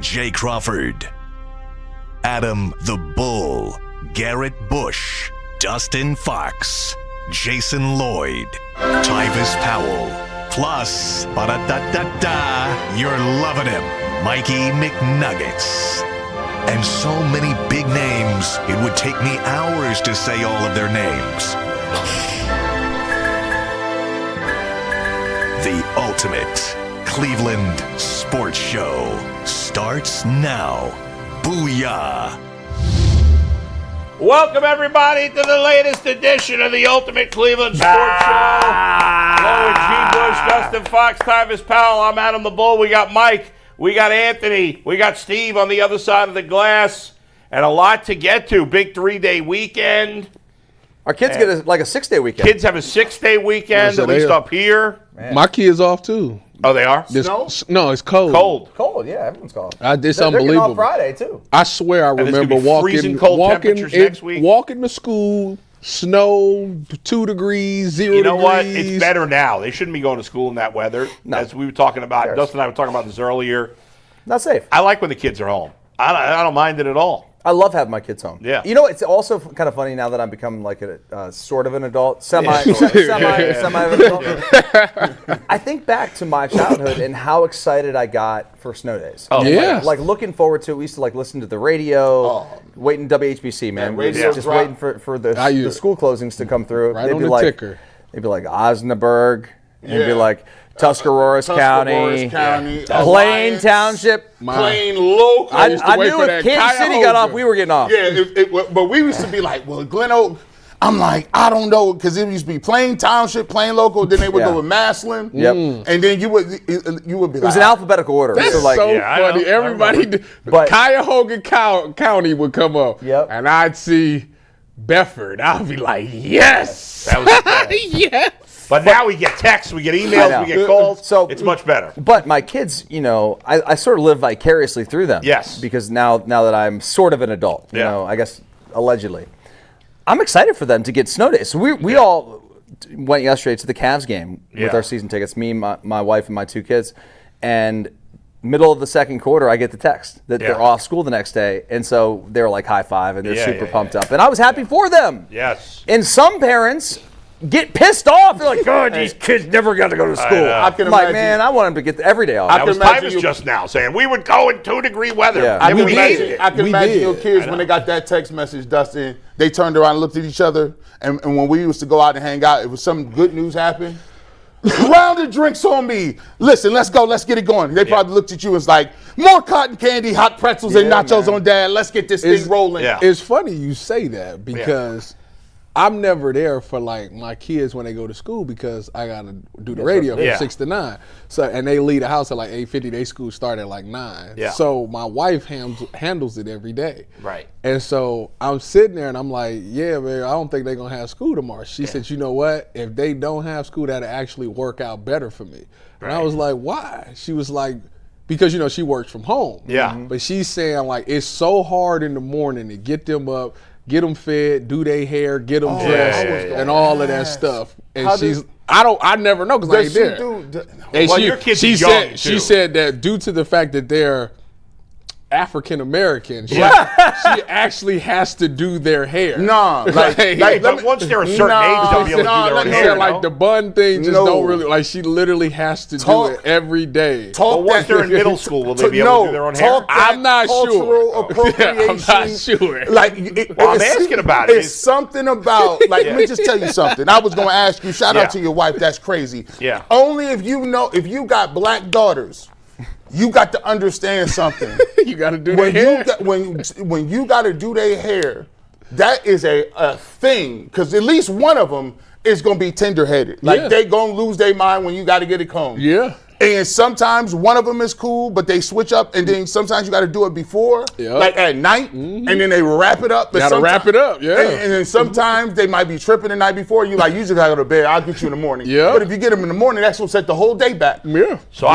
Jay Crawford, Adam the Bull, Garrett Bush, Dustin Fox, Jason Lloyd, Tyvis Powell, plus, ba-da-da-da-da, you're loving him, Mikey McNuggets. And so many big names, it would take me hours to say all of their names. The ultimate Cleveland sports show starts now. Booyah! Welcome, everybody, to the latest edition of the Ultimate Cleveland Sports Show. Hello, with G. Bush, Dustin Fox, Tyvis Powell. I'm Adam the Bull. We got Mike. We got Anthony. We got Steve on the other side of the glass. And a lot to get to. Big 3-day weekend. Our kids get a 6-day weekend. Kids have a 6-day weekend, at least up here. Man. My kids off, too. Oh, they are? Snow? No, it's cold. Cold, yeah, everyone's cold. It's unbelievable. They're on Friday, too. I swear I remember walking to school, snow, 2 degrees, 0 degrees. You know what? It's better now. They shouldn't be going to school in that weather. No. As we were talking about, Dustin and I were talking about this earlier. Not safe. I like when the kids are home. I don't mind it at all. I love having my kids home. Yeah. You know, it's also kind of funny now that I'm becoming like a sort of an adult, semi adult. I think back to my childhood and how excited I got for snow days. Oh, yeah. Like looking forward to it. We used to listen to the radio, waiting WHBC, man. Just waiting for the school closings to come through. Right on the ticker. They'd be like Osnaburg. And it'd be like Tuscarawas County, Plain Township, Plain Local. I knew if Kansas City got off, we were getting off. Yeah, but we used to be like, well, Glen Oak. I'm like, I don't know, because it used to be Plain Township, Plain Local. Then they would go with Maslin. Yep. And then you would be like, it was in alphabetical order. That's so funny. Everybody, Cuyahoga County would come up, and I'd see Bedford. I'd be like, yes, that was yes. But now we get texts, we get emails, we get calls, so it's much better. But my kids, you know, I sort of live vicariously through them. Yes. Because now that I'm sort of an adult, you know, I guess allegedly, I'm excited for them to get snow days. So we all went yesterday to the Cavs game with our season tickets, me, my wife, and my 2 kids. And middle of the second quarter, I get the text that they're off school the next day. And so they're like high five and they're super pumped up. And I was happy for them. Yes. And some parents get pissed off. They're like, God, these kids never got to go to school. I'm like, man, I want them to get every day off. That was Tyvis just now saying, we would go in 2-degree weather. Yeah. I can imagine your kids when they got that text message, Dustin, they turned around and looked at each other. And when we used to go out and hang out, it was some good news happened. Round of drinks on me. Listen, let's go. Let's get it going. They probably looked at you and was like, more cotton candy, hot pretzels, and nachos on Dad. Let's get this thing rolling. Yeah. It's funny you say that because I'm never there for like my kids when they go to school because I gotta do the radio from 6 to 9. So and they leave the house at like 8:50. They school start at like 9. Yeah. So my wife handles it every day. Right. And so I'm sitting there and I'm like, yeah, man, I don't think they're gonna have school tomorrow. She said, you know what? If they don't have school, that'll actually work out better for me. And I was like, why? She was like, because, you know, she works from home. Yeah. But she's saying, like, it's so hard in the morning to get them up, get them fed, do their hair, get them dressed, and all of that stuff. And I never know because I ain't there. And your kids are young, too. She said that due to the fact that they're African American, she actually has to do their hair. No, but once they're a certain age, they'll be able to do their hair. Like the bun thing just don't really, like she literally has to do it every day. But once they're in middle school, will they be able to do their own hair? I'm not sure. I'm not sure. Like, I'm asking about it. It's something about, like, let me just tell you something. I was going to ask you, shout out to your wife, that's crazy. Yeah. Only if you got black daughters, you got to understand something. You got to do their hair. When you got to do their hair, that is a thing. Because at least one of them is going to be tender-headed. Like, they going to lose their mind when you got to get it combed. Yeah. And sometimes one of them is cool, but they switch up, and then sometimes you got to do it before, like at night, and then they wrap it up. Got to wrap it up, And then sometimes they might be tripping the night before. You like, you just got to go to bed. I'll get you in the morning. Yeah. But if you get them in the morning, that's going to set the whole day back. Yeah. So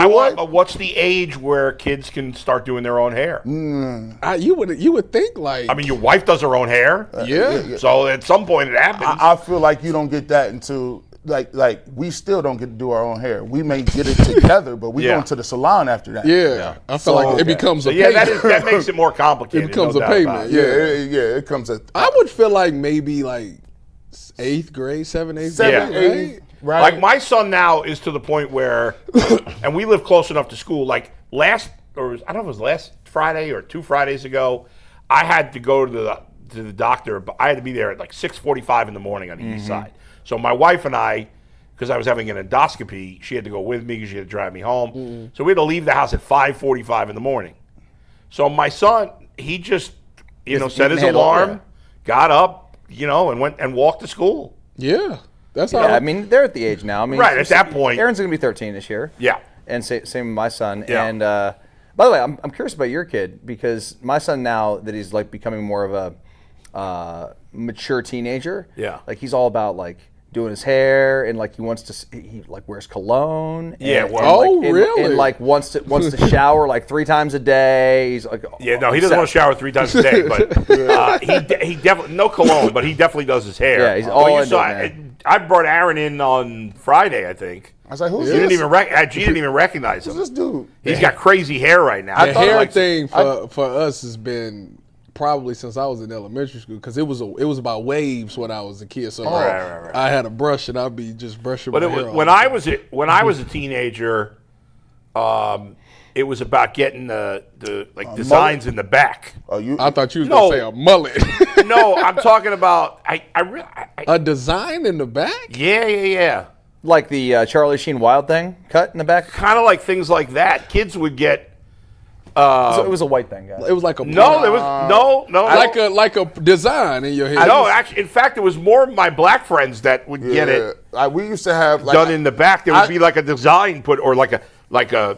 what's the age where kids can start doing their own hair? You would think like. I mean, your wife does her own hair. Yeah. So at some point it happens. I feel like you don't get that until like we still don't get to do our own hair. We may get it together, but we go into the salon after that. Yeah. I feel like it becomes a yeah, payment. that makes it more complicated. It becomes no a doubt payment. about it. It comes a. I would feel like maybe like 8th grade, 7th, 8th grade, right? Right. Like my son now is to the point where, and we live close enough to school. Like I don't know if it was last Friday or 2 Fridays ago, I had to go to the doctor, but I had to be there at like 6:45 in the morning on the east side. So my wife and I, because I was having an endoscopy, she had to go with me because she had to drive me home. So we had to leave the house at 5:45 in the morning. So my son, he just, set his alarm, got up, and went and walked to school. Yeah. That's all. Yeah, I mean, they're at the age now. I mean, Right, at that point. Aaron's going to be 13 this year. Yeah. And same with my son. Yeah. And by the way, I'm curious about your kid because my son now that he's like becoming more of a mature teenager. Yeah. Like he's all about like doing his hair and like he like wears cologne. Yeah, and, well- and, Oh, like, and- really? And like wants to shower like 3 times a day. He's like Yeah, no, he doesn't want to shower 3 times a day, but he definitely no cologne, but he definitely does his hair. Yeah, he's all Well, you into saw it, man. I brought Aaron in on Friday, I think. I was like, who's She this? didn't even recognize him. Who's this dude? He's got crazy hair right now. The hair thing for us has been probably since I was in elementary school because it was about waves when I was a kid. So Right. I had a brush and I'd be just brushing But my it hair was, off. when I was a teenager, it was about getting the designs in the back. Oh, you? I thought you was No. gonna say a mullet. No, I'm talking about A design in the back? yeah. like the Charlie Sheen Wild thing cut in the back. Kind of like things like that. Kids would get. So it was a white thing, guys. It was like a No, there was no. like a design in your hair. No, actually, in fact, it was more my black friends that would get it we used to have done in the back. There would be like a design put or like a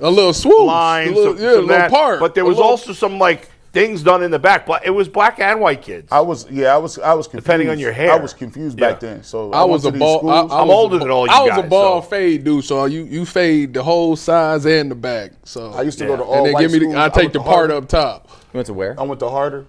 little swoop, line, a little, some a little that. part. But there was also some like things done in the back. But it was black and white kids. I was confused. Depending on your hair. I was confused back then. So I was a ball. I'm older than all you I was guys, a ball so. fade dude. So you fade the whole sides and the back. So I used to go to all and then white give me. schools. I take went the to part Harder. up top. You went to where? I went to Harder.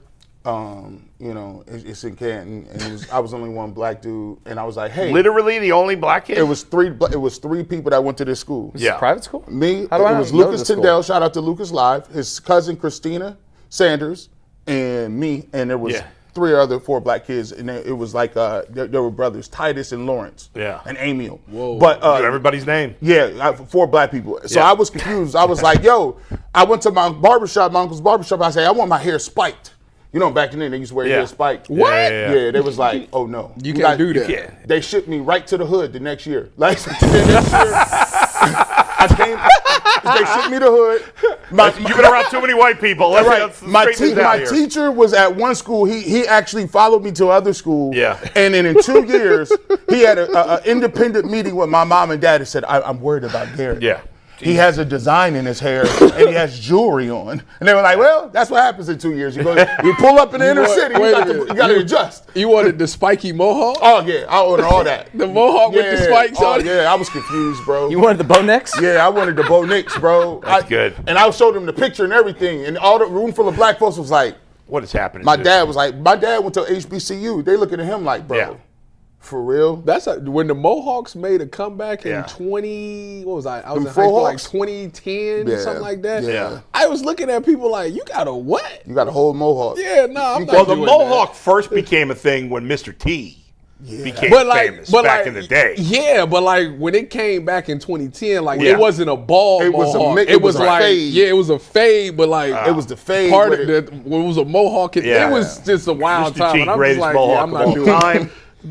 It's in Canton, and I was only one black dude, and I was like, hey, Literally the only black kid. it was three people that went to this school. Yeah. Private school? Me, How do I it was know Lucas this school? Tyndale. Shout out to Lucas Live. His cousin Christina Sanders, and me, and there was 4 black kids, and it was like there were brothers, Tyvis and Lawrence, and Emil. Whoa. But Knew everybody's name. 4 black people. So Yeah. I was confused. I was like, yo, I went to my barbershop, my uncle's barbershop. I said, I want my hair spiked. Back then they used to wear hair spiked. What? Yeah. They was like, oh no, You can't do that. Yeah. They shipped me right to the hood the next year. Like the next year, I came. They shipped me to the hood. You've been around too many white people. Let's My straighten this out here. teacher was at one school. He actually followed me to other school. Yeah. And then in 2 years, he had an independent meeting with my mom and dad and said, I'm worried about Garrett. Yeah. He has a design in his hair and he has jewelry on. And they were like, well, that's what happens in 2 years. You pull up in the inner city, Wait a you minute. got to adjust. You wanted the spiky mohawk? Oh, yeah. I ordered all that. The mohawk with the spikes oh, on it? yeah. I was confused, bro. You wanted the Bo Nix? Yeah, I wanted the Bo Nix, bro. That's good. And I showed him the picture and everything. And all the room full of black folks was like, What is happening? my to dad was like, my dad went to HBCU. They looking at him like, bro, Yeah. for real? That's when the Mohawks made a comeback in Yeah. 20. What was I? I was Them in high school like Frohawks? 2010 Yeah. or something like that. Yeah. I was looking at people like, you got a what? You got a whole mohawk. Yeah, no, I'm not Well, the doing mohawk first became a thing when Mr. T became But like, famous back in the day. Yeah, but like when it came back in 2010, like Yeah. it wasn't a ball. It was a mohawk. mix- It was a like fade. yeah, it was a fade, but like It was the fade. part with of it. the it was a mohawk. Yeah. It was just a wild Mr. time. T, And I'm just greatest like, mohawk yeah, I'm of not all doing time.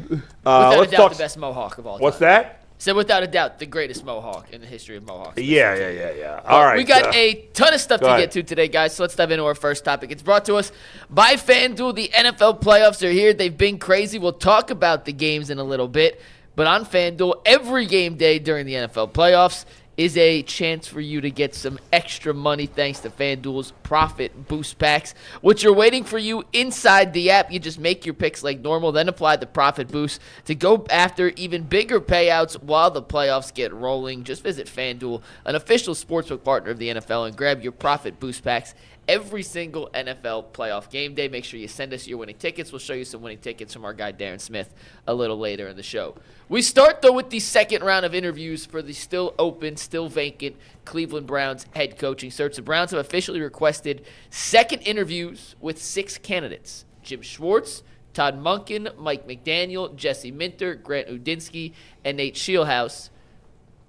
Without Let's a doubt, talk. the best mohawk of all time. What's that? So without a doubt, the greatest mohawk in the history of mohawks. Yeah. All right. We got a ton of stuff to ahead. get to today, guys. So let's dive into our first topic. It's brought to us by FanDuel. The NFL playoffs are here. They've been crazy. We'll talk about the games in a little bit. But on FanDuel, every game day during the NFL playoffs is a chance for you to get some extra money thanks to FanDuel's Profit Boost Packs, which are waiting for you inside the app. You just make your picks like normal, then apply the Profit Boost to go after even bigger payouts while the playoffs get rolling. Just visit FanDuel, an official sportsbook partner of the NFL, and grab your Profit Boost Packs every single NFL playoff game day. Make sure you send us your winning tickets. We'll show you some winning tickets from our guy Darren Smith a little later in the show. We start, though, with the second round of interviews for the still open, still vacant Cleveland Browns head coaching search. The Browns have officially requested second interviews with 6 candidates: Jim Schwartz, Todd Monken, Mike McDaniel, Jesse Minter, Grant Udinski, and Nate Sheelhaase.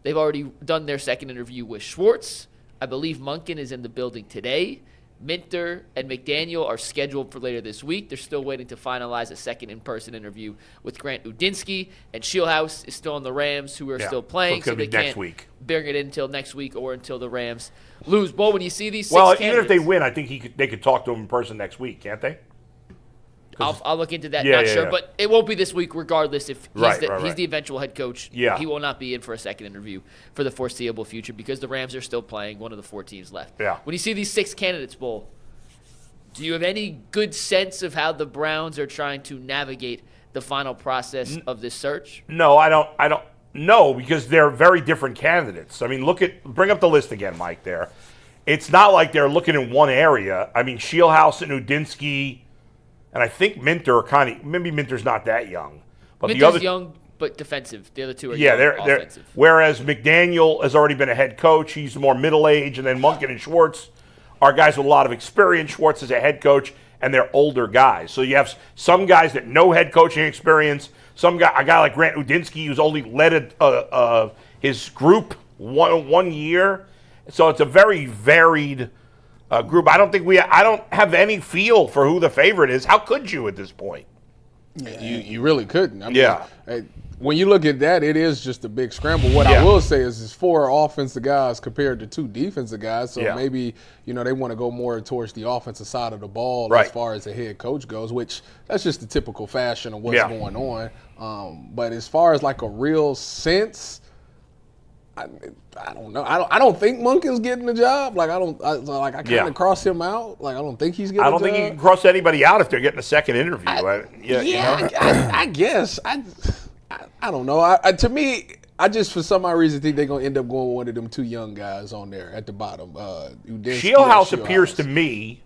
They've already done their second interview with Schwartz. I believe Monken is in the building today. Minter and McDaniel are scheduled for later this week. They're still waiting to finalize a second in-person interview with Grant Udinski. And Sheelhaase is still on the Rams, who are still playing. So, it's gonna be next week. Bring it in until next week or until the Rams lose. Well, when you see these 6 candidates, even if they win, I think they could talk to him in person next week, can't they? I'll look into that. Not sure, but it won't be this week regardless. If he's the eventual head coach, he will not be in for a second interview for the foreseeable future because the Rams are still playing, one of the 4 teams left. Yeah. When you see these 6 candidates, Bull, do you have any good sense of how the Browns are trying to navigate the final process of this search? No, I don't know, because they're very different candidates. I mean, bring up the list again, Mike, there. It's not like they're looking in one area. I mean, Sheelhaase and Udinski, and I think Minter maybe Minter's not that young. But Minter's the other young but defensive. The other 2 are they're offensive. Whereas McDaniel has already been a head coach. He's more middle-aged. And then Monken and Schwartz are guys with a lot of experience. Schwartz is a head coach, and they're older guys. So you have some guys that no head coaching experience. A guy like Grant Udinski, who's only led his group one year. So it's a very varied group. I don't have any feel for who the favorite is. How could you at this point? Yeah, you really couldn't. I mean, when you look at that, it is just a big scramble. What I will say is it's 4 offensive guys compared to 2 defensive guys. So maybe, they want to go more towards the offensive side of the ball as far as the head coach goes, which that's just the typical fashion of what's going on. But as far as like a real sense, I don't know. I don't think Monken's getting the job. Like I kind of cross him out. Like I don't think he's getting. I don't think you can cross anybody out if they're getting a second interview. I guess. I don't know. To me, I just for some odd reason think they're gonna end up going with one of them 2 young guys on there at the bottom. Sheelhaase appears to me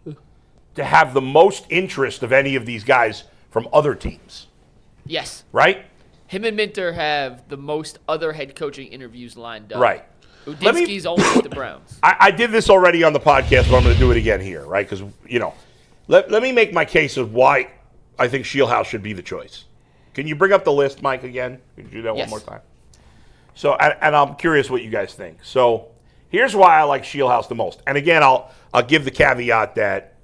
to have the most interest of any of these guys from other teams. Yes. Right. Him and Minter have the most other head coaching interviews lined up. Right. Udinski's only with the Browns. I did this already on the podcast, but I'm going to do it again here, right? Because, let me make my case of why I think Sheelhaase should be the choice. Can you bring up the list, Mike, again? Can you do that one more time? So, and I'm curious what you guys think. So, here's why I like Sheelhaase the most. And again, I'll give the caveat that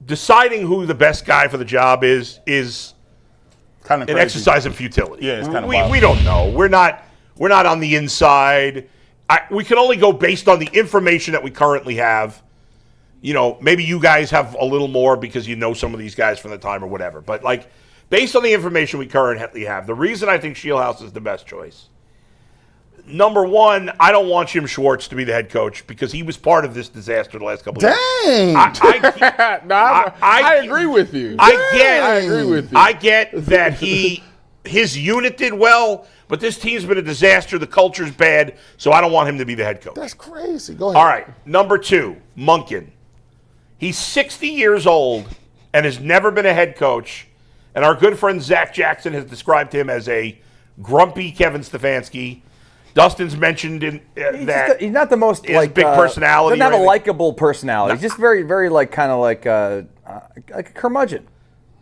deciding who the best guy for the job is kind of an exercise in futility. Yeah, it's kind of we don't know. We're not on the inside. We can only go based on the information that we currently have. Maybe you guys have a little more because you know some of these guys from the time or whatever. But based on the information we currently have, the reason I think Sheelhaase is the best choice. Number one, I don't want Jim Schwartz to be the head coach because he was part of this disaster the last couple of years. Dang! I agree with you. I agree with you. I get that his unit did well, but this team's been a disaster. The culture's bad, so I don't want him to be the head coach. That's crazy. Go ahead. All right. Number 2, Monken. He's 60 years old and has never been a head coach. And our good friend Zach Jackson has described him as a grumpy Kevin Stefanski. Dustin's mentioned he's not the most big personality. Doesn't have a likable personality. He's just very, very kind of like a curmudgeon.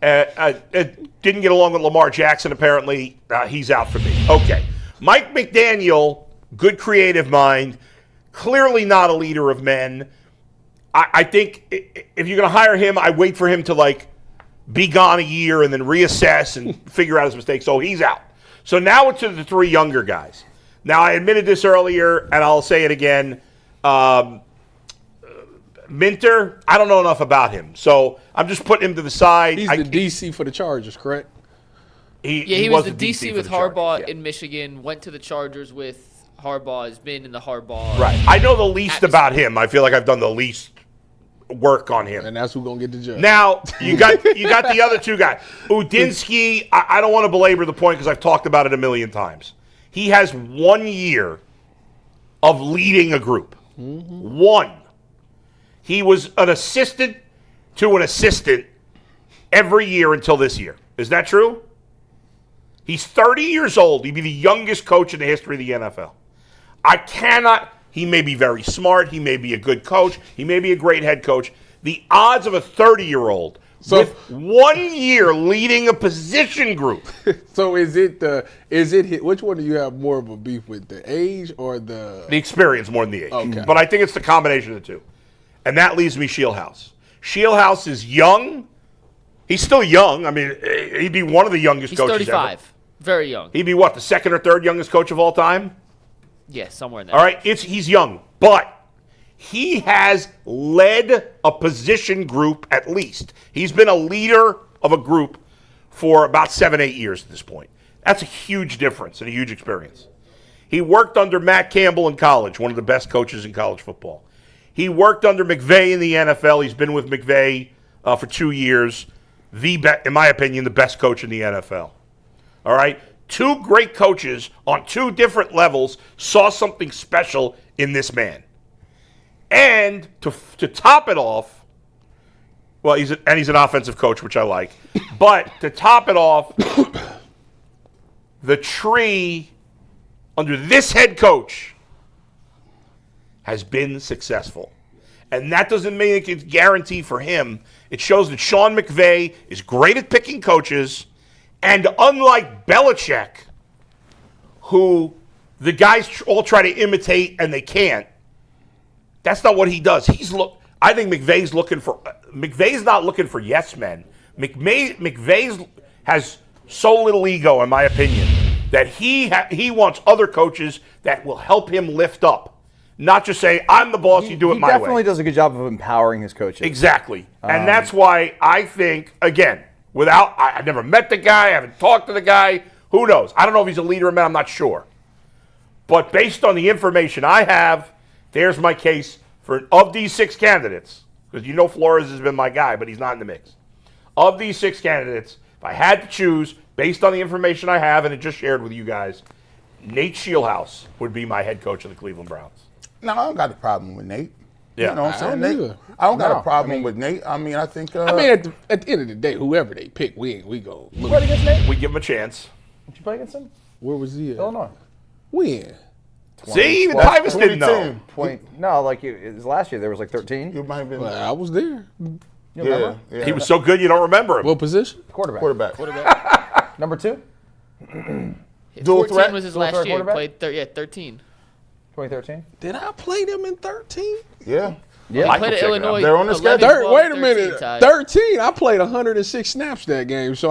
Didn't get along with Lamar Jackson, apparently. He's out for me. Okay. Mike McDaniel, good creative mind, clearly not a leader of men. I think if you're going to hire him, I wait for him to, be gone a year and then reassess and figure out his mistakes. So he's out. So now it's to the 3 younger guys. Now, I admitted this earlier, and I'll say it again. Minter, I don't know enough about him, so I'm just putting him to the side. He's the DC for the Chargers, correct? He was the DC with Harbaugh in Michigan, went to the Chargers with Harbaugh, has been in the Harbaugh. Right. I know the least about him. I feel like I've done the least work on him. And that's who's going to get the job. Now, you got the other 2 guys. Udinski, I don't want to belabor the point because I've talked about it a million times. He has 1 year of leading a group. 1. he was an assistant to an assistant every year until this year. Is that true? He's 30 years old. He'd be the youngest coach in the history of the NFL. He may be very smart. He may be a good coach. He may be a great head coach. The odds of a 30-year-old with 1 year leading a position group. So which one do you have more of a beef with, the age or the experience more than the age. Okay. But I think it's the combination of the two. And that leaves me Sheelhaase. Sheelhaase is young. He's still young. I mean, he'd be one of the youngest coaches 35. ever. Very young. He'd be what, the second or third youngest coach of all time? Yeah, somewhere in there. All right, he's young, but he has led a position group at least. He's been a leader of a group for about 7-8 years at this point. That's a huge difference and a huge experience. He worked under Matt Campbell in college, one of the best coaches in college football. He worked under McVay in the NFL. He's been with McVay for 2 years. In my opinion, the best coach in the NFL. All right? 2 great coaches on 2 different levels saw something special in this man. And to top it off, well, he's an offensive coach, which I like. But to top it off, the tree under this head coach has been successful. And that doesn't mean it's guaranteed for him. It shows that Sean McVay is great at picking coaches. And unlike Belichick, who the guys all try to imitate and they can't, that's not what he does. I think McVay's not looking for yes men. McVay has so little ego, in my opinion, that he wants other coaches that will help him lift up. Not just say, I'm the boss, you do it my way. He definitely does a good job of empowering his coaches. Exactly. And that's why I think, again, I've never met the guy, I haven't talked to the guy. Who knows? I don't know if he's a leader or not, I'm not sure. But based on the information I have, there's my case of these 6 candidates. Because you know Flores has been my guy, but he's not in the mix. Of these 6 candidates, if I had to choose, based on the information I have and it just shared with you guys, Nate Sheelhaase would be my head coach of the Cleveland Browns. No, I don't got a problem with Nate. Yeah. You know what I'm saying? I don't Nate, either. I don't got a problem with Nate. I mean, I think. at the end of the day, whoever they pick, we go look. Played against Nate? We give him a chance. Did you play against him? Where was he at? Illinois. When? See, even Tyvis didn't know. 2010. No, like it was last year. There was like 13. You might have been. Well, I was there. You remember? Yeah. He was so good you don't remember him. What position? Quarterback. Number 2? Dual 14 threat? was his Dual last threat year. quarterback? Played 13. 2013. Did I play them in 13? Yeah. Yeah. He played at Illinois. They're on the 11, schedule. 12, Wait a 13 minute. tied. 13. I played 106 snaps that game, so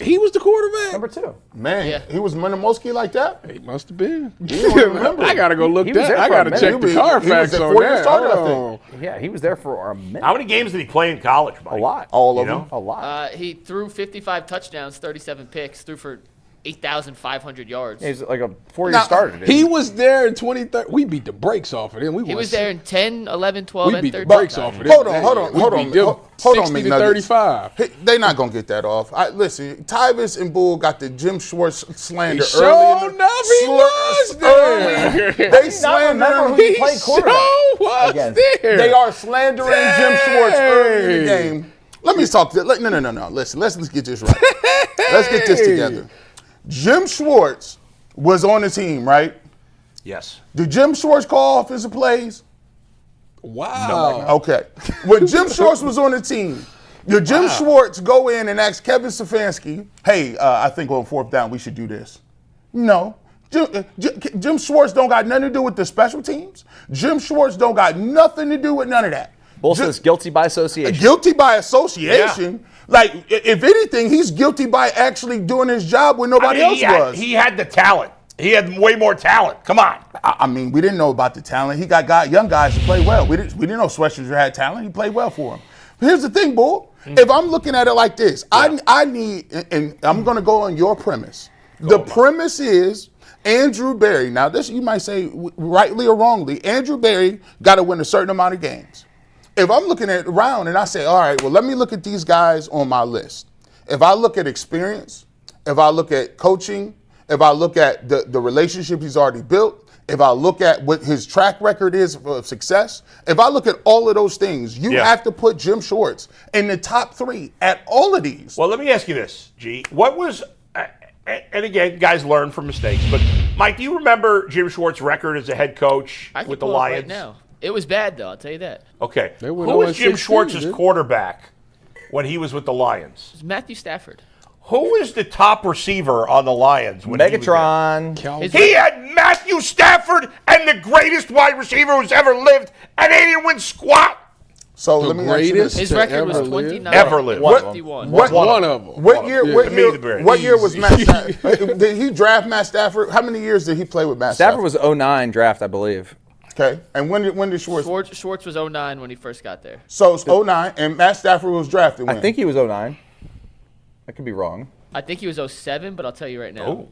he was the quarterback. Number 2. Man, Yeah. he was Minimoski like that? He must have been. don't remember. I gotta go look He was that. there I for a gotta minute. check the He was Carfax a on 4-year that. starter, I Oh. Yeah, he was there for a minute. How many games did he play in college, Mike? A lot. All of You them. know? A lot. He threw 55 touchdowns, 37 picks, threw for 8,500 yards. He's like a 4-year Now, starter. Dude. He was there in 2013. We beat the brakes off of him. He was there in 10, 11, 12, We and beat the 13. brakes off of them. Hold on. We Hold beat on, them hold on, 60 to McNuggets. 35. They're not going to get that off. Listen, Tyvis and Bull got the Jim Schwartz slander He early sure in enough he was there. They slander remember him. who he played quarterback was against. there. They are slandering Jim Schwartz early in the Dang. game. Let me talk to No. Listen, let's get this right. Let's get this together. Jim Schwartz was on the team, right? Yes. Did Jim Schwartz call offensive plays? Wow. Okay. When Jim Schwartz was on the team, did Jim Schwartz go in and ask Kevin Stefanski, hey, I think on 4th down we should do this? No. Jim Schwartz don't got nothing to do with the special teams. Jim Schwartz don't got nothing to do with none of that. Bull says guilty by association. Guilty by association. Yeah. Like, if anything, he's guilty by actually doing his job when nobody else was. He had the talent. He had way more talent. Come on. I mean, we didn't know about the talent. He got young guys to play well. We didn't know Schwarzenegger had talent. He played well for him. But here's the thing, Bull. If I'm looking at it like this, I need, and I'm going to go on your premise. The premise is Andrew Berry. Now, this you might say rightly or wrongly. Andrew Berry got to win a certain amount of games. If I'm looking at it around and I say, all right, well, let me look at these guys on my list. If I look at experience, if I look at coaching, if I look at the relationship he's already built, if I look at what his track record is of success, if I look at all of those things, you have to put Jim Schwartz in the top 3 at all of these. Well, let me ask you this, G. What was, and again, guys learn from mistakes, but Mike, do you remember Jim Schwartz's record as a head coach with the Lions? Right now. It was bad, though, I'll tell you that. Okay. Who was Jim Schwartz's quarterback when he was with the Lions? It was Matthew Stafford. Who was the top receiver on the Lions? When Megatron. He had Matthew Stafford and the greatest wide receiver who's ever lived, and they didn't win squat. So let me ask you this. His record was 29. Ever lived. 51. One of them. What year was Matt Stafford? Did he draft Matt Stafford? How many years did he play with Matt Stafford? Stafford was 09 draft, I believe. Okay. And when did Schwartz? Schwartz was 09 when he first got there. So it's 09, and Matt Stafford was drafted when? I think he was 09. I could be wrong. I think he was 07, but I'll tell you right now. Oh.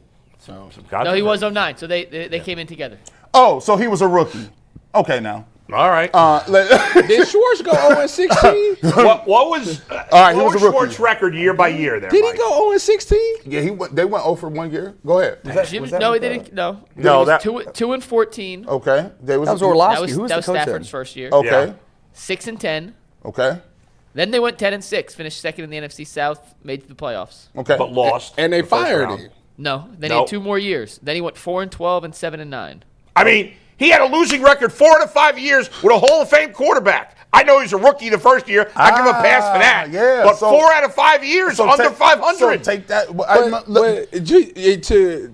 No, he was 09, so they came in together. Oh, so he was a rookie. Okay, now. All right. Did Schwartz go 0-16? What was he was a rookie. Schwartz's record year by year there, Did Mike? he go 0-16? Yeah, they went 0 for 1 year. Go ahead. No, he didn't. No. No, It was that- 2-14. Okay. That was That Orlovsky. Who was that the was coach Stafford's then? first year. Okay. Yeah. 6-10. Okay. Then they went 10-6, finished second in the NFC South, made it to the playoffs. Okay. But lost. And they the first fired round. him. No, then he No. had 2 more years. Then he went 4-12 and 7-9. I mean, he had a losing record 4 out of 5 years with a Hall of Fame quarterback. I know he's a rookie the first year. I give him a pass for that. Yeah, but so- 4 out of 5 years under 500. So take that.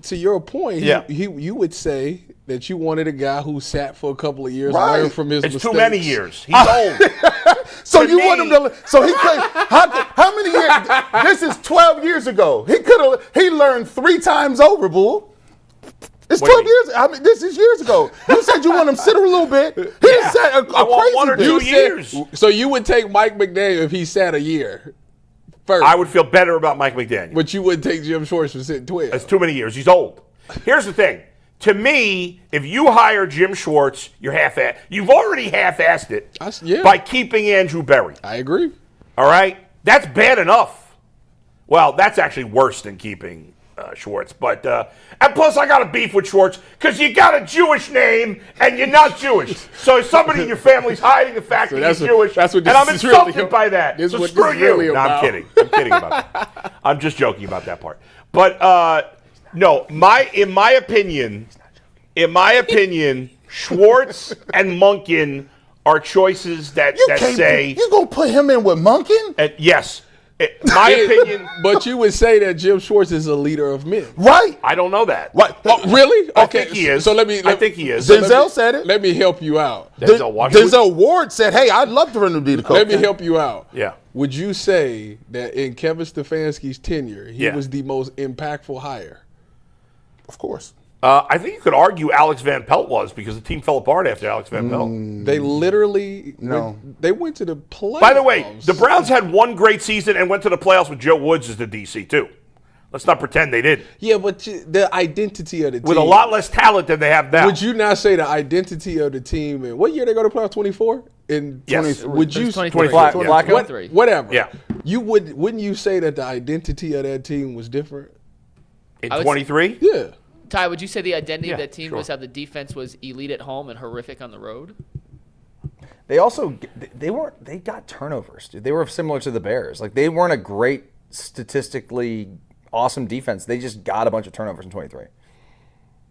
To your point, Yeah. you would say that you wanted a guy who sat for a couple of years, Right. learned from his it's mistakes. too many years. He's old. So To you me- want him to? So he played. How many years? This is 12 years ago. He learned 3 times over, bull. It's What do 12 you years. I mean, this is years ago. You said you want him to sit a little bit. He just sat a I want crazy 1 or bit. 2 You said- years. So you would take Mike McDaniel if he sat a year first, I would feel better about Mike McDaniel. but you wouldn't take Jim Schwartz for sitting 12. That's too many years. He's old. Here's the thing. To me, if you hire Jim Schwartz, you're half-assed. You've already half-assed it Yeah. by keeping Andrew Berry. I agree. All right? That's bad enough. Well, that's actually worse than keeping Schwartz. But and plus, I got a beef with Schwartz because you got a Jewish name and you're not Jewish. So somebody in your family's hiding the fact that that's you're what- Jewish, that's what and this I'm is insulted really by that. this is So what screw this is you. really No, I'm about. kidding. I'm kidding about that. I'm just joking about that part. But no, in my opinion, Schwartz and Monken are choices that say You gonna put him in with Monken? Yes. My opinion. But you would say that Jim Schwartz is a leader of men. Right. I don't know that. Right. Oh, really? I Okay. think he is. So let me. I think he is. Denzel said it. Let me help you out. Washington. Ward said, "Hey, I'd love for him to be the coach." Let me help you out. Yeah. Would you say that in Kevin Stefanski's tenure, he Yeah. was the most impactful hire? Of course. I think you could argue Alex Van Pelt was because the team fell apart after Alex Van Pelt. They literally No. they went to the playoffs. By the way, the Browns had one great season and went to the playoffs with Joe Woods as the DC too. Let's not pretend they did. Yeah, but the identity of the team. With a lot less talent than they have now. Would you not say the identity of the team? And what year they go to playoffs? 24. In Yes. 20, would you? It was 23. Flacco? What? Whatever. Yeah. You wouldn't you say that the identity of that team was different? In I would 23? Yeah. Ty, would you say the identity Yeah, of that team sure. was how the defense was elite at home and horrific on the road? They also they got turnovers, dude. They were similar to the Bears. Like they weren't a great statistically awesome defense. They just got a bunch of turnovers in 23.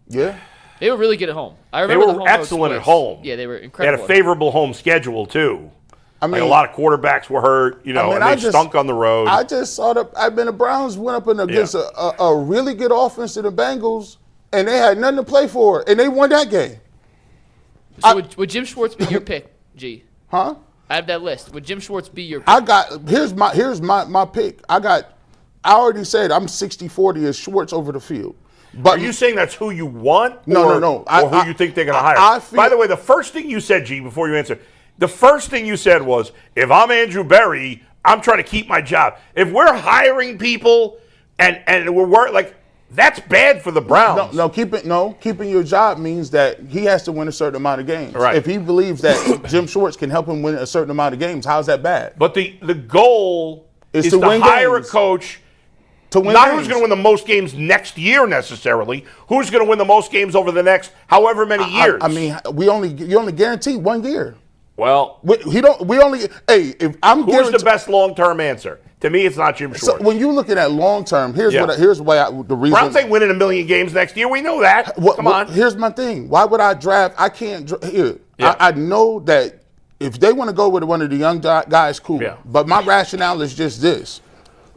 Yeah. They were really good at home. I They remember were the home road excellent at splits. home. Yeah, they were They had incredible. a favorable home schedule too. I mean, Like a lot of quarterbacks were hurt, and they stunk on the road. I just saw the Browns went up against a really good offense to the Bengals, and they had nothing to play for, and they won that game. So would Jim Schwartz be your pick, G? Huh? I have that list. Would Jim Schwartz be your pick? Here's my pick. I already said I'm 60-40 as Schwartz over the field. But Are you saying that's who you want? No, or, no. Or who you think they're going to hire? I feel- By the way, the first thing you said, G, before you answer, the first thing you said was, if I'm Andrew Berry, I'm trying to keep my job. If we're hiring people and we're like, that's bad for the Browns. Keeping your job means that he has to win a certain amount of games. Right. If he believes that Jim Schwartz can help him win a certain amount of games, how's that bad? But the goal is to to win hire games. a coach to win Not games. who's going to win the most games next year necessarily. Who's going to win the most games over the next however many years? I mean, you only guarantee 1 year. Well, If I'm who's the best long-term answer? To me, it's not Jim Schwartz. So when you looking at long term, the reason. Browns ain't winning 1 million games next year. We know that. Come on. Here's my thing. Why would I draft? I can't. Here, Yeah. I know that if they want to go with one of the young guys, cool. Yeah. But my rationale is just this: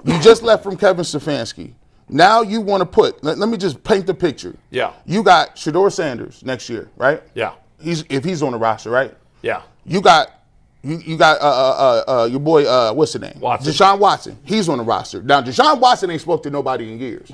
you just left from Kevin Stefanski. Now you want to put. Let me just paint the picture. Yeah. You got Shedeur Sanders next year, right? Yeah. If he's on the roster, right? Yeah. You got your boy, what's the name? Watson. Deshaun Watson. He's on the roster. Now, Deshaun Watson ain't spoke to nobody in years.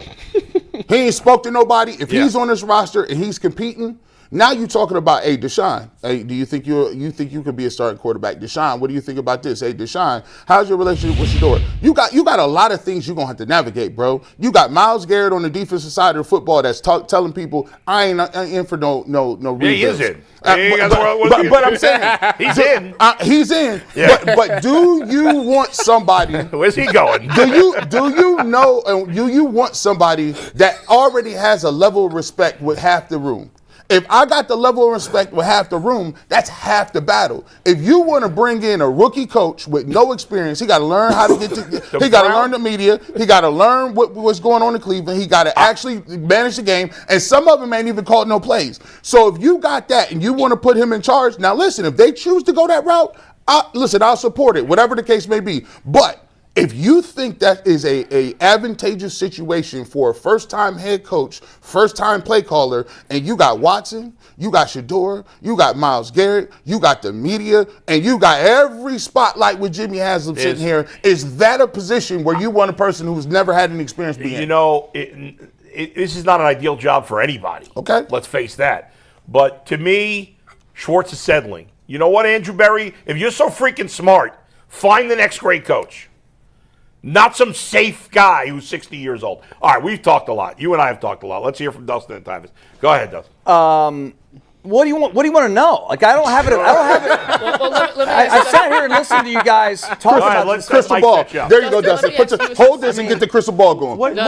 He ain't spoke to nobody. If he's on this roster and he's competing, now you're talking about, hey, Deshaun, hey, do you think you could be a starting quarterback? Deshaun, what do you think about this? Hey, Deshaun, how's your relationship with Shedeur? You got a lot of things you're going to have to navigate, bro. You got Myles Garrett on the defensive side of the football that's telling people, I ain't in for no rebuilds. Yeah, he is in. But I'm saying he's in. He's in. Yeah. But do you want somebody? Where's he going? Do you know? Do you want somebody that already has a level of respect with half the room? If I got the level of respect with half the room, that's half the battle. If you want to bring in a rookie coach with no experience, he got to learn how to get to. He got to learn the media. He got to learn what's going on in Cleveland. He got to actually manage the game. And some of them ain't even called no plays. So if you got that and you want to put him in charge, now listen. If they choose to go that route, I'll support it, whatever the case may be. But if you think that is a advantageous situation for a first-time head coach, first-time play caller, and you got Watson, you got Shedeur, you got Myles Garrett, you got the media, and you got every spotlight with Jimmy Haslam sitting here, is that a position where you want a person who's never had any experience being in? You know, this is not an ideal job for anybody. Okay. Let's face that. But to me, Schwartz is settling. You know what, Andrew Berry? If you're so freaking smart, find the next great coach. Not some safe guy who's 60 years old. All right, we've talked a lot. You and I have talked a lot. Let's hear from Dustin and Tyvis. Go ahead, Dustin. What do you want? What do you want to know? Like, I don't have it. I sat here and listened to you guys talk about let's this. Crystal ball. There you go, Dustin. Hold this and get the crystal ball going. What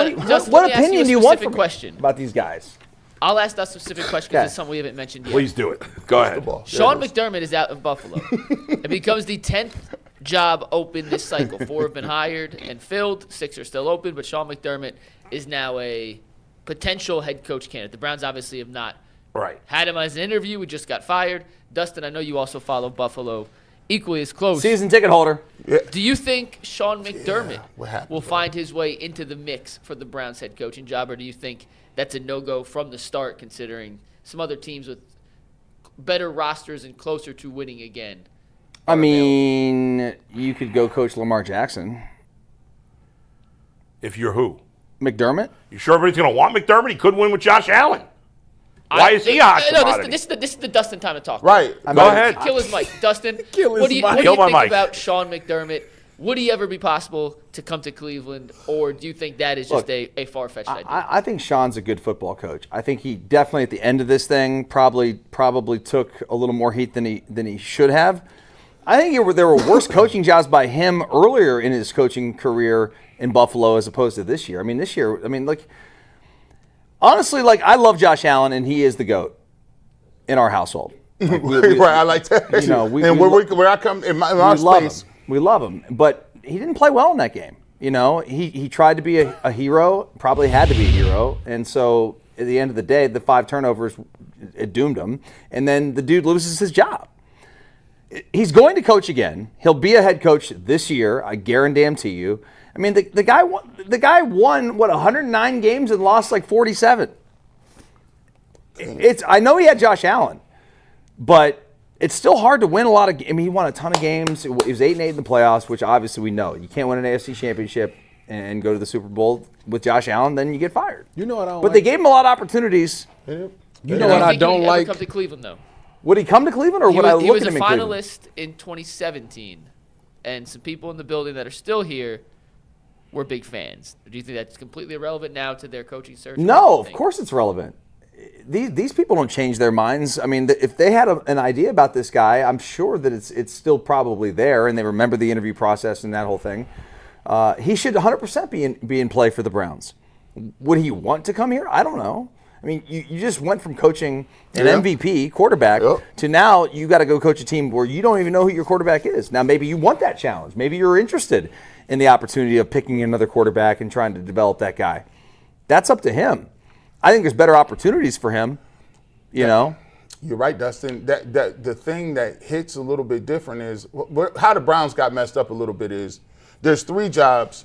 opinion do you want from question about these guys? I'll ask that specific question because it's something we haven't mentioned yet. Please do it. Go ahead. Sean McDermott is out of Buffalo. It becomes the 10th job open this cycle. 4 have been hired and filled. 6 are still open, but Sean McDermott is now a potential head coach candidate. The Browns obviously have not had him as an interview. We just got fired. Dustin, I know you also follow Buffalo equally as close. Season ticket holder. Yeah. Do you think Sean McDermott will find his way into the mix for the Browns head coaching job, or do you think that's a no-go from the start, considering some other teams with better rosters and closer to winning again? I mean, you could go coach Lamar Jackson. If you're who? McDermott? You sure everybody's going to want McDermott? He could win with Josh Allen. Why is he a hot commodity? This is the Dustin time to talk. Right. Go ahead. Kill his mic. Dustin, Kill his what do you mic. think Kill my mic. about Sean McDermott? Would he ever be possible to come to Cleveland, or do you think that is just a far-fetched idea? I think Sean's a good football coach. I think he definitely, at the end of this thing, probably took a little more heat than he should have. I think there were worse coaching jobs by him earlier in his coaching career in Buffalo as opposed to this year. I mean, this year, honestly, I love Josh Allen, and he is the GOAT in our household. Right, I like that. You know, where I come in our space. We love him, but he didn't play well in that game. You know, he tried to be a hero, probably had to be a hero, and so at the end of the day, the 5 turnovers, it doomed him, and then the dude loses his job. He's going to coach again. He'll be a head coach this year, I guarantee you. I mean, the guy won 109 games and lost 47. I know he had Josh Allen, but it's still hard to win a lot of games. I mean, he won a ton of games. He was 8-8 in the playoffs, which obviously we know. You can't win an AFC championship and go to the Super Bowl with Josh Allen, then you get fired. You know what I don't But they gave him a lot of opportunities. You know what I don't like? Come to Cleveland, though. Would he come to Cleveland, or would I He look was at a him in Cleveland? finalist in 2017, and some people in the building that are still here were big fans. Do you think that's completely irrelevant now to their coaching search? No, of course it's relevant. These people don't change their minds. I mean, if they had an idea about this guy, I'm sure that it's still probably there, and they remember the interview process and that whole thing. He should 100% be in play for the Browns. Would he want to come here? I don't know. I mean, you just went from coaching an MVP quarterback to now you got to go coach a team where you don't even know who your quarterback is. Now, maybe you want that challenge. Maybe you're interested in the opportunity of picking another quarterback and trying to develop that guy. That's up to him. I think there's better opportunities for him, you know. You're right, Dustin. That the thing that hits a little bit different is how the Browns got messed up a little bit is there's 3 jobs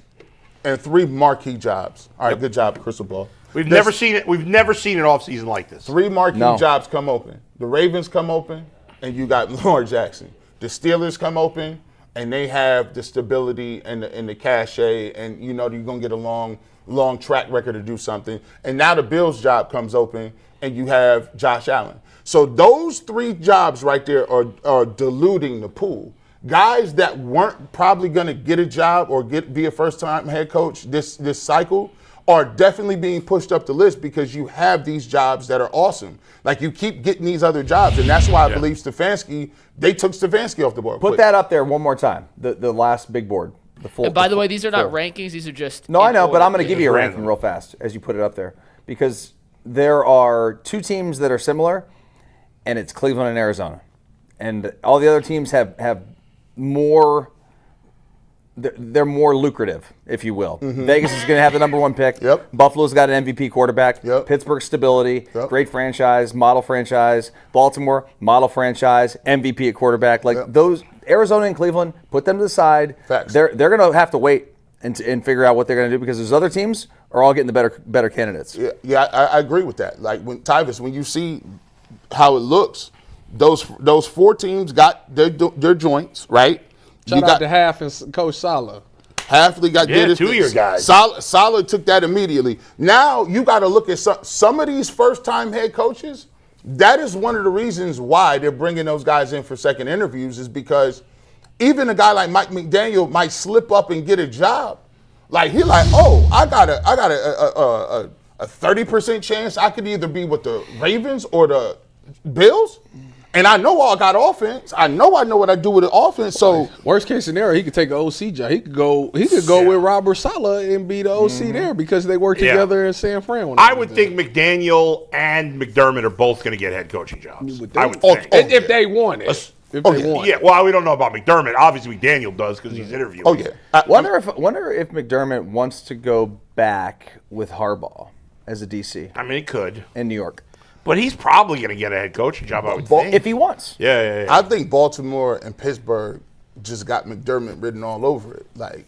and 3 marquee jobs. All right, good job, Crystal Ball. We've never seen it. We've never seen an offseason like this. 3 marquee jobs come open. The Ravens come open, and you got Lamar Jackson. The Steelers come open, and they have the stability and the cachet, and you know you're gonna get a long track record to do something. And now the Bills job comes open, and you have Josh Allen. So those 3 jobs right there are diluting the pool. Guys that weren't probably gonna get a job or be a first-time head coach this cycle are definitely being pushed up the list because you have these jobs that are awesome. Like you keep getting these other jobs, and that's why I believe Stefanski, they took Stefanski off the board. Put that up there one more time, the last big board. The full. And by the way, these are not rankings, these are just... No, I know, but I'm going to give you a ranking real fast as you put it up there. Because there are 2 teams that are similar, and it's Cleveland and Arizona. And all the other teams have more... They're more lucrative, if you will. Vegas is going to have the number 1 pick. Yep. Buffalo's got an MVP quarterback. Yep. Pittsburgh stability, Yep. great franchise, model franchise. Baltimore, model franchise, MVP at quarterback. Like those, Arizona and Cleveland, put them to the side. Facts. They're going to have to wait and figure out what they're going to do because those other teams are all getting the better candidates. Yeah, I agree with that. Like when Tyvis, when you see how it looks, those 4 teams got their joints right. Shout out to Half and Coach Saleh. Halfley got Yeah, 2 of your guys. Saleh took that immediately. Now you got to look at some of these first-time head coaches. That is one of the reasons why they're bringing those guys in for second interviews is because even a guy like Mike McDaniel might slip up and get a job. Like he like, oh, I got a 30% chance I could either be with the Ravens or the Bills. And I know I got offense. I know what I do with the offense. So worst case scenario, he could take an OC job. He could go with Robert Saleh and be the OC there because they work together in San Fran. I would think McDaniel and McDermott are both going to get head coaching jobs. I would think. If they want it. Yeah, well, we don't know about McDermott. Obviously, McDaniel does because he's interviewing. Oh yeah. Wonder if McDermott wants to go back with Harbaugh as a DC. I mean, he could in New York. But he's probably going to get a head coaching job, I would think. If he wants. Yeah. I think Baltimore and Pittsburgh just got McDermott written all over it. Like,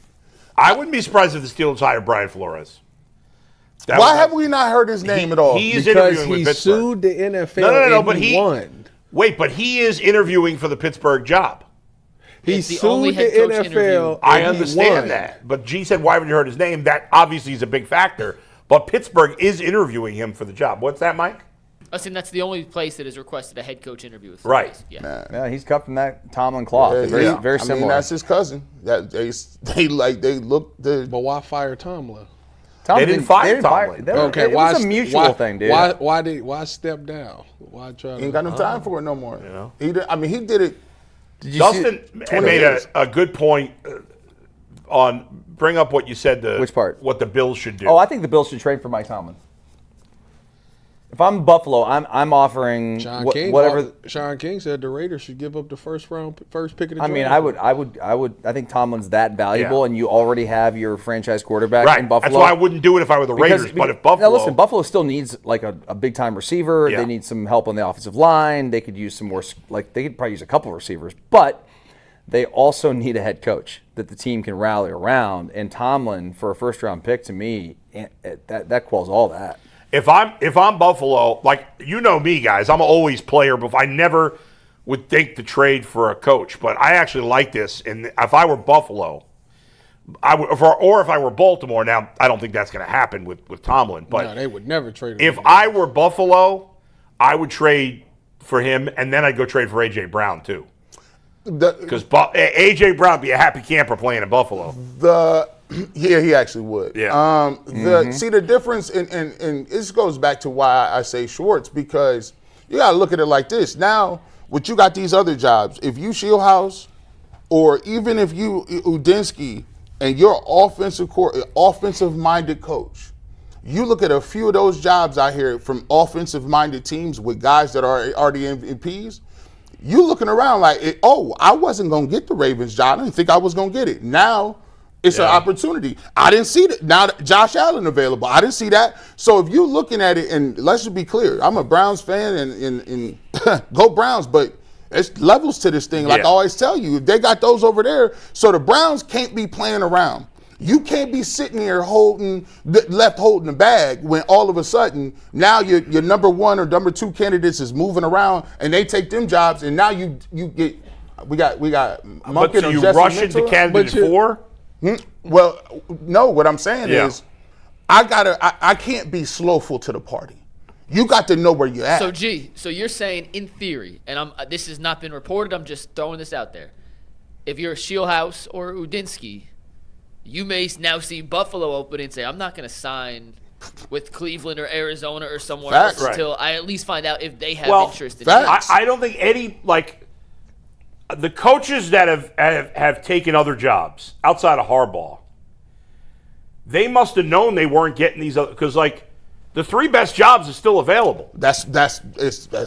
I wouldn't be surprised if the Steelers hired Brian Flores. Why have we not heard his name at all? He is because interviewing with he Pittsburgh. sued the NFL No, but he won. Wait, but he is interviewing for the Pittsburgh job. He It's the only sued the head coach interview. NFL. I and he understand won. that. But G said, why haven't you heard his name? That obviously is a big factor. But Pittsburgh is interviewing him for the job. What's that, Mike? Listen, that's the only place that has requested a head coach interview with Right. Flores. Yeah. Yeah, he's cut from that Tomlin cloth. Very similar. I mean, that's his cousin. That they look the. But why fire Tomlin? Tomlin They didn't fire Tomlin. Okay, it was a mutual thing, dude. Why step down? Why try? He ain't got no time for it no more. You know, he did it. Dustin made a good point on bring up what you said. Which part? What the Bills should do. Oh, I think the Bills should trade for Mike Tomlin. If I'm Buffalo, I'm offering whatever. Sean King said the Raiders should give up the first pick of the draft. I mean, I think Tomlin's that valuable, and you already have your franchise quarterback in Buffalo. That's why I wouldn't do it if I were the Raiders. But if Buffalo, now listen, Buffalo still needs like a big time receiver. Yeah. They need some help on the offensive line. They could use some more. Like they could probably use a couple of receivers, but they also need a head coach that the team can rally around. And Tomlin for a first round pick, to me, that quells all that. If I'm Buffalo, like you know me, guys, I'm always player. But I never would think to trade for a coach. But I actually like this. And if I were Buffalo, I would, or if I were Baltimore. Now I don't think that's going to happen with Tomlin. But no, they would never trade. If I were Buffalo, I would trade for him, and then I'd go trade for AJ Brown too. Because AJ Brown would be a happy camper playing in Buffalo. Yeah, he actually would. Yeah. See the difference, and this goes back to why I say Schwartz, because you got to look at it like this. Now, what you got these other jobs, if you Sheelhaase, or even if you Udinski, and you're offensive-minded coach, you look at a few of those jobs out here from offensive-minded teams with guys that are already MVPs, you looking around like, I wasn't going to get the Ravens job. I didn't think I was going to get it. Now it's an opportunity. I didn't see that. Now Josh Allen available. I didn't see that. So if you're looking at it, and let's just be clear, I'm a Browns fan and go Browns, but it's levels to this thing. Like I always tell you, if they got those over there, so the Browns can't be playing around. You can't be sitting here holding the bag when all of a sudden now your number one or number two candidates is moving around and they take them jobs, and now you get we got Monken. But so you rush into candidate 4? Well, no. What I'm saying is, I can't be slowful to the party. You got to know where you're at. So you're saying, in theory, and this has not been reported, I'm just throwing this out there. If you're a Sheelhaase or Udinski, you may now see Buffalo open and say, I'm not going to sign with Cleveland or Arizona or somewhere else until I at least find out if they have interest in it. I don't think any, the coaches that have taken other jobs outside of Harbaugh, they must have known they weren't getting these other, because the 3 best jobs are still available. That's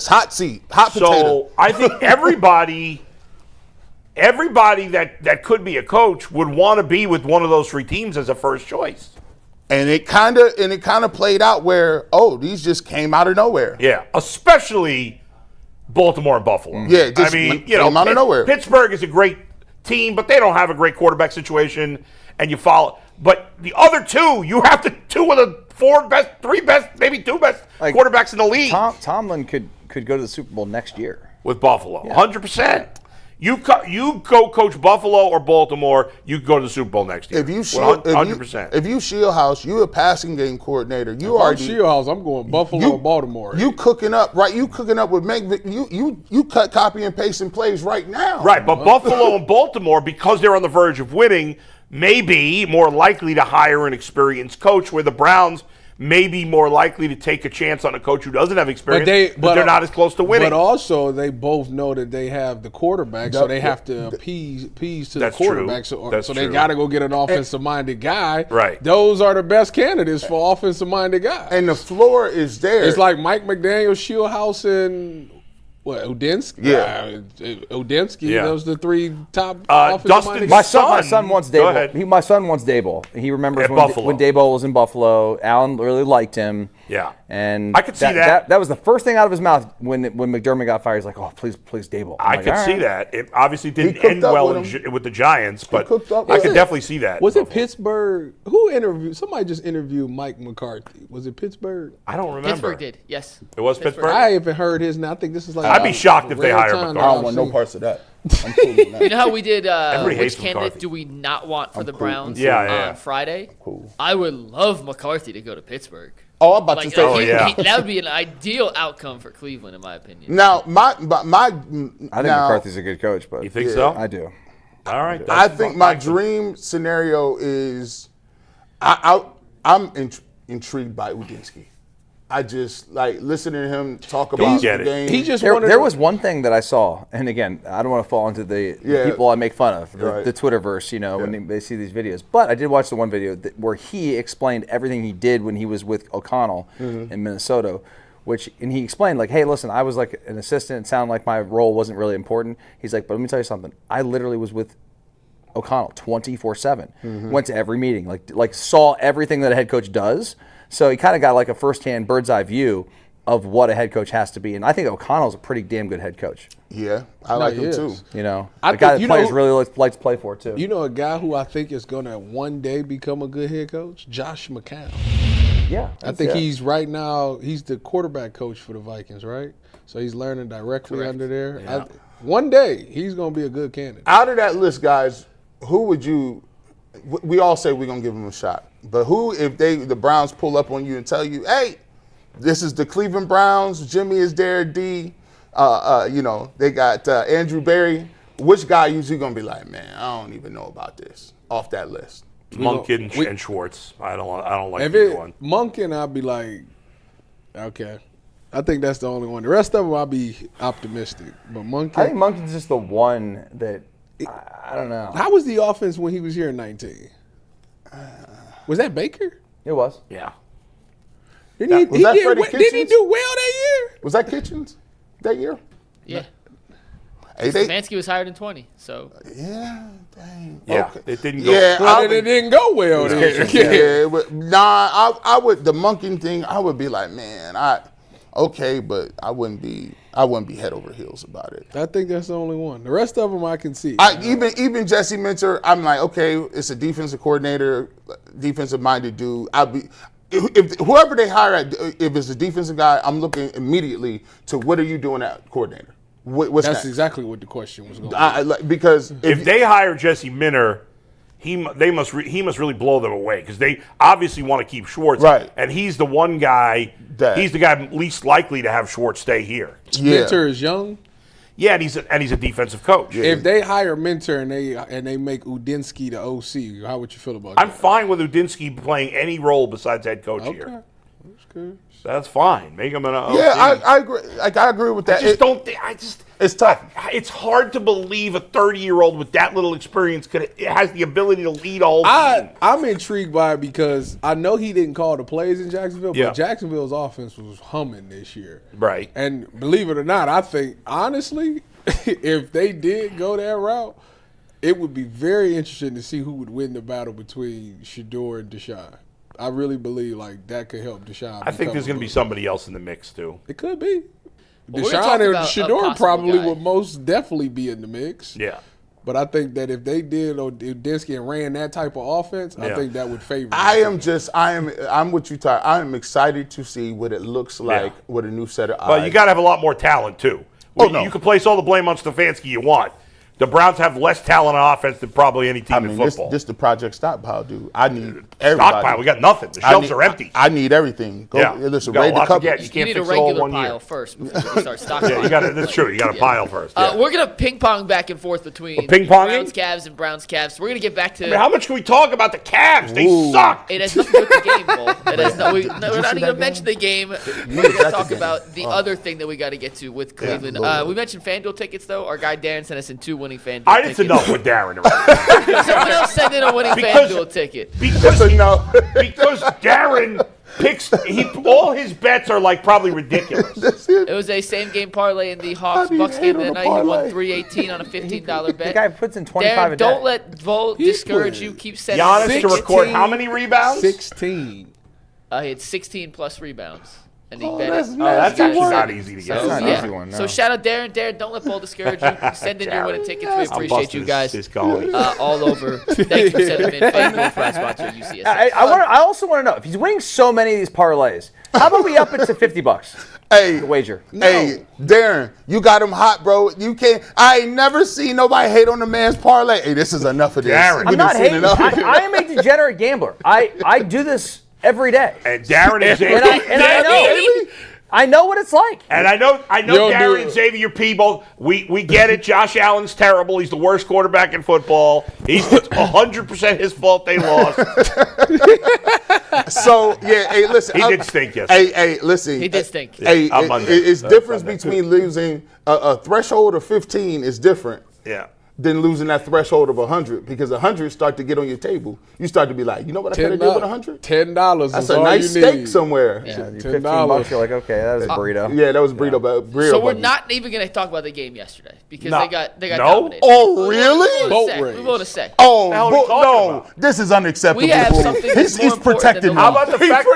hot potato. So I think everybody that could be a coach would want to be with one of those 3 teams as a first choice. And it kind of played out where these just came out of nowhere. Yeah, especially Baltimore and Buffalo. Yeah, just came out of nowhere. Pittsburgh is a great team, but they don't have a great quarterback situation, and you follow. But the other 2, you have 2 of the 4 best, 3 best, maybe 2 best quarterbacks in the league. Tomlin could go to the Super Bowl next year with Buffalo, 100%. You go coach Buffalo or Baltimore, you go to the Super Bowl next year. If you 100%. If you Sheelhaase, you a passing game coordinator. I'm Sheelhaase, I'm going Buffalo or Baltimore. You cooking up, right? You cooking up with you cut, copy, and pasting plays right now. Right, but Buffalo and Baltimore, because they're on the verge of winning, may be more likely to hire an experienced coach, where the Browns may be more likely to take a chance on a coach who doesn't have experience, but they're not as close to winning. But also, they both know that they have the quarterback, so they have to appease to the quarterback. So they got to go get an offensive-minded guy. Right. Those are the best candidates for offensive-minded guys. And the floor is there. It's like Mike McDaniel, Sheelhaase, and Udinski? Yeah. Udinski, those are the 3 top offensive-minded Dustin, guys. My son wants Daboll. My son wants Daboll. He remembers when Daboll was in Buffalo. Allen really liked him. Yeah. And I could see that. That was the first thing out of his mouth when McDermott got fired. He's like, oh, please Daboll. I could see that. It obviously didn't end well with the Giants, but I could definitely see that. Was it Pittsburgh? Who interviewed? Somebody just interviewed Mike McCarthy. Was it Pittsburgh? I don't remember. Pittsburgh did, yes. It was Pittsburgh? I haven't heard his now. I think this is I'd be shocked if they hired McCarthy. I don't want no parts of that. I'm cool with that. You know how we did which candidate McCarthy. do we not want for the Browns on Friday? Cool. I would love McCarthy to go to Pittsburgh. Oh, I'm about to say. That would be an ideal outcome for Cleveland, in my opinion. Now, I think McCarthy's a good coach, but you think so? I do. All right. I think my dream scenario is I'm intrigued by Udinski. I just listening to him talk about the game. He just there was one thing that I saw, and again, I don't want to fall into the people I make fun of, the Twitterverse, when they see these videos. But I did watch the one video where he explained everything he did when he was with O'Connell in Minnesota, and he explained, hey, listen, I was like an assistant. It sounded like my role wasn't really important. He's like, but let me tell you something. I literally was with O'Connell 24/7. Went to every meeting, saw everything that a head coach does. So he kind of got a first-hand bird's eye view of what a head coach has to be. And I think O'Connell's a pretty damn good head coach. Yeah, I like him too. A guy that players really like to play for too. A guy who I think is going to one day become a good head coach? Josh McCown. Yeah. I think he's right now, he's the quarterback coach for the Vikings, right? So he's learning directly under there. Yeah. One day, he's going to be a good candidate. Out of that list, guys, who would you – we all say we're going to give him a shot. But who, if the Browns pull up on you and tell you, hey, this is the Cleveland Browns, Jimmy is there, D, they got Andrew Berry, which guy usually going to be like, man, I don't even know about this, off that list? Monken and Schwartz. I don't like either one. Monken, I'll be like, okay. I think that's the only one. The rest of them, I'll be optimistic. But Monken, I think Monken's just the one that I don't know. How was the offense when he was here in 19? Was that Baker? It was. Yeah. Was that Freddie Did he Kitchens? do well that year? Was that Kitchens that year? Yeah. Hey, Stefanski was hired in 20, so. yeah, dang. Yeah. Okay. It didn't go. Yeah, Well, it didn't go well then. Yeah, I would the Monken thing. I would be like, man, but I wouldn't be head over heels about it. I think that's the only one. The rest of them I can see. Even Jesse Minter, I'm like, okay, it's a defensive coordinator, defensive minded dude. If whoever they hire if it's a defensive guy, I'm looking immediately to what are you doing at coordinator? What's That's next? exactly what the question was going to be. Because If they hire Jesse Minter, he must really blow them away because they obviously want to keep Schwartz. Right. And he's the one guy. He's the guy least likely to have Schwartz stay here. Mentor is young. Yeah, and he's a defensive coach. If they hire Mentor and they make Udinski the OC, how would you feel about I'm that? fine with Udinski playing any role besides head coach Okay. here. That's good. That's fine. Make him an OC. yeah, I agree. Like I agree with that. It's tough. It's hard to believe a 30-year-old with that little experience has the ability to lead a whole team. I'm intrigued by it because I know he didn't call the plays in Jacksonville, Yeah. but Jacksonville's offense was humming this year. Right. And believe it or not, I think, honestly, if they did go that route, it would be very interesting to see who would win the battle between Shedeur and Deshaun. I really believe like that could help Deshaun. I think there's going to be somebody else in the mix, too. It could be. Well, we're Deshaun talking and about a Shedeur possible probably guy. would most definitely be in the mix. Yeah. But I think that if they did Udinski and ran that type of offense, I Yeah. think that would favor. I'm with you, Ty. I am excited to see what it looks like with a new set of eyes. Well, you got to have a lot more talent, too. Oh, no. You can place all the blame on Stefanski you want. The Browns have less talent on offense than probably any team in football. This the project stockpile, dude. I need everybody. Stockpile, we got nothing. The shelves are empty. I need everything. You Listen, got a raid the lot to cupboard. get. You You can't need a fix it all in regular 1 pile year. first before you start stockpiling. Yeah, you got to. That's true. You got to pile first. Yeah. We're going to ping pong back and forth between ping-ponging? Browns Cavs and Browns Cavs. We're going to get back to. I mean, how much can we talk about the Cavs? They suck. It has nothing to do with the game, Bull. It has we're not even going to mention the game. We're going to talk about the other thing that we got to get to with Cleveland. We mentioned FanDuel tickets, though. Our guy Darren sent us in 2 winning FanDuel I tickets. didn't enough with Darren. Someone else sent in a winning FanDuel ticket. Because No. because Darren picks all his bets are like probably ridiculous. It was a same game parlay in the Hawks Bucks game that night. He won parlay. $318 on a $15 The bet. guy puts in 25 Darren, a day. don't let Vol discourage put you. Keep sending. Giannis to 16. record how many rebounds? 16. He had 16 plus rebounds. And he Oh, bet that's it. That's You actually guys- not easy to get. So, not an yeah. easy one, no. So shout out Darren. Darren, don't let Paul discourage you. Send in your winning tickets. We appreciate you guys His colleagues. all over. Thank you for sending them in. FanDuel for our sponsor, UCSS. I also want to know if he's winning so many of these parlays. How about we up it to $50? Hey, The wager. Hey, Darren, you got him hot, bro. You can't. I ain't never seen nobody hate on the man's parlay. Hey, this is enough of this. Darren. We I'm done not seen hating. enough. I am a degenerate gambler. I do this every day. And Darren is And I know what it's like. And I know You don't do Darren it. and Xavier P. both. We get it. Josh Allen's terrible. He's the worst quarterback in football. It's 100% his fault they lost. So yeah, hey, listen. He did stink yesterday. Hey, listen. He did stink. Hey, I'm under. it's difference between losing a threshold of 15 is different Yeah. than losing that threshold of 100 because 100 start to get on your table. You start to be like, you know what I could have did with 100? $10 That's is a all nice you steak need. somewhere. Yeah, Yeah, you're $15. You're like, okay, that is a burrito. that was burrito. Burrito So we're buddy. not even going to talk about the game yesterday because No. they got No? dominated. Oh, really? We Boat won't a race. sec. Oh, hell are we talking no! about? This is unacceptable. We have something that's He's more important protecting than him. the How about the fact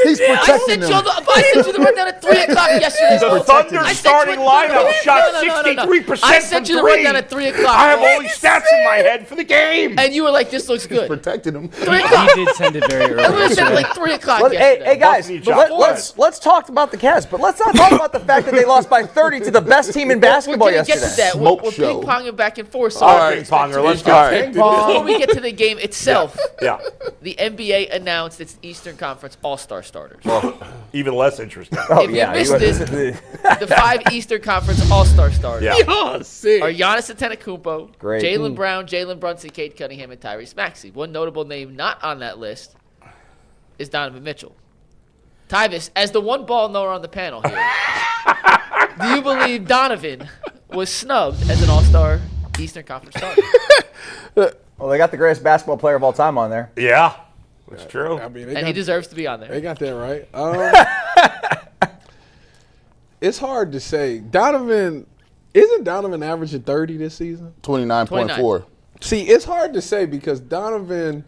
He's I protecting sent him. you the rundown at 3 o'clock yesterday. the Bull. Thunder I sent starting you- lineup shot no. 63% I sent from you the three. rundown at 3 o'clock. I have Bull. all these stats in my head for the game. And you were like, this looks good. Protecting him. 3 o'clock. He did send it very I early. was at like 3 o'clock Hey, yesterday. hey guys, Busting each but other. let's talk about the Cavs, but let's not talk about the fact that they lost by 30 to the best team in We're basketball going to get yesterday. to that. Smoke We're show. ping-ponging back and forth. So All I right, expect Ponger, to let's be- go. All right. Before we get to the game itself, Yeah. the NBA announced its Eastern Conference All-Star starters. Even less interesting. Oh, If you yeah, missed it. The 5 Eastern Conference All-Star starters Yeah. Oh, sick. are Giannis Antetokounmpo, Great. Jaylen Brown, Jalen Brunson, Cade Cunningham, and Tyrese Maxey. One notable name not on that list is Donovan Mitchell. Tyvis, as the one ball knower on the panel here, do you believe Donovan was snubbed as an All-Star Eastern Conference starter? Well, they got the greatest basketball player of all time on there. Yeah, that's true. I mean, And he deserves to be on there. They got that right. It's hard to say. Isn't Donovan averaging 30 this season? 29.4. See, it's hard to say because Donovan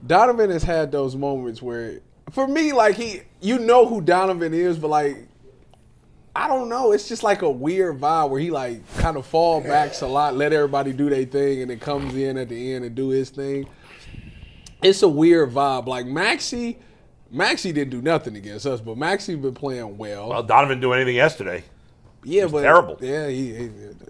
has had those moments where, for me, like you know who Donovan is, but like, I don't know. It's just like a weird vibe where he like kind of fall backs a lot, let everybody do their thing, and then comes in at the end and do his thing. It's a weird vibe. Like Maxey didn't do nothing against us, but Maxey been playing well. Well, Donovan didn't do anything yesterday. Yeah, but terrible. Yeah,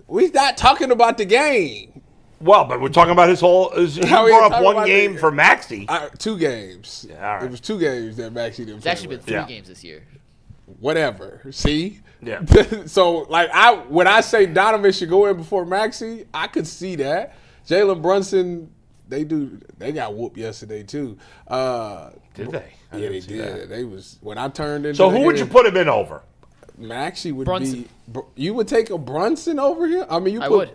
we're not talking about the game. Well, but we're talking about his whole. He brought up one game for Maxey. 2 games. Yeah, all right. It was 2 games that Maxey didn't. It's actually been 3 Yeah. games this year. Whatever. See. Yeah. So like when I say Donovan should go in before Maxey, I could see that. Jalen Brunson, they got whooped yesterday too. Did they? I Yeah, didn't they see did. that. They was when I turned into. So the who would you game, put him in over? Maxey would Brunson. be. You would take a Brunson over here? I mean, I would.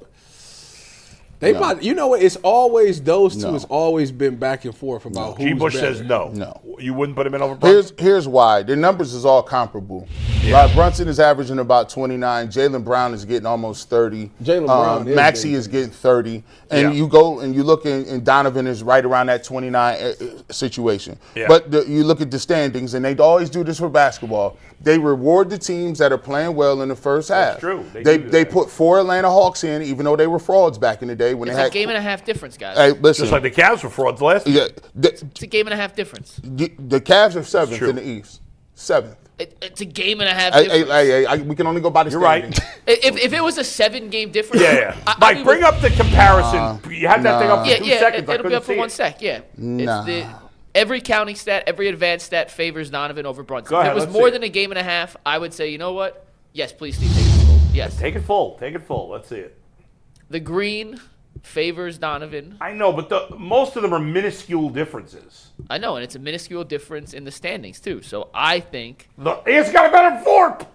They No. probably, you know what? It's always those two. No. It's always been back and forth about who's G. Bush better. says no. No. You wouldn't put him in over Brunson? Here's why. Their numbers is all comparable. Right, Brunson is averaging about 29. Jalen Brown is getting almost 30. Jalen Brown is Maxey big. is getting 30. And Yeah. you go and you look and Donovan is right around that 29 situation. Yeah. But you look at the standings, and they always do this for basketball. They reward the teams that are playing well in the first half. That's true. They They, do they that. put 4 Atlanta Hawks in, even though they were frauds back in the day when It's they a had. game and a half difference, guys. Hey, listen. Just like the Cavs were frauds last year. Yeah, It's a game and a half difference. the Cavs are 7th true. in the East. 7th. It's a game and a half Hey, difference. we can only go by the You're right. standings. If it was a 7-game difference, Yeah. I Mike, mean, bring up the comparison. You had that thing up for Yeah, 2 yeah, seconds. I it'll be couldn't up for see 1 it. sec. Yeah, Nah. every counting stat, every advanced stat favors Donovan over Brunson. Go ahead, if it was let's more see than a game and a half, I would say, you know what? Yes, please, Steve, take it full. Yes, Take it full. Take it full. Let's see it. the green favors Donovan. I know, but most of them are minuscule differences. I know, and it's a minuscule difference in the standings too. So I think He's got a better VORP.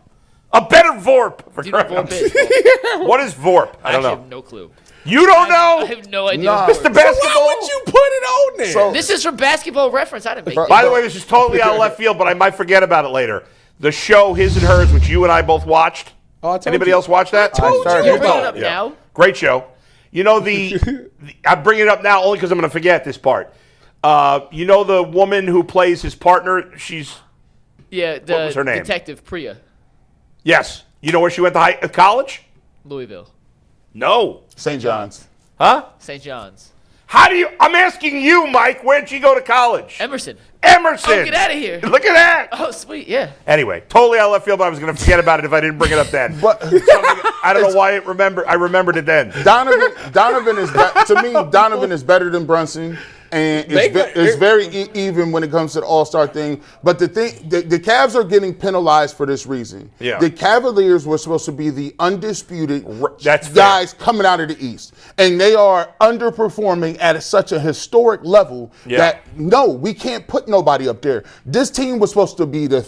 A better VORP. For do you know crying what out VORP loud. is? What is VORP? I I don't actually know. have no clue. You don't I know? have no idea. Nah. Mr. Why Basketball? would you put it on there? So- This is from Basketball Reference. I didn't make By this. the way, this is totally out of left field, but I might forget about it later. The show His and Hers, which you and I both watched. Oh, I told Anybody you. else watch that? I started You're to bringing follow. it up now. Great show. You know I'm bringing it up now only because I'm going to forget this part. You know the woman who plays his partner? She's Yeah, the What was her name? Detective Priya, yes. You know where she went to college? Louisville, No. St. John's. Huh? St. John's, How do you? I'm asking you, Mike. Where'd she go to college? Emerson. Emerson. Oh, get outta here. Look at that. Oh, sweet, yeah. Anyway, totally out of left field, but I was going to forget about it if I didn't bring it up then. But I don't know why I remembered it then. Donovan is to me. Donovan is better than Brunson, and it's very even when it comes to the All-Star thing. But the Cavs are getting penalized for this reason. Yeah. The Cavaliers were supposed to be the undisputed That's fair. guys coming out of the East, and they are underperforming at such a historic level that no, we can't put nobody up there. This team was supposed to be the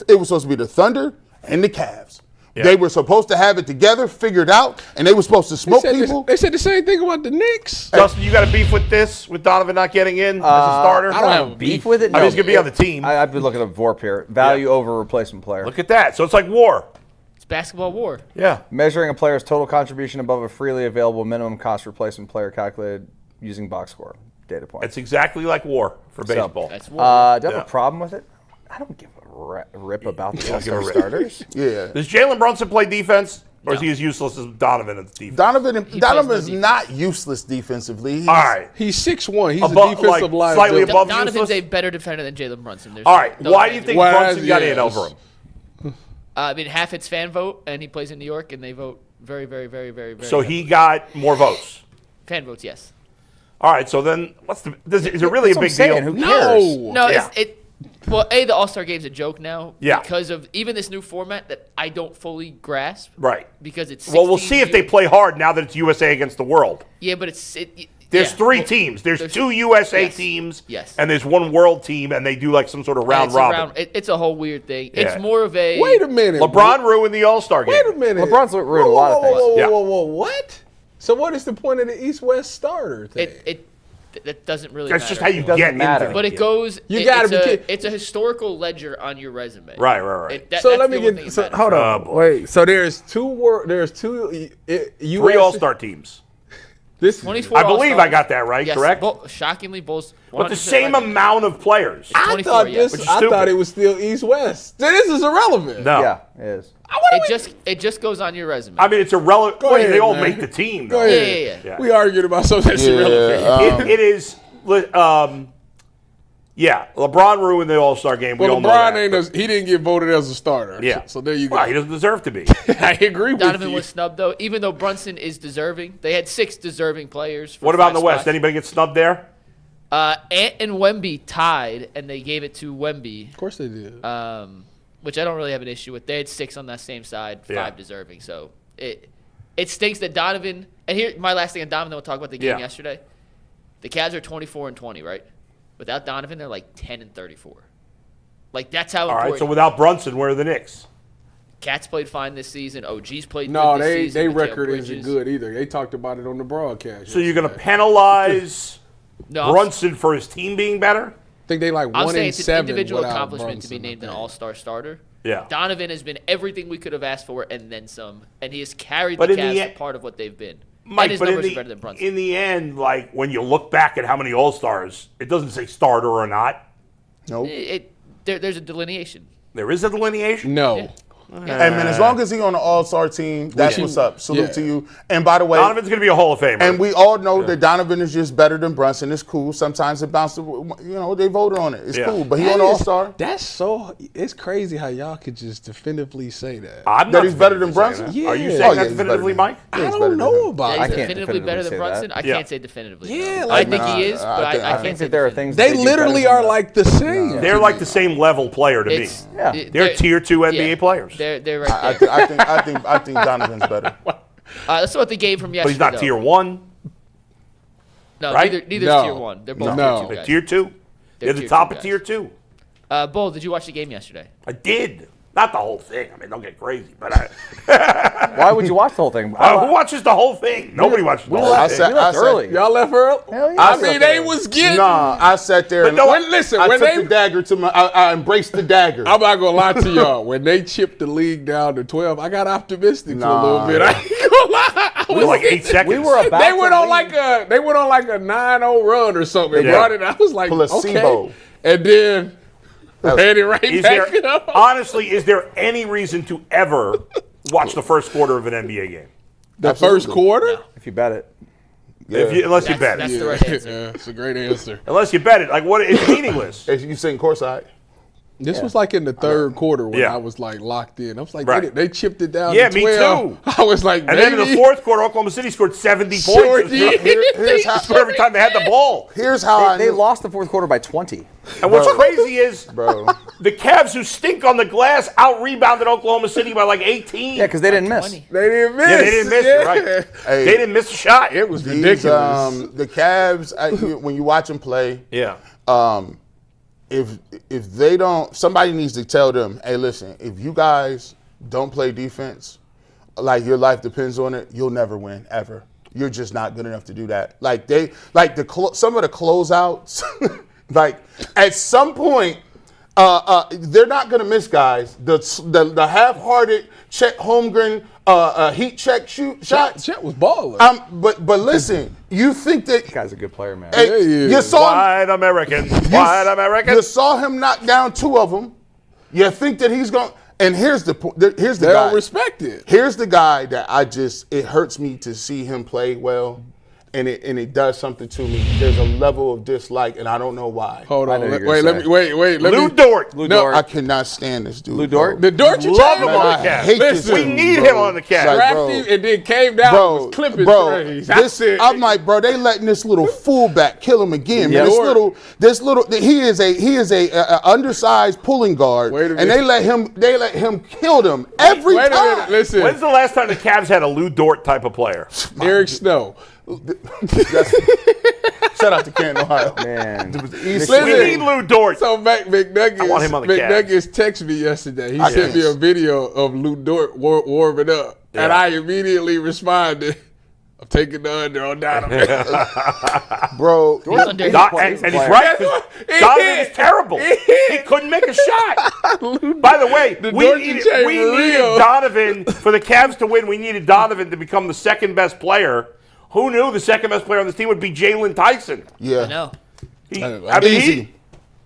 Thunder and the Cavs. Yeah. They were supposed to have it together, figured out, and they were supposed to smoke people. They said the same thing about the Knicks. Dustin, you got a beef with this, with Donovan not getting in as a starter? I don't have beef with it. I mean, he's going to be on the team. I've been looking at VORP here. Value over replacement player. Look at that. So it's like war. It's basketball war. Yeah. Measuring a player's total contribution above a freely available minimum cost replacement player calculated using box score data point. It's exactly like war for baseball. That's war. Do I have Yeah. a problem with it? I don't give a rip about the give a All-Star rip. starters. Yeah. Does Jalen Brunson play defense, or is he as useless as Donovan at defense? Donovan's no not useless defensively. All right. He's 6'1". He's Above- a defensive like, liability. slightly above Donovan's useless? a better defender than Jalen Brunson. There's All right. no Why do you debate. think Why Brunson is- got in yes. over him? I mean, half it's fan vote, and he plays in New York, and they vote very, very, very, very, very. So he got more votes. fan votes, yes. All right. So then, is it really That's a what big I'm saying. deal? Who cares? No, Yeah. Well, the All-Star Game's a joke now. Yeah. Because of even this new format that I don't fully grasp. Right. Because it's. Well, we'll 16 see if they play hard now that it's USA against the world. Yeah, but There's yeah. 3 Well, teams. There's 2 USA yes. teams. Yes. And there's 1 world team, and they do like some sort of round it's a robin. it's a whole weird thing. Yeah. It's more of a. Wait a minute. LeBron ruined the All-Star game. Wait a minute. LeBron's ruined a lot of things. Whoa, Yeah. whoa, what? So what is the point of the East-West starter thing? that doesn't really That's matter. just how you doesn't get matter. into But it goes. You gotta be kidding. It's a historical ledger on your resume. Right. So let me get. So, hold on. Wait. So there's two. There's two. Three All-Star teams. This 24 I believe All-Stars. I got that right, Yes, correct? Shockingly, both. But the same amount of players. I 24, thought yeah. Which is I stupid. thought it was still East-West. This is irrelevant. No. Yeah, it is. It just goes on your resume. I mean, it's irrelevant. Go ahead, They all man. make the team, Go though. ahead. Yeah. We argued about something that's irrelevant. It is. Yeah, LeBron ruined the All-Star game. We Well, all know LeBron that. he didn't get voted as a starter. Yeah. So there you go. Well, he doesn't deserve to be. I agree with Donovan you. was snubbed though, even though Brunson is deserving. They had 6 deserving players. For What about in 5 the West? spots. Anybody get snubbed there? Ant and Wemby tied, and they gave it to Wemby, Of course they did. which I don't really have an issue with. They had 6 on that same side, 5 Yeah. deserving. So it stinks that Donovan. And here, my last thing on Donovan. Then we'll talk about the game yesterday. The Cavs are 24-20, right? Without Donovan, they're like 10-34. Like that's how All important. right, so without Brunson, where are the Knicks? Cats played fine this season. OG's played No, good this season. they Mikal record Bridges. isn't good either. They talked about it on the broadcast. So you're going to yesterday. penalize No, Brunson for his team being better? I think they like I'm 1 saying in it's an 7 individual without accomplishment to be Brunson, named I an think. all-star starter. Yeah. Donovan has been everything we could have asked for and then some. And he has carried But the in the Cavs e- to part of what they've been. Mike, and his but numbers are better than Brunson. in the end, like when you look back at how many All-Stars, it doesn't say starter or not. Nope. There's a delineation. There is a delineation. No. Yeah. Hey, man, as long as he on the All-Star team, that's what's up. Salute to you. And by the way, Donovan's going to be a Hall of Famer. and we all know that Donovan is just better than Brunson. It's cool. Sometimes it bounces. They voted on it. It's cool. But he on the All-Star. That's so. It's crazy how y'all could just definitively say that. I'm that not he's better than definitively saying Brunson? that. Are you Yeah. saying Oh, that yeah, he's better definitively, than- Mike? I he's don't better know than- about Yeah, it. he's can't definitively better than definitively say Brunson. that. I Yeah. can't say definitively. Yeah, no. like- I think he is, I but think- I I can't think say that there are definitively. things They do literally better are than like the same. They're like the same level player to me. It's- Yeah. They're tier 2 NBA yeah, players. They're right I there. think Donovan's better. Let's talk about the game from But yesterday. he's not though. tier 1. No, right? neither's No. tier 1. They're both No. tier 2 They're guys. tier 2. They're the tier top 2 of tier guys. 2. Bull, did you watch the game yesterday? I did. Not the whole thing. I mean, don't get crazy. But I, Why would you watch the whole thing? who watches the whole thing? Nobody watches the whole I thing. said- We left early. Y'all left early? Hell yeah. I mean, they was getting. Nah, I sat there. And no, when I took the dagger to my. I embraced the dagger. I'm not gonna lie to y'all. When they chipped the league down to 12, I got optimistic for a little Nah. bit. I ain't gonna lie. I We was were like 8 seconds. We were about They to went on leave. like a 9-0 run or something. And Yeah. brought it. I was like, Placebo. okay. And then ran it right Is back there, up. honestly, is there any reason to ever watch the first quarter of an NBA game? The Absolutely. first quarter? If you bet it. Unless you bet That's it. the right answer. Yeah, it's a great answer. Unless you bet it. Like, what? It's meaningless. As you sitting courtside. This was like in the third quarter when Yeah. I was like locked in. I was like, Right. they chipped it down Yeah, to me 12. too. I was like, And then in the fourth quarter, Oklahoma City scored 70 Sure points. did. Here's how. For every time they had the ball. Here's how I They knew. lost the fourth quarter by 20. And what's crazy is Bro. the Cavs, who stink on the glass, out-rebounded Oklahoma City by like 18. Yeah, because they didn't miss. 20. They didn't miss. Yeah, they didn't miss it, right? Hey, They didn't miss a shot. It was these, ridiculous. the Cavs, when you watch them play, Yeah. if they don't, somebody needs to tell them, hey, listen, if you guys don't play defense, like your life depends on it, you'll never win ever. You're just not good enough to do that. Like some of the closeouts, like at some point, they're not gonna miss, guys. The half-hearted check Holmgren heat check shots. Chet was baller. But listen, you think that Guy's a good player, man. hey, Yeah, he is. you saw him, White American. White American. you saw him knock down 2 of them. You think that he's going? And here's the here's the they guy. don't respect it. Here's the guy that it hurts me to see him play well, and it does something to me. There's a level of dislike, and I don't know why. Hold I on. know Let you're gonna say. wait. Let Lou me. Dort. Lou No, Dort. I cannot stand this dude. Lou Dort? The Dort you Love talking him on about? the I Cavs. hate this Listen, We dude, need bro. him on the Cavs. Like, Draft bro, him and then came down and was clipping trays. That's it. I'm like, bro, they letting this little fullback kill him again, man. Yeah. This little, he is a undersized pulling guard, Wait a and they let him kill them every Wait a time. minute. Listen. When's the last time the Cavs had a Lou Dort type of player? Eric Snow. Shout out to Canton, Ohio. Man. It was the East Listen. We need Lou Dort. So McNuggets, I want him on the Cavs. McNuggets texted me yesterday. He I sent me guess. a video of Lou Dort warming up, and Yeah. I immediately responded, I'm taking the under on Donovan. Bro, And he's right. 'Cause Donovan is terrible. He couldn't make a shot. By the way, we needed Donovan for the Cavs to win. We needed Donovan to become the second best player. Who knew the second best player on this team would be Jalen Tyson? Yeah. I know.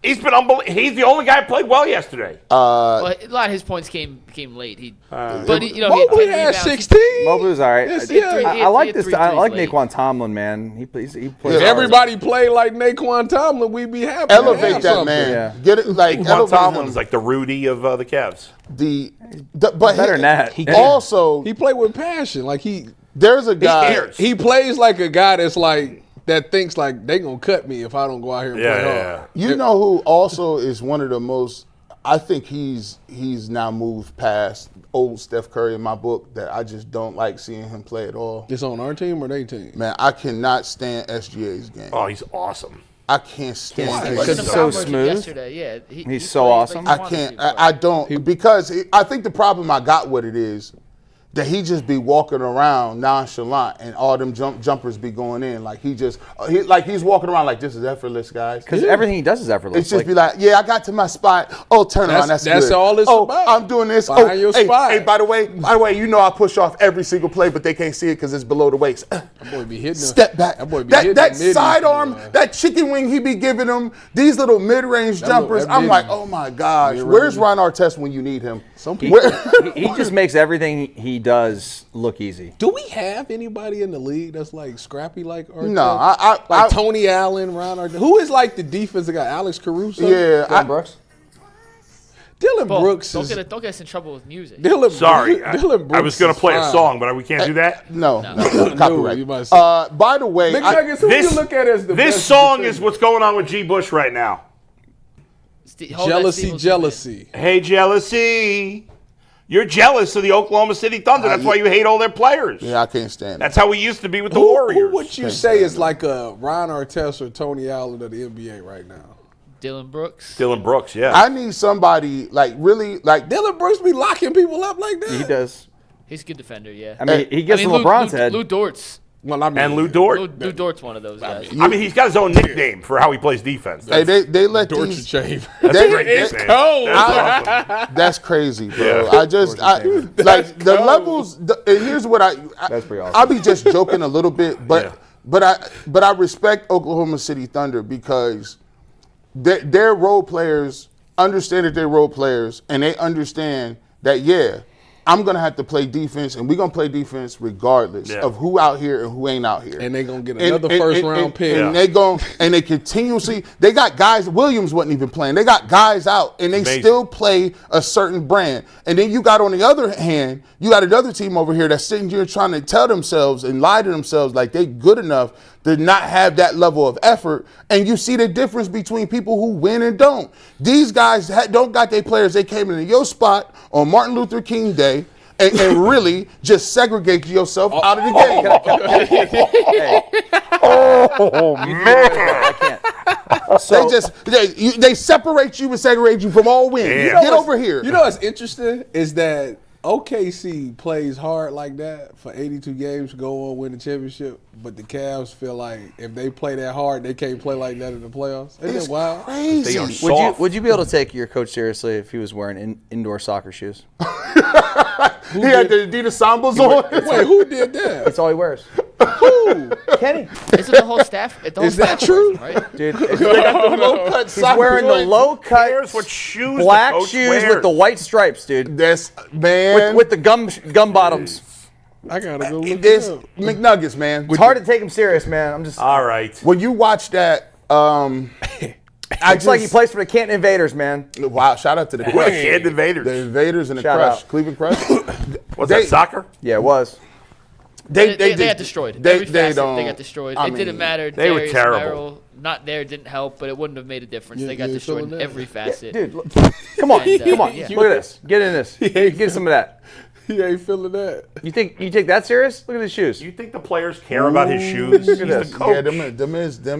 He's been unbelievable. He's the only guy who played well yesterday. Well, a lot of his points came late. He had Mobley 10 had rebounds. 16. Mobley was all right. Yes, I like this. three I like threes late. Naquan Tomlin, man. He plays. If hard. everybody played like Naquan Tomlin, we'd be happy. Elevate that something. man. Yeah. Get it like Juan elevate Tomlin him. is like the Rudy of the Cavs. But Better than that. He also He played with passion. Like there's a guy. cares. he plays like a guy that's like that thinks like they gonna cut me if I don't go out here and play hard. You know who also is one of the most. I think he's now moved past old Steph Curry in my book that I just don't like seeing him play at all. It's on our team or their team? Man, I cannot stand SGA's game. Oh, he's awesome. I can't stand He it. was Because in he's the so foul version smooth. Yesterday. Yeah, He's so plays awesome. like I he can't. wants to. I don't because I think the problem I got with it is that he just be walking around nonchalant and all them jumpers be going in like he's walking around like this is effortless, guys. Because everything he does is effortless. It's just be like, yeah, I got to my spot. Oh, turn around. That's That's good. all it's about. I'm doing this. Find your hey, spot. hey, by the way, you know I push off every single play, but they can't see it because it's below the waist. That boy be hitting. Step back. That boy be That hitting the middies, sidearm, man. that chicken wing he be giving them, these little mid-range jumpers. that I'm like, middy. oh my gosh, Mid-range. where's Ron Artest when you need him? Some people. he just makes everything he does look easy. Do we have anybody in the league that's like scrappy like Artest? No, like Tony Allen, Ron Artest. Who is like the defensive guy? Alex Caruso. Yeah, Brooks? Dylan Paul, Brooks don't is. get us in trouble with music. Sorry, Dylan Brooks I was going to play is a fine. song, but we can't do that. no, No, copyright. you might say. By the way, McNuggets, who do you look at as the This best song defender? is what's going on with G. Bush right now. Hold that Jealousy, Steve-O jealousy. Hey, jealousy. You're jealous of the Oklahoma City Thunder. That's why you hate all their players. yeah, I can't stand it. That's how we used to be with the Who Warriors. would you say is like a Ron Artest or Tony Allen of the NBA right now? Dylan Brooks. Dylan Brooks, yeah. I need somebody like really like Dylan Brooks be locking people up like that. He does. He's a good defender, yeah. I mean, he gets in LeBron's head. Lou Dort's. Well, I mean, and Lou Dort. Lou Dort's one of those guys. I mean, he's got his own nickname for how he plays defense. hey, they let Dortch these. shave. That's they- a great It's nickname. cold. That's awesome. That's crazy, bro. Yeah. Like the levels. And here's what That's pretty awesome. I'll be just joking a little bit, but I respect Oklahoma City Thunder because their role players understand that they're role players, and they understand that I'm gonna have to play defense, and we're gonna play defense regardless of who out here and who ain't out here. And they gonna get another first round pick. And they continuously. They got guys. Williams wasn't even playing. They got guys out, and they Amazing. still play a certain brand. And then you got on the other hand, you got another team over here that's sitting here trying to tell themselves and lie to themselves like they good enough to not have that level of effort. And you see the difference between people who win and don't. These guys don't got their players. They came into your spot on Martin Luther King Day and really just segregate yourself out of the game. I can't. So, They separate you and segregate you from all wins. Yeah. Get over here. You know what's interesting is that OKC plays hard like that for 82 games to go on win the championship, but the Cavs feel like if they play that hard, they can't play like that in the playoffs. Isn't It's it wild? crazy. They are soft. would you be able to take your coach seriously if he was wearing indoor soccer shoes? He had the Adidas Sambas on. Wait, who did that? That's all he wears. Who? Kenny. This is the whole staff. The whole Is that staff true? wears them, right? Dude, Low-cut he's soccer wearing the joints. low-cut Cares what shoes black the coach shoes wears. with the white stripes, dude. That's man. With the gum bottoms. I gotta go look This it up. McNuggets, man. It's hard to take him serious, man. I'm just. All right. When you watch that, It's like he plays for the Canton Invaders, man. Wow! Shout out to the What Crush, Kid Invaders. the Invaders and the Shout Crush, out. Cleveland Crush. What's They- that, soccer? Yeah, it was. They got destroyed. They Every facet, don't. they got destroyed. I It didn't mean, matter. they were Darius terrible. Merrill, not there didn't help, but it wouldn't have made a difference. They got you're destroyed feeling in that. every facet. Dude, look, come on. And, Come on. yeah. Look at this. Get in this. Get some of that. He ain't feeling that. You take that serious? Look at his shoes. You think the players care about his shoes? He's the coach. Yeah, them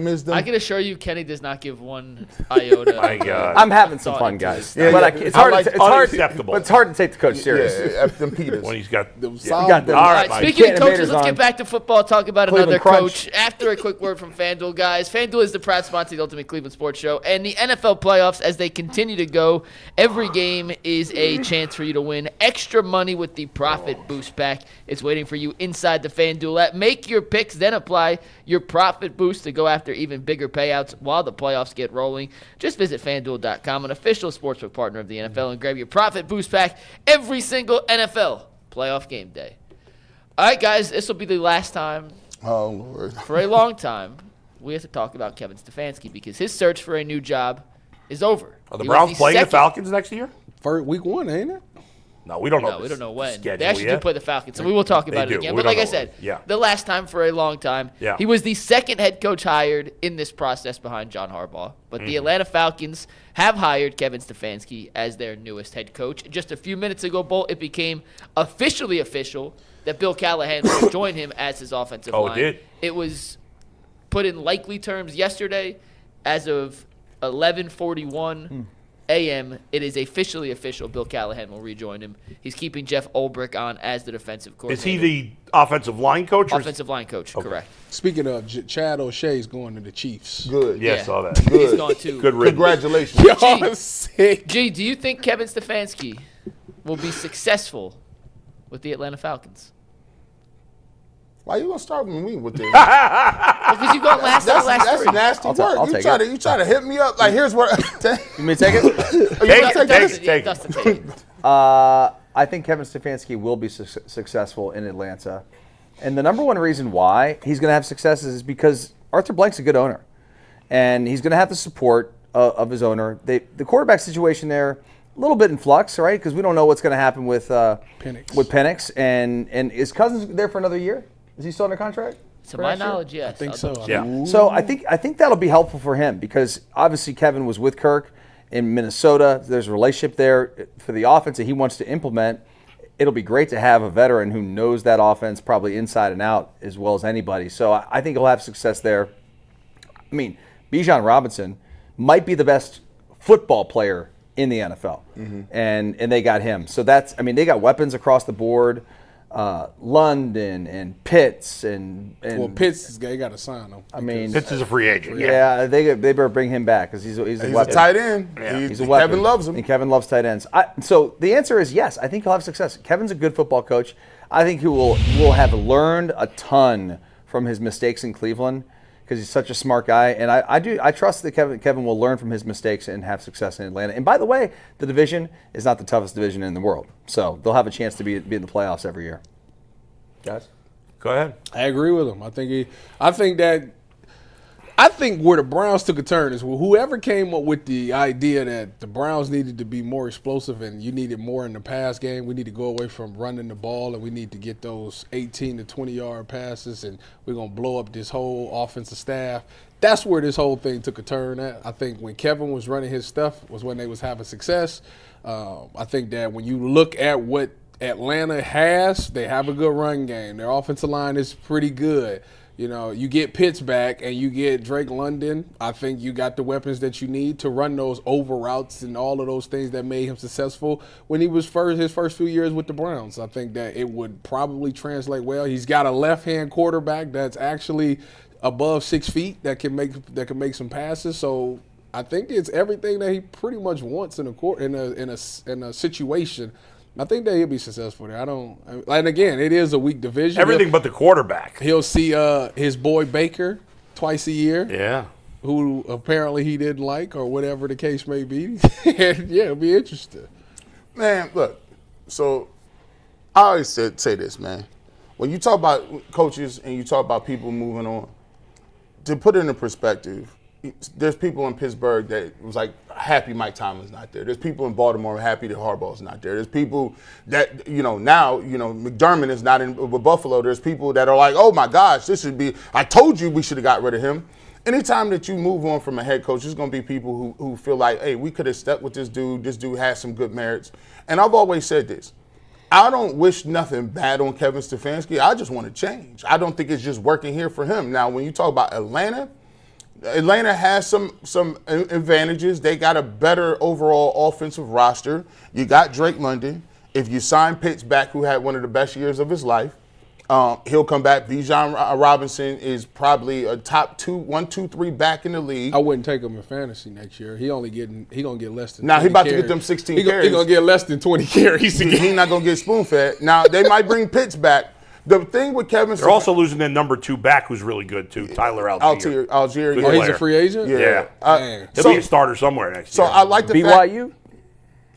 is. I can assure you, Kenny does not give one iota. My God. I'm having some Thought fun, into guys. this. But it's hard. unacceptable. But it's hard to take the coach serious. Yeah, them Peters. When he's got Them You solid got them. All All right, right, Mike. speaking of Can't coaches, invaders let's on. get back to football. Talk about Cleveland another Crunch. coach. After a quick word from FanDuel, guys. FanDuel is the proud sponsor of the Ultimate Cleveland Sports Show. And the NFL playoffs, as they continue to go, every game is a chance for you to win extra money with the Profit Boost Pack. It's waiting for you inside the FanDuel app. Make your picks, then apply your Profit Boost to go after even bigger payouts while the playoffs get rolling. Just visit FanDuel.com, an official sportsbook partner of the NFL, and grab your Profit Boost Pack every single NFL playoff game day. All right, guys, this will be the last time Oh, Lord. for a long time we have to talk about Kevin Stefanski because his search for a new job is over. Are the He was Browns playing the second- Falcons next year? First week 1, ain't it? No, we don't know. No, we don't know when. Schedule They actually do yet. play the Falcons, so we will talk about They it do. again. We But like don't I know said, when. Yeah. the last time for a long time, Yeah. he was the second head coach hired in this process behind John Harbaugh. But the Atlanta Falcons have hired Kevin Stefanski as their newest head coach. Just a few minutes ago, Bolt, it became officially official that Bill Callahan will join him as his offensive Oh, it line. did? It was put in likely terms yesterday. As of 11:41 a.m., it is officially official. Bill Callahan will rejoin him. He's keeping Jeff Ulbrich on as the defensive Is coordinator. he the offensive line coach? Or offensive line coach? Correct. Speaking of, Chad O'Shea's going to the Chiefs. Good. Yeah, Yeah. saw that. He's gone too. Good riddance. Congratulations. Y'all sick. G, do you think Kevin Stefanski will be successful with the Atlanta Falcons? Why you gonna start with me with this? Because you've gone last That's three. nasty I'll work. take You try to hit me up like here's what. You mean take it? Take it. Dustin, take it. I think Kevin Stefanski will be successful in Atlanta. And the number one reason why he's going to have success is because Arthur Blank's a good owner. And he's going to have the support of his owner. The quarterback situation there, a little bit in flux, right? Because we don't know what's going to happen with Penix. And is Cousins there for another year? Is he still under contract? To my knowledge, yes. I think I'll so. double check. Yeah. So I think that'll be helpful for him because obviously Kevin was with Kirk in Minnesota. There's a relationship there for the offense that he wants to implement. It'll be great to have a veteran who knows that offense probably inside and out as well as anybody. So I think he'll have success there. I mean, Bijan Robinson might be the best football player in the NFL, and they got him. So they got weapons across the board. London and Pitts and Well, Pitts, they got to sign him. I mean, Pitts is a free agent. yeah, they better bring him back because he's a He's a weapon. tight end. Yeah. He's a weapon. Kevin loves him. And Kevin loves tight ends. So the answer is yes. I think he'll have success. Kevin's a good football coach. I think he will have learned a ton from his mistakes in Cleveland because he's such a smart guy. And I trust that Kevin will learn from his mistakes and have success in Atlanta. And by the way, the division is not the toughest division in the world. So they'll have a chance to be in the playoffs every year. Guys? Go ahead. I agree with him. I think where the Browns took a turn is whoever came up with the idea that the Browns needed to be more explosive and you needed more in the pass game. We need to go away from running the ball and we need to get those 18 to 20-yard passes and we're going to blow up this whole offensive staff. That's where this whole thing took a turn at. I think when Kevin was running his stuff was when they was having success. I think that when you look at what Atlanta has, they have a good run game. Their offensive line is pretty good. You know, you get Pitts back and you get Drake London. I think you got the weapons that you need to run those over routes and all of those things that made him successful when he was his first few years with the Browns. I think that it would probably translate well. He's got a left-hand quarterback that's actually above 6 feet that can make some passes. So I think it's everything that he pretty much wants in a situation. I think that he'll be successful there. And again, it is a weak division. Everything but the quarterback. He'll see his boy Baker twice a year, Yeah. who apparently he didn't like or whatever the case may be. And yeah, it'll be interesting. Man, look. So I always say this, man. When you talk about coaches and you talk about people moving on, to put it in perspective, there's people in Pittsburgh that was like happy Mike Tomlin's not there. There's people in Baltimore happy that Harbaugh's not there. There's people that, now, McDermott is not in with Buffalo. There's people that are like, oh my gosh, I told you we should have got rid of him. Anytime that you move on from a head coach, there's going to be people who feel like, hey, we could have stuck with this dude. This dude has some good merits. And I've always said this. I don't wish nothing bad on Kevin Stefanski. I just want to change. I don't think it's just working here for him. Now, when you talk about Atlanta has some advantages. They got a better overall offensive roster. You got Drake London. If you sign Pitts back, who had one of the best years of his life, he'll come back. Bijan Robinson is probably a top 1, 2, 3 back in the league. I wouldn't take him in fantasy next year. He gonna get less than. Now 20 he about carries. to get them 16 carries. He gonna get less than 20 carries. He's not gonna get spoon fed. Now they might bring Pitts back. The thing with Kevin, they're also losing their number 2 back, who's really good too, Tyler Algier. Algier. Good Oh, he's player. a free agent. Yeah. He'll be a starter somewhere next So year. I like the BYU.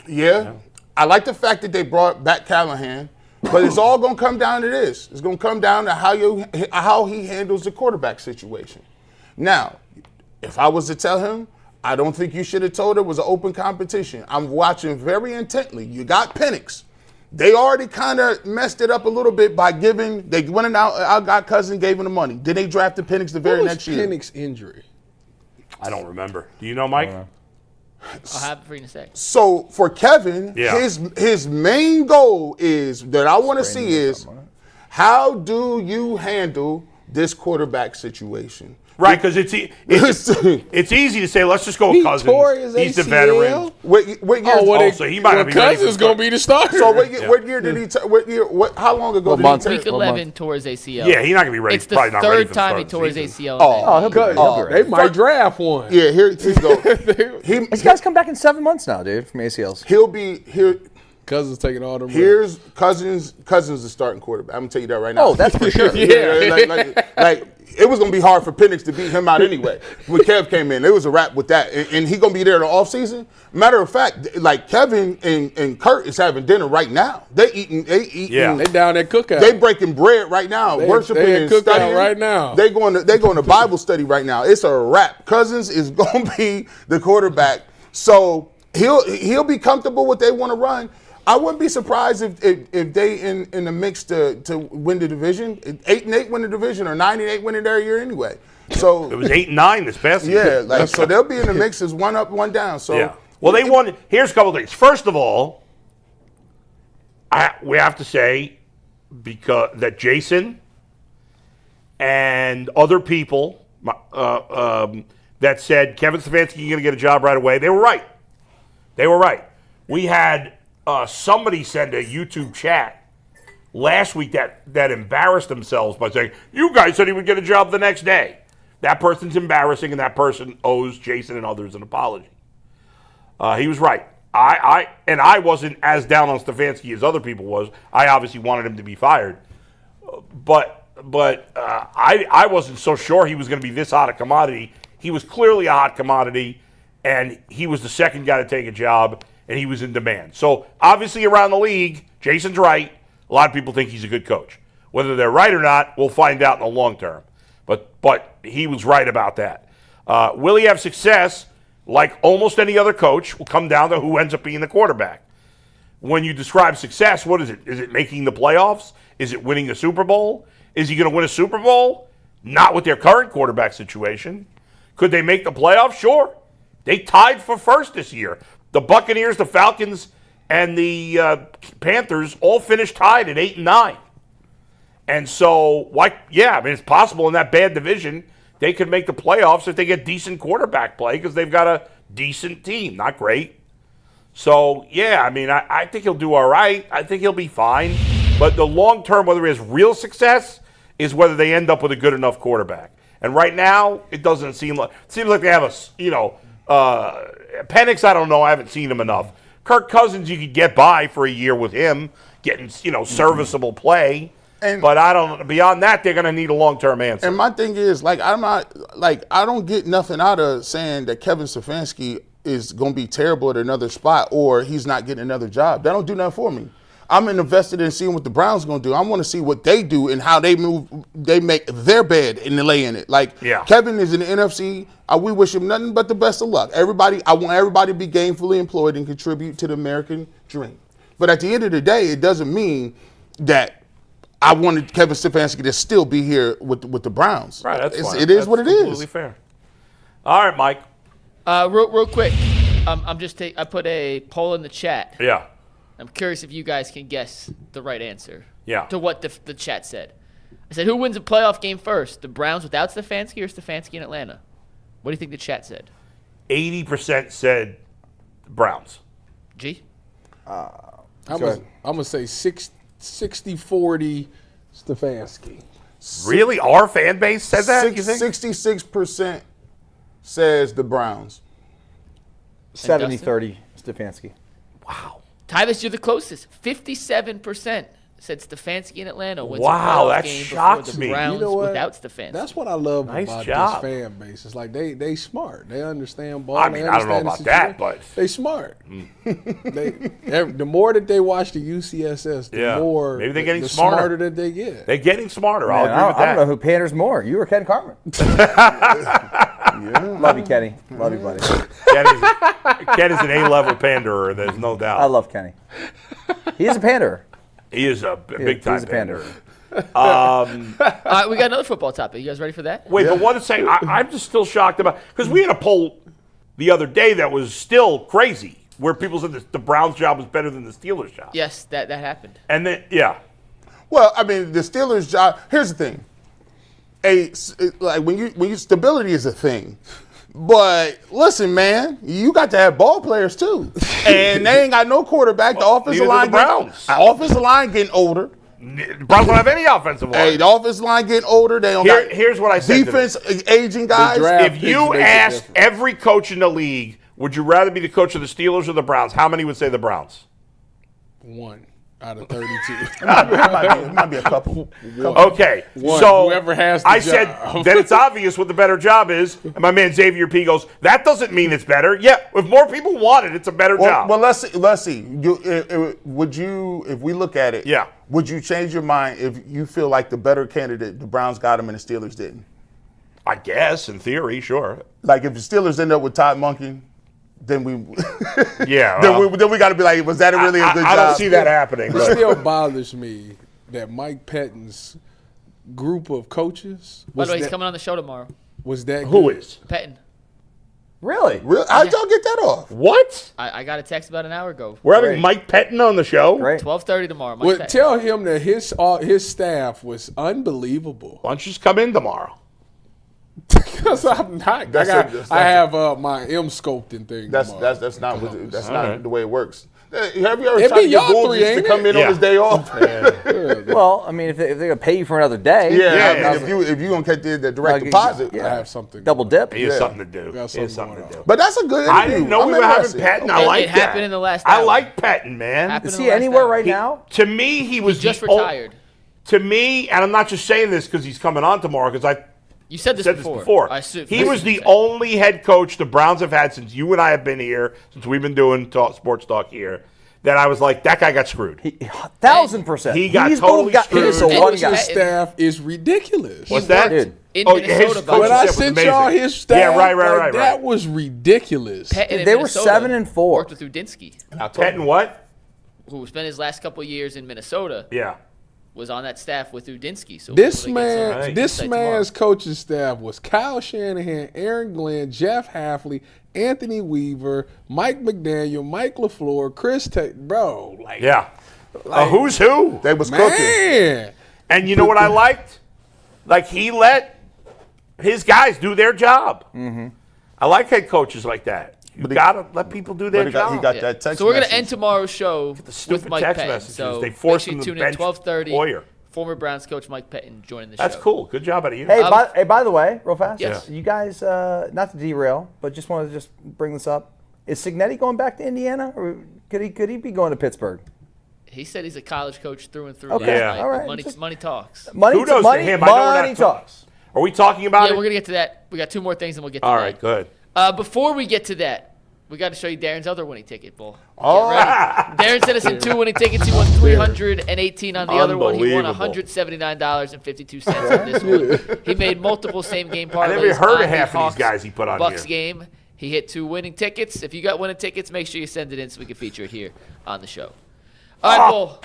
fact, I like the fact that they brought back Callahan, but it's all going to come down to this. It's going to come down to how he handles the quarterback situation. Now, if I was to tell him, I don't think you should have told it was an open competition. I'm watching very intently. You got Penix. They already kind of messed it up a little bit by they went out got Cousins, gave him the money. Then they drafted Penix the very next year. What was Penix injury? I don't remember. Do you know, Mike? I'll have it for you in a sec. So for Kevin, his main goal is that I want to see is how do you handle this quarterback situation? Right, because it's easy to say, let's just go with He Cousins. tore his He's the ACL. veteran. What year? So he might not be ready for Cousins gonna be the starter. So what year did he? How long ago did month? he? Week 11 tore his ACL. Yeah, he's not going to be ready. It's the probably not ready for third the time start he of the tore his season. ACL. He'll be ready. They might draft one. Yeah, here he go. This guy's come back in 7 months now, dude, from ACLs. He'll be here. Cousins taking all them. Here's Cousins the starting quarterback. I'm gonna tell you that right now. Oh, that's for sure. like it was gonna be hard for Penix to beat him out anyway. When Kev came in, it was a wrap with that, and he gonna be there in the offseason. Matter of fact, like Kevin and Kurt is having dinner right now. They eating. Yeah. They down at cookout. They breaking bread right now, worshiping they at and cookout studying right now. They going to Bible study right now. It's a wrap. Cousins is gonna be the quarterback, so he'll be comfortable with what they want to run. I wouldn't be surprised if they in the mix to win the division. 8-8 win the division or 9-8 win it their year anyway. So It was 8-9 this past season. yeah, so they'll be in the mix as 1 up, 1 down. So Yeah. Well, they won. Here's a couple things. First of all, we have to say that Jason and other people that said Kevin Stefanski going to get a job right away, they were right. They were right. We had somebody send a YouTube chat last week that embarrassed themselves by saying, you guys said he would get a job the next day. That person's embarrassing, and that person owes Jason and others an apology. He was right. I wasn't as down on Stefanski as other people was. I obviously wanted him to be fired. But I wasn't so sure he was going to be this hot a commodity. He was clearly a hot commodity, and he was the second guy to take a job, and he was in demand. So obviously around the league, Jason's right. A lot of people think he's a good coach. Whether they're right or not, we'll find out in the long term. But he was right about that. Will he have success? Like almost any other coach, will come down to who ends up being the quarterback. When you describe success, what is it? Is it making the playoffs? Is it winning a Super Bowl? Is he going to win a Super Bowl? Not with their current quarterback situation. Could they make the playoffs? Sure. They tied for first this year. The Buccaneers, the Falcons, and the Panthers all finished tied at 8-9. And so, it's possible in that bad division they could make the playoffs if they get decent quarterback play because they've got a decent team. Not great. So, I think he'll do all right. I think he'll be fine. But the long term, whether he has real success, is whether they end up with a good enough quarterback. And right now, it doesn't seem like – it seems like they have Penix, I don't know. I haven't seen him enough. Kirk Cousins, you could get by for a year with him, getting, serviceable play. But I don't. Beyond that, they're going to need a long-term answer. And my thing is, I don't get nothing out of saying that Kevin Stefanski is going to be terrible at another spot or he's not getting another job. That don't do nothing for me. I'm invested in seeing what the Browns going to do. I want to see what they do and how they move. They make their bed and they lay in it. Kevin is in the NFC. We wish him nothing but the best of luck. I want everybody to be gainfully employed and contribute to the American dream. But at the end of the day, it doesn't mean that I wanted Kevin Stefanski to still be here with the Browns. Right, that's fine. It is what it is. Completely fair. All right, Mike. Real quick, I put a poll in the chat. Yeah. I'm curious if you guys can guess the right answer. Yeah. To what the chat said. I said, who wins a playoff game first? The Browns without Stefanski or Stefanski in Atlanta? What do you think the chat said? 80% said Browns. G? I'm going to say 60-40 Stefanski. Really? Our fan base said that, you think? 66% says the Browns. 70-30 Stefanski. Wow. Tyvis, you're the closest. 57% said Stefanski in Atlanta wins Wow, a playoff that game shocks before me. the Browns You know what? without Stefanski. That's what I love Nice about job. this fan base. It's like they smart. They understand ball. I mean, they I don't know understand the about that, situation. but- they smart. The more that they watch the UCSS, the Yeah. more Maybe they're getting the smarter. that they get. They're getting smarter. I'll Man, agree with I don't know that. who panders more, you or Ken Carmen. Love you, Kenny. Love you, buddy. Ken is an A-level panderer, there's no doubt. I love Kenny. He is a panderer. He is a big-time He's a panderer. All right, we got another football topic. You guys ready for that? Wait, but one thing I'm just still shocked about, because we had a poll the other day that was still crazy, where people said the Browns' job was better than the Steelers' job. Yes, that happened. And then, yeah. Well, I mean, the Steelers' job. Here's the thing: when you stability is a thing, but listen, man, you got to have ball players too, and they ain't got no quarterback. The offensive neither do the line, offensive line getting older. The Browns don't have any offensive line. Hey, the offensive line getting older. They don't got Here's what I said. defense aging guys. draft- If you Makes a asked difference. every coach in the league, would you rather be the coach of the Steelers or the Browns? How many would say the Browns? 1 out of 32. It might be a couple. Okay, One, so whoever has the I job. said then it's obvious what the better job is. And my man Xavier P goes, that doesn't mean it's better. Yeah, if more people want it, it's a better job. Well, let's see. Would you, if we look at it, Yeah. would you change your mind if you feel like the better candidate, the Browns got him and the Steelers didn't? I guess in theory, sure. Like if the Steelers end up with Todd Monken, then we Yeah. then we got to be like, was that really a good I job? don't see that happening. It But still bothers me that Mike Pettin's group of coaches By the way, he's that, coming on the show tomorrow. was that who good. is? Pettin. Really? Really? How'd y'all get that off? What? I got a text about an hour ago. We're having Great. Mike Pettin on the show. Great. 12:30 tomorrow. Mike Well, Pettin. tell him that his staff was unbelievable. Why don't you just come in tomorrow? Because I'm not. That's I have my M-sculpting thing. That's tomorrow. not right. the way it works. Have you ever It tried be to get y'all Bull three, just to ain't come in it? on his day off? Well, I mean, if they're going to pay you for another day, Yeah, I mean, if you gonna catch the direct deposit, yeah. I have something. double dip. He has Yeah. something to do. Got He has something something going to do. on. But that's a good. I didn't know we were having Pettin. I It like that. happened in the last I hour. like Pettin, man. Happened Is in he the last anywhere hour. right now? To me, he was Just the ol- retired. To me, and I'm not just saying this because he's coming on tomorrow, because I You said this said this before. before. I assume- He was the said. only head coach the Browns have had since you and I have been here, since we've been doing sports talk here, that I was like, that guy got screwed. 1,000%. He got He's totally got, screwed. He's a And one his guy. His staff is ridiculous. What's that? Dude. In Oh, Minnesota, his by the coaching way. When I was sent amazing. y'all his staff, Yeah, right. that was ridiculous. Pettin in They were Minnesota 7-4. Worked with Udinski, Pettin what? who spent his last couple years in Minnesota, Yeah. was on that staff with Udinski. So This we'll get some man, Right. this insight man's tomorrow. coaching staff was Kyle Shanahan, Aaron Glenn, Jeff Hafley, Anthony Weaver, Mike McDaniel, Mike LaFleur, Chris bro, like Yeah. Who's who? they was cooking. man. And you know what I liked? Like, he let his guys do their job. Mm-hmm. I like head coaches like that. You got to let people do their But job. he got Yeah. that text. So we're going to message. end tomorrow's show the with stupid Mike text Pettin. messages. So They forced make him sure to you tune in bench 12:30. Hoyer. Former Browns coach Mike Pettin joining the That's show. cool. Good job out of you. Hey, by the way, real fast, Yes. you guys, not to derail, but just wanted to just bring this up. Is Cignetti going back to Indiana, or could he be going to Pittsburgh? He said he's a college coach through and through. Okay, last Yeah. night, all but right. Money, Just- money talks. Money, Kudos money, to him. I know money that talks. Are we talking about Yeah, it? we're going to get to that. We got two more things and we'll get to All that. right, good. Before we get to that, we got to show you Darren's other winning ticket, Bull. Oh. Get ready. Darren sent us in two winning tickets. He won $318 on the other one. He won Unbelievable. $179.52 on this one. He made multiple same-game parlays. I never even heard on of the half of Hawks these guys he put on Bucks here. game. He hit two winning tickets. If you got winning tickets, make sure you send it in so we can feature it here on the show. All right, Bull.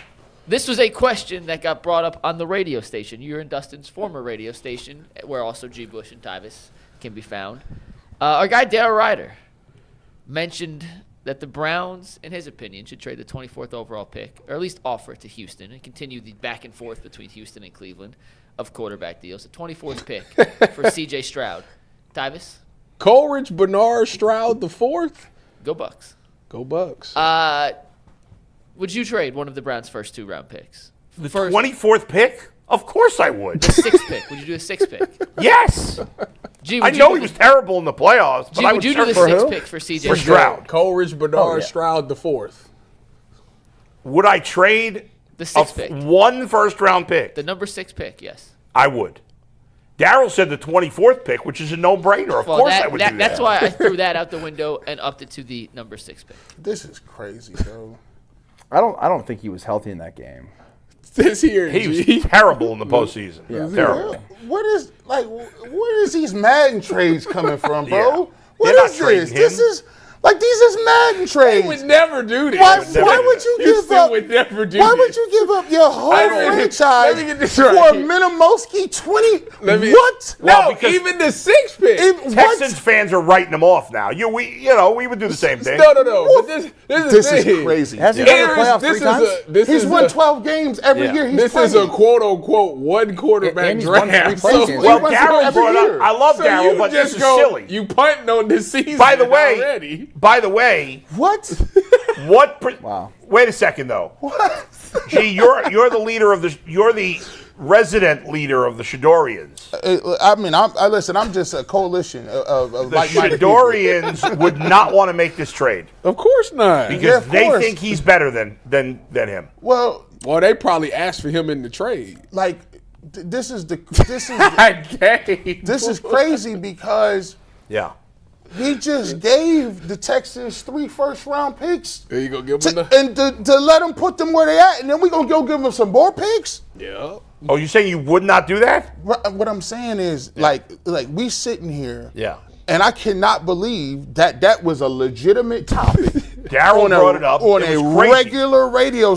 This was a question that got brought up on the radio station. You're in Dustin's former radio station, where also G. Bush and Tyvis can be found. Our guy Dale Ryder mentioned that the Browns, in his opinion, should trade the 24th overall pick, or at least offer it to Houston and continue the back and forth between Houston and Cleveland of quarterback deals. The 24th pick for C.J. Stroud. Tyvis? Coleridge, Bernard, Stroud, the fourth. Go Bucks. Go Bucks. Would you trade one of the Browns' first 2-round picks? The 24th pick? Of course I would. The 6th pick. Would you do a 6th pick? Yes. G, I know he was terrible in the playoffs, but G, I would you do the for 6th who? pick for C.J. For Stroud. Coleridge, Bernard, Stroud, the fourth. Would I trade The 6th pick. one first-round pick? The number 6 pick, yes. I would. Daryl said the 24th pick, which is a no-brainer. Of course I would do that. That's why I threw that out the window and upped it to the number 6 pick. This is crazy, bro. I don't think he was healthy in that game. This here, He was G. terrible in the postseason. Yeah. Terrible. Where is these Madden trades coming from, bro? Yeah. What They're not is trading this? him. This is like these is Madden They trades. would never do this. Why never would you You give still up? would never do Why this. would you give up your whole I don't- franchise let me get this for right a here. Minimowski 20? Let me- What? Well, No, because- even the 6th pick. Texans What? fans are writing him off now. We would do the same thing. No. But this is This the thing. is crazy. Has he been in the Here's- playoffs this 3 is times? a- this He's is won a- 12 games every Yeah. year he's This played. is a quote-unquote one quarterback And he's won draft. 3 playoff games. Well, He runs Daryl every brought year. up. I love So Daryl, you but this just is go, silly. You punting on this season By the way, already. What? Wow. Wait a second, though. Gee, you're the leader of you're the resident leader of the Shedeurians. Listen, I'm just a coalition of The like-minded people. Shedeurians would not want to make this trade Of course not. because Yeah, of they course. think he's better than him. Well, They probably asked for him in the trade. like this is Okay. this is crazy because Yeah. he just gave the Texans 3 first-round picks There you go. Give him the. and to let them put them where they at, and then we gonna go give them some more picks. Yeah. Oh, you saying you would not do that? What I'm saying is, like we sitting here, Yeah. and I cannot believe that was a legitimate topic. Daryl brought it up. on It a was crazy. regular radio.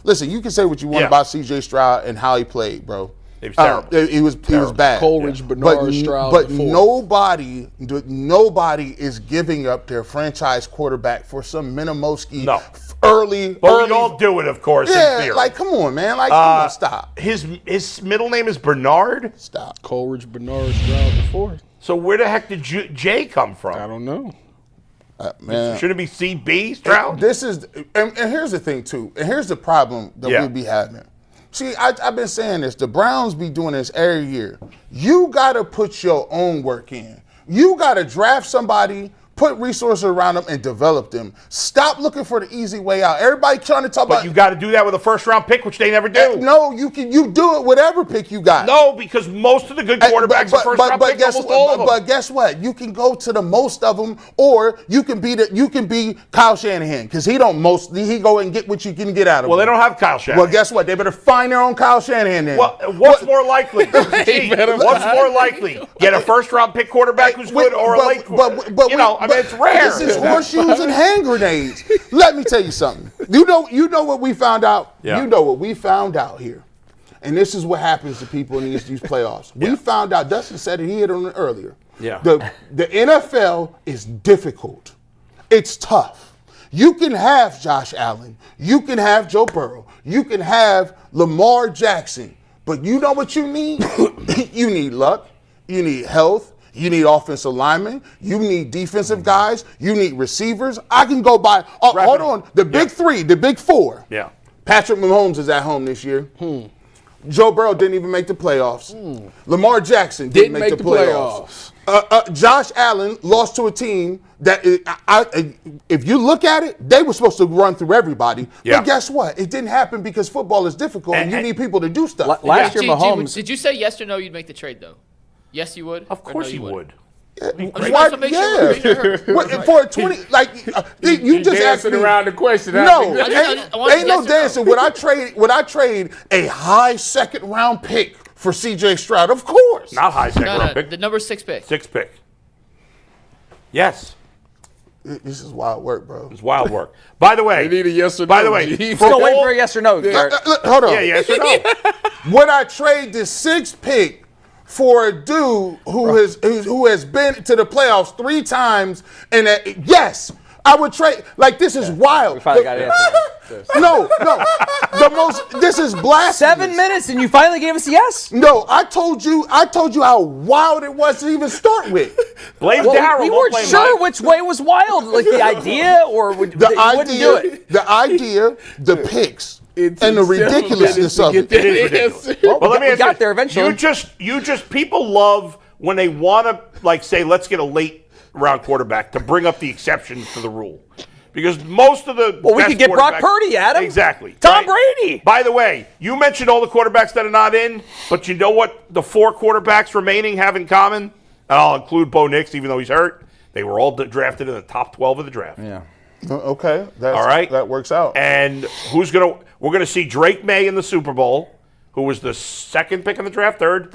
Listen, you can say what you want Yeah. about C.J. Stroud and how he played, bro. He was terrible. He was bad. Coleridge, Bernard, Stroud, but the fourth. nobody is giving up their franchise quarterback for some Minimowski No. early. But we all do it, of course, in Yeah, theory. like come on, man. Like come on, stop. His middle name is Bernard. Stop. Coleridge, Bernard, Stroud, the fourth. So where the heck did J come I from? don't know. Man. Should it be CB Stroud? This is, and here's the thing too, and here's the problem that Yeah. we be having. See, I've been saying this. The Browns be doing this every year. You gotta put your own work in. You gotta draft somebody, put resources around them, and develop them. Stop looking for the easy way out. Everybody trying to talk But about. you got to do that with a first-round pick, which they never do. No, you do it whatever pick you got. No, because most of the good quarterbacks are first-round picks, guess almost all of them. But guess what? You can go to the most of them, or you can be Kyle Shanahan because he go and get what you can get out of him. Well, they don't have Kyle Shanahan. Well, guess what? They better find their own Kyle Shanahan then. Well, what's more likely? Gee, what's more likely? Get a first-round pick quarterback who's good, or a late quarterback? It's rare. This is horseshoes and hand grenades. Let me tell you something. You know what we found out? Yeah. You know what we found out here. And this is what happens to people in these playoffs. Yeah. We found out, Dustin said it, he hit on it earlier. Yeah. The NFL is difficult. It's tough. You can have Josh Allen. You can have Joe Burrow. You can have Lamar Jackson. But you know what you need? You need luck. You need health. You need offensive linemen. You need defensive guys. You need receivers. I can go by. Hold on. The big three, the big four. Yeah. Patrick Mahomes is at home this year. Joe Burrow didn't even make the playoffs. Lamar Jackson didn't make the playoffs. Josh Allen lost to a team that, if you look at it, they were supposed to run through everybody. Yeah. But guess what? It didn't happen because football is difficult and you need people to do stuff. Last year, G, Mahomes. did you say yes or no you'd make the trade, though? Yes, you would? Of Or course no, he you would. I'm just trying to make sure. What, for a 20, you just asked dancing me. around the question. No, I want ain't no yes or no. dancing. Would I trade a high second round pick for C.J. Stroud? Of course. Not high second-round No, pick. the number 6 pick. 6th pick. Yes. This is wild work, bro. It's wild work. By the way. We need a yes or no. By the way. G. for Still waiting all- for a yes or no. Garrett. Look, hold on. Yeah, yes or no? Would I trade the 6th pick for a dude who has been to the playoffs 3 times? And yes, I would trade. Like, this is wild. We finally got an answer. No. This is blasphemous. 7 minutes and you finally gave us a yes? No, I told you how wild it was to even start with. Blame Darryl. We don't weren't blame sure Mike. which way was wild, like the idea, or they wouldn't do it. The idea, the picks, and the ridiculousness of it. It is ridiculous. Well, let me we ask got you, there eventually. You just people love when they want to like say let's get a late round quarterback to bring up the exceptions to the rule. Because most of the we best could get Brock quarterbacks- Purdy, Adam. Exactly. Tom Right. Brady. By the way, you mentioned all the quarterbacks that are not in, but you know what the 4 quarterbacks remaining have in common? And I'll include Bo Nix, even though he's hurt. They were all drafted in the top 12 of the draft. Yeah. Okay, All right. that works out. And we're going to see Drake May in the Super Bowl, who was the second pick in the draft, third.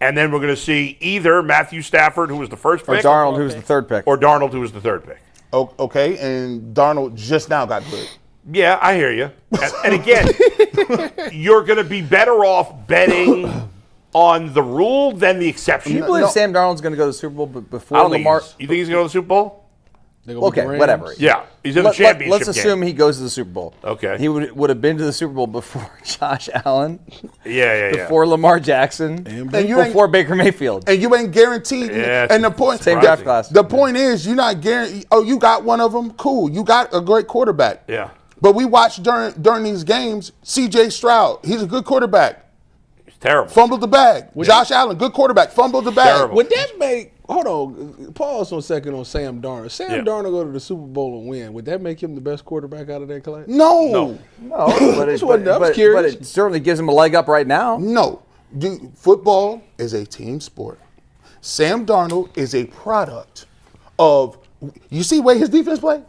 And then we're going to see either Matthew Stafford, who was the first Or pick, Darnold, who's the third pick. or Darnold, who was the third pick. Okay, and Darnold just now got good. Yeah, I hear you. And again, you're going to be better off betting on the rule than the exception. Do you believe Sam Darnold's going to go to the Super Bowl I before don't think Lamar? you think he's going to the Super Bowl? Okay, whatever. Yeah, he's in the championship Let's assume game. he goes to the Super Bowl. Okay. He would have been to the Super Bowl before Josh Allen, Yeah. before Lamar Jackson, And you ain't- before Baker Mayfield. And you ain't guaranteed. Yeah, and the point, Same draft class. The point is, you're not guaranteed. Oh, you got one of them. Cool. You got a great quarterback. Yeah. But we watched during these games. C.J. Stroud, he's a good quarterback. He's terrible. Fumbled the bag. Josh Allen, good quarterback. Fumbled the bag. Terrible. Would that make hold on, pause for a second on Sam Darnold. Sam Yeah. Darnold go to the Super Bowl and win. Would that make him the best quarterback out of that class? No. No, but Just wondering, I was curious. it certainly gives him a leg up right now. No. Football is a team sport. Sam Darnold is a product of. You see the way his defense play?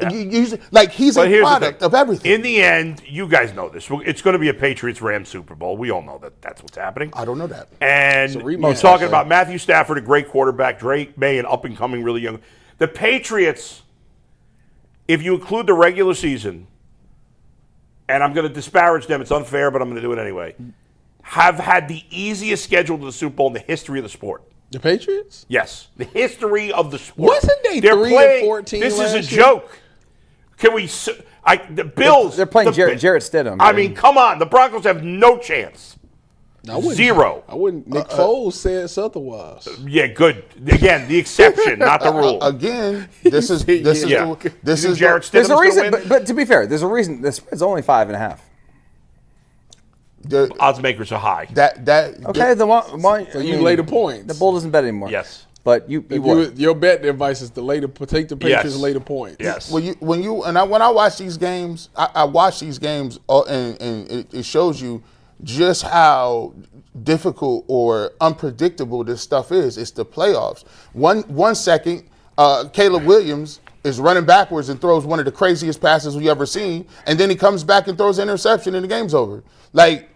Yeah. He's a But here's the product thing. of everything. In the end, you guys know this. It's going to be a Patriots-Rams Super Bowl. We all know that that's what's happening. I don't know that. And rematch, we're talking actually. about Matthew Stafford, a great quarterback, Drake May, an up-and-coming, really young. The Patriots, if you include the regular season, and I'm going to disparage them, it's unfair, but I'm going to do it anyway, have had the easiest schedule to the Super Bowl in the history of the sport. The Patriots? Yes, the history of the sport. Wasn't they They're 3-14 This is a last year? joke. Can we? The Bills. They're playing the- Jarrett Stidham. I mean, come on. The Broncos have no chance. I wouldn't- Zero. I wouldn't. Nick Foles says otherwise. Yeah, good. Again, the exception, not the rule. Again, this is Yeah. You think Jarrett there's Stidham's a gonna reason, win? but to be fair, there's a reason. The spread's only 5.5. Odds makers are high. Okay, then why? So you lay the points. The bull doesn't bet anymore. Yes. But you would. Your bet advice is to take the Patriots Yes. and lay the points. Yes. when I watch these games, I watch these games, and it shows you just how difficult or unpredictable this stuff is. It's the playoffs. One second, Caleb Williams is running backwards and throws one of the craziest passes we've ever seen, and then he comes back and throws an interception, and the game's over. Like,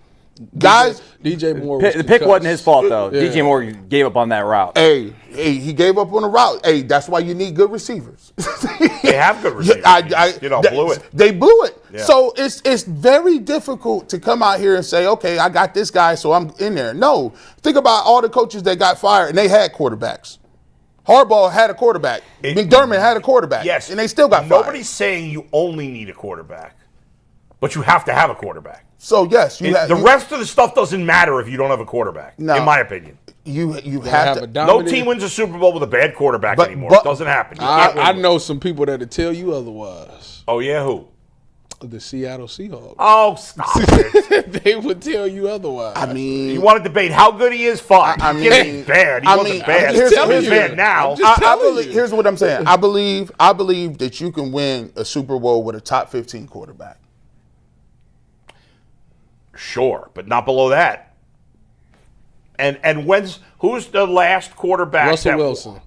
guys. DJ Moore. Was The pick wasn't his fault though. Yeah. DJ Moore gave up on that route. Hey, he gave up on the route. Hey, that's why you need good receivers. They have good receivers. Blew it. They blew it. Yeah. So it's very difficult to come out here and say, okay, I got this guy, so I'm in there. No, think about all the coaches that got fired and they had quarterbacks. Harbaugh had a quarterback. McDermott had a quarterback. Yes. and they still got fired. Nobody's saying you only need a quarterback, but you have to have a quarterback. So yes, The rest of the stuff doesn't matter if you don't have a quarterback, No. in my opinion. you have have a to. No dominant- team wins a Super Bowl with a bad quarterback But- anymore. but- It doesn't happen. You can't win I with it. know some people that'll tell you otherwise. Oh, yeah, who? The Seattle Seahawks. Oh, stop it. They would tell you otherwise. I mean, You want to debate how good he is? Fine. I He mean- bad. He I wasn't mean, bad. here's- He's here's- bad now. I'm just I telling believe. you. Here's what I'm saying. I believe that you can win a Super Bowl with a top 15 quarterback. Sure, but not below that. And who's the last quarterback? Russell that Wilson.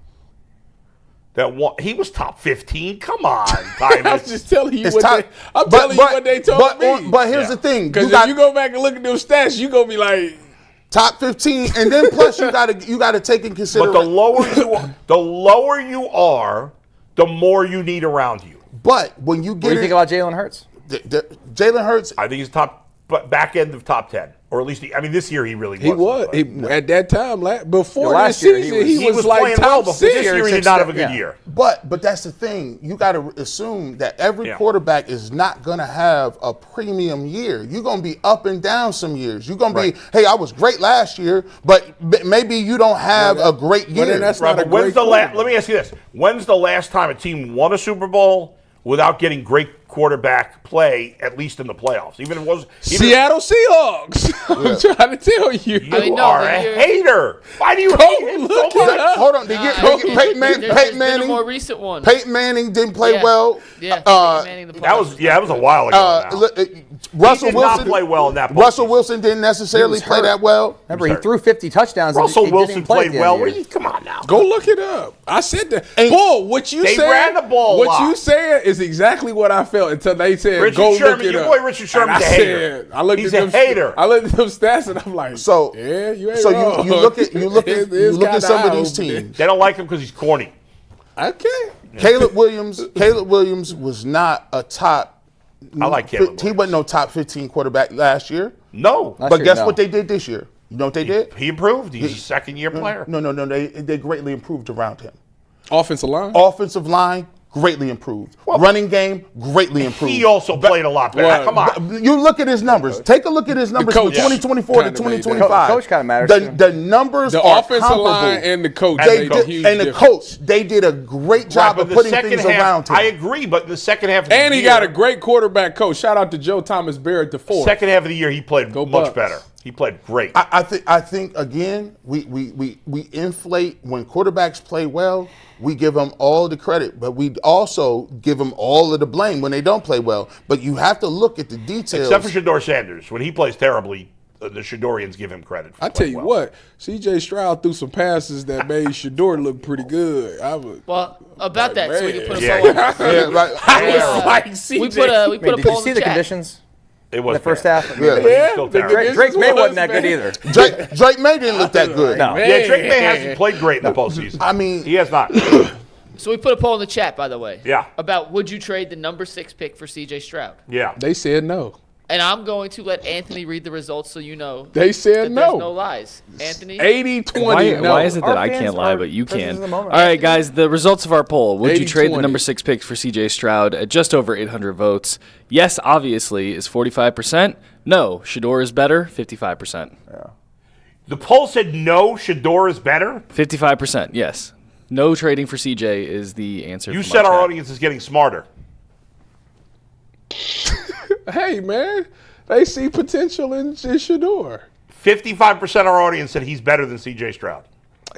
That won? He was top 15. Come on, I'm Tyvis. just telling you It's what top- I'm telling you what they told me. But here's Yeah. the thing. Because if you go back and look at those stats, you gonna be like, top 15, and then plus you gotta take in But consideration. the lower you are, the more you need around you. But when you What get do you think about Jalen Hurts? Jalen Hurts, I think he's back end of top 10. Or at least, this year he really was. He was. At that time, before last this year, season, he was like playing top well before. six. This year he did not have a good Yeah. year. But that's the thing. You got to assume that every quarterback is not going to have a premium year. You're going to be up and down some years. You're going to be, hey, I was great last year, but maybe you don't have a great year. then that's Right, not but a great let me ask you this. When's the last time a team won a Super Bowl without getting great quarterback play, at least in the playoffs? Even if it was Seattle Seahawks. I'm trying to tell you. You are a hater. Why do you Go hate him so look it much? up. Hold on. Peyton There's been a Manning. more recent one. Peyton Manning didn't play Yeah. well. Yeah, Peyton Manning, the That was a while ago. now. Russell did Wilson not play well in that Russell postseason. Wilson didn't necessarily play hurt. that well. Remember, he Sorry. threw 50 touchdowns. Russell and he didn't Wilson even play at played the well. end of the year. Come on now. Go look it up. I said that. And Bull, what you they said? ran the ball a What lot. you said is exactly what I felt until they said, Richard "Go Sherman, look it your up." boy Richard Sherman's And a hater. I looked He's at a them, hater. I looked at them stats and I'm like, So yeah, you ain't So wrong. you look at It's some of kinda these out, teams. They don't like him because he's corny. Okay. Caleb Williams was not a top. I like Caleb He wasn't no top 15 quarterback last year. No. Last But year, guess no. what they did this year? You know what they did? He improved. He's a second-year player. No. They greatly improved around him. Offensive line. Offensive line greatly improved. Running game greatly improved. He also played a lot better. Well, Come on. You look at his numbers. Take a look at his numbers from coach 2024 to kinda made that. 2025. Coach kinda matters, too. The numbers The are offensive comparable. line and the coach They made a huge and the difference. coach, they did a great job Right, of but putting the second things half, around him. I agree, but the second half of the And he year, got a great quarterback coach. Shout out to Joe Thomas Barrett the fourth. second half of the year, he played Go much Bucks. better. He played great. I think again, we inflate when quarterbacks play well. We give them all the credit, but we also give them all of the blame when they don't play well. But you have to look at the details. Except for Shedeur Sanders. When he plays terribly, the Shedorians give him credit for I tell playing you well. what, C.J. Stroud threw some passes that made Shedeur look pretty good. Well, about that, so we can put a Yeah. poll. Yeah, right. I was like, We C.J. put a Did poll you in see the the chat. conditions It in was the first bad. half? Yeah. Yeah, Still the terrible. conditions Drake May was wasn't that good bad. either. Drake May didn't look that good. No. Yeah, Drake May hasn't played great in the postseason. I mean, He has not. So we put a poll in the chat, by the way. Yeah. About would you trade the number 6 pick for C.J. Stroud? Yeah. They said no. And I'm going to let Anthony read the results so you know They said that there's no no. lies. Anthony? 80-20 no. Why is it that Our I fans can't lie, are but you prisoners can? of the moment. All right, guys, the results of our poll. Would you trade the 80-20. number 6 pick for C.J. Stroud at just over 800 votes? Yes, obviously, is 45%. No, Shedeur is better, 55%. The poll said no, Shedeur is better. 55%, yes. No trading for C.J. is the answer. You from said our chat. audience is getting smarter. Hey, man, they see potential in Shedeur. 55% of our audience said he's better than C.J. Stroud.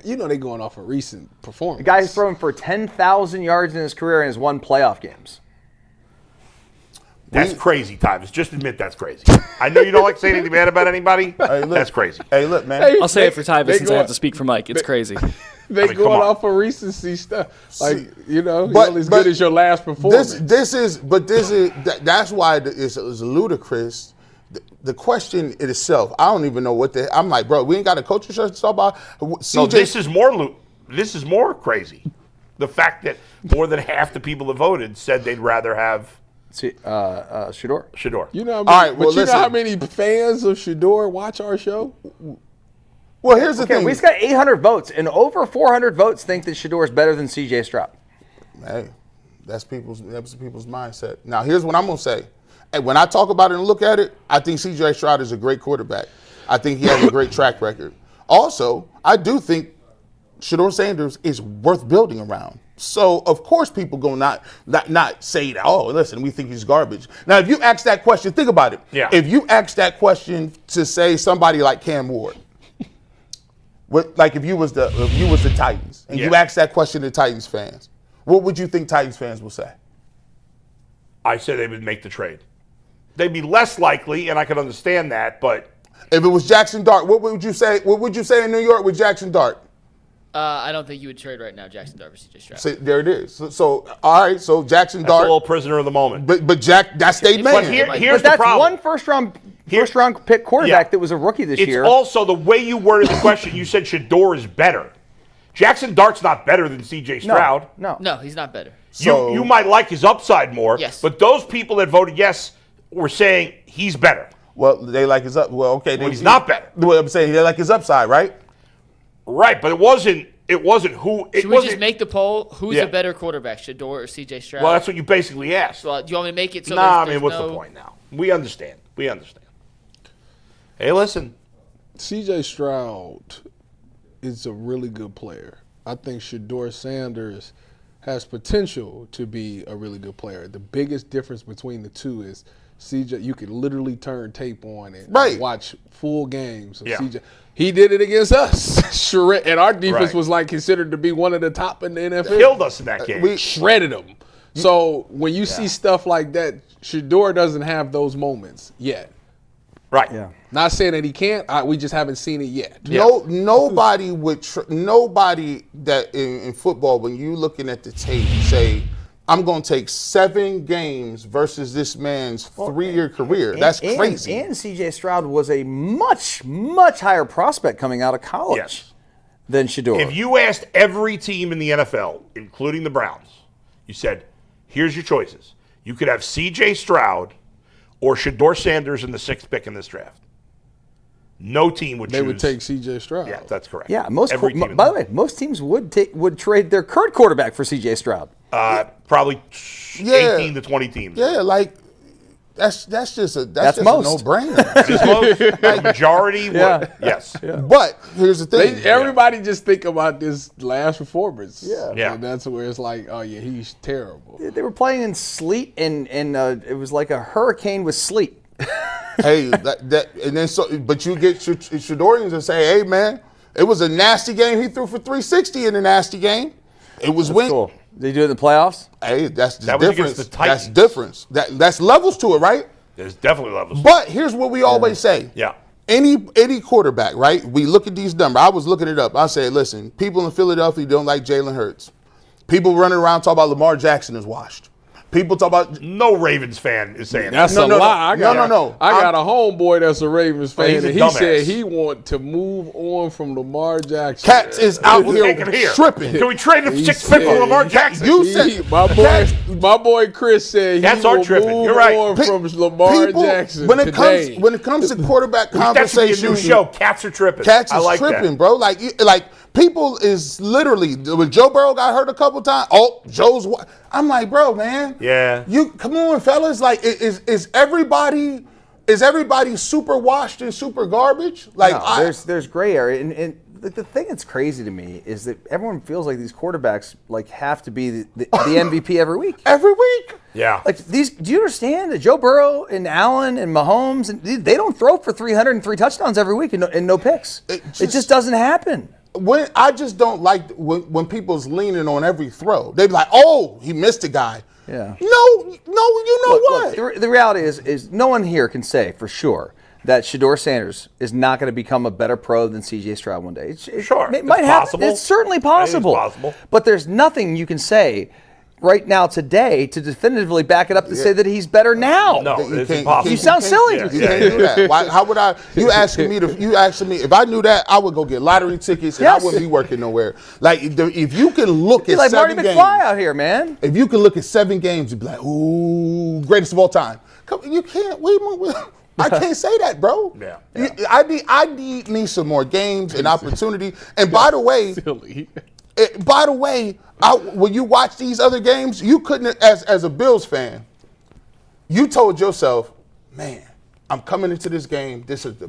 You know they going off a recent performance. The guy's thrown for 10,000 yards in his career and has won playoff games. That's crazy, Tyvis. Just admit that's crazy. I know you don't like saying anything bad about anybody. look. That's crazy. Hey, look, man. Hey, I'll say it for Tyvis they since I go- have to speak for Mike. It's crazy. They I mean, come going on. off of recency stuff. Like, you know, But- you're only as but good as your last performance. That's why it's ludicrous. The question in itself, I don't even know what I'm like, bro. We ain't got a coaching search to talk about. So this is more crazy. The fact that more than half the people that voted said they'd rather have Shedeur. Shedeur. You know, how many, All right, well, but you know listen. how many fans of Shedeur watch our show? Well, here's the Okay, thing. we just got 800 votes, and over 400 votes think that Shedeur is better than C.J. Stroud. Hey, that's people's mindset. Now, here's what I'm gonna say. And when I talk about it and look at it, I think C.J. Stroud is a great quarterback. I think he has a great track record. Also, I do think Shedeur Sanders is worth building around. So of course people go not say that, oh, listen, we think he's garbage. Now if you ask that question, think about it. Yeah. If you ask that question to say somebody like Cam Ward, like if you was the Titans and you Yeah. ask that question to Titans fans, what would you think Titans fans will say? I said they would make the trade. They'd be less likely, and I could understand that, but If it was Jackson Dart, what would you say? What would you say in New York with Jackson Dart? I don't think you would trade right now Jackson Dart for C.J. Stroud. See, there it is. So all right, so Jackson that's a Dart, little prisoner of the moment. but Jack, that's their man. But here's But the that's problem. one first round pick quarterback Yeah. that was a rookie this It's year. also the way you worded the question. You said Shedeur is better. Jackson Dart's not better than C.J. Stroud. No. No, he's not better. So- You might like his upside more, Yes. but those people that voted yes were saying he's better. Well, they like his up. Well, okay. Well, he's not better. Well, I'm saying they like his upside, right? Right, but it wasn't who. Should we just make the poll? Who's Yeah. a better quarterback, Shedeur or C.J. Stroud? Well, that's what you basically asked. Well, do you want me to make it so Nah, there's what's no... the point now? We understand. Hey, listen. C.J. Stroud is a really good player. I think Shedeur Sanders has potential to be a really good player. The biggest difference between the two is CJ, you can literally turn tape on and watch full games of CJ. He did it against us. And our defense was like considered to be one of the top in the NFL. Killed us in that game. We shredded them. So when you see stuff like that, Shedeur doesn't have those moments yet. Right. Yeah. Not saying that he can't. We just haven't seen it yet. Nobody would. Nobody that in football, when you looking at the tape, say, "I'm going to take 7 games versus this man's 3-year career." That's crazy. And C.J. Stroud was a much higher prospect coming out of college than Shedeur. If you asked every team in the NFL, including the Browns, you said, "Here's your choices. You could have C.J. Stroud or Shedeur Sanders in the 6th pick in this draft." No team would choose. They would take C.J. Stroud. Yeah, that's correct. Yeah, By the way, most teams would trade their current quarterback for C.J. Stroud. Probably 18 to 20 teams. Yeah, like that's just a That's a most. no-brainer. Just most, the majority would. Yes. But here's the thing: Everybody just think about this last performance. Yeah. And that's where it's like, oh yeah, he's terrible. They were playing in sleet, and it was like a hurricane with sleet. Hey, and then but you get Shedorians and say, "Hey, man, it was a nasty game. He threw for 360 in a nasty game. It was win." Cool. Did they do it in the playoffs? Hey, that's the That was difference. against the Titans. That's difference. That's levels to it, right? There's definitely levels. But here's what we always say. Yeah. Any quarterback, right? We look at these numbers. I was looking it up. I said, listen, people in Philadelphia don't like Jalen Hurts. People running around talk about Lamar Jackson is washed. People talk about No Ravens fan is saying That's that. a lie. No. I got a homeboy that's a Ravens fan, he's a and he dumbass. said he want to move on from Lamar Jackson. Cats is out Take him here here. tripping. Can we trade the He 6th pick for said- Lamar Jackson? You said My boy Chris said Cats he are will tripping. move You're right. on from Lamar Jackson when it today. comes to quarterback that should be a conversation, new show. Cats are tripping. Cats I is like tripping, that. bro. Like people is literally when Joe Burrow got hurt a couple times. Oh, I'm like, bro, man. Yeah. You come on, fellas. Like, is everybody super washed and super garbage? Like, No, there's gray area, and the thing that's crazy to me is that everyone feels like these quarterbacks like have to be the MVP every week. every week. Yeah. Like these, do you understand that Joe Burrow and Allen and Mahomes and they don't throw for 303 touchdowns every week and no picks. It just doesn't happen. When I just don't like when people's leaning on every throw. They be like, oh, he missed a guy. Yeah. No, you know what? Look, the reality is no one here can say for sure that Shedeur Sanders is not going to become a better pro than C.J. Stroud one day. Sure, It might it's happen. possible. It's certainly possible. It is possible. But there's nothing you can say right now today to definitively back it up to say that he's better now. No, You it's can't- impossible. You sound silly. Yeah. You can't do that. Why, how would I? You asking me if I knew that, I would go get lottery tickets and Yes. I wouldn't be working nowhere. Like if you can look You're at like Marty 7 McFly games, out here, man. if you can look at 7 games, you'd be like, ooh, greatest of all time. You can't. I can't say that, bro. Yeah. I need some more games and opportunity. And by the way, Silly. when you watch these other games, you couldn't, as a Bills fan, you told yourself, man, I'm coming into this game. This is the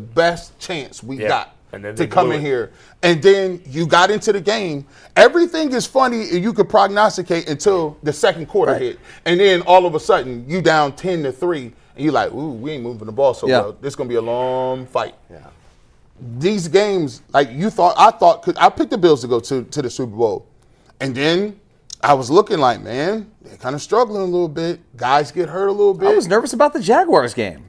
best chance we got And then to they come blew in it. here. And then you got into the game. Everything is funny and you could prognosticate until the second quarter hit. And then all of a sudden, you down 10-3. And you're like, ooh, we ain't moving the ball so well. This is going to be a long fight. Yeah. These games, like I picked the Bills to go to the Super Bowl. And then I was looking like, man, they're kind of struggling a little bit. Guys get hurt a little bit. I was nervous about the Jaguars game.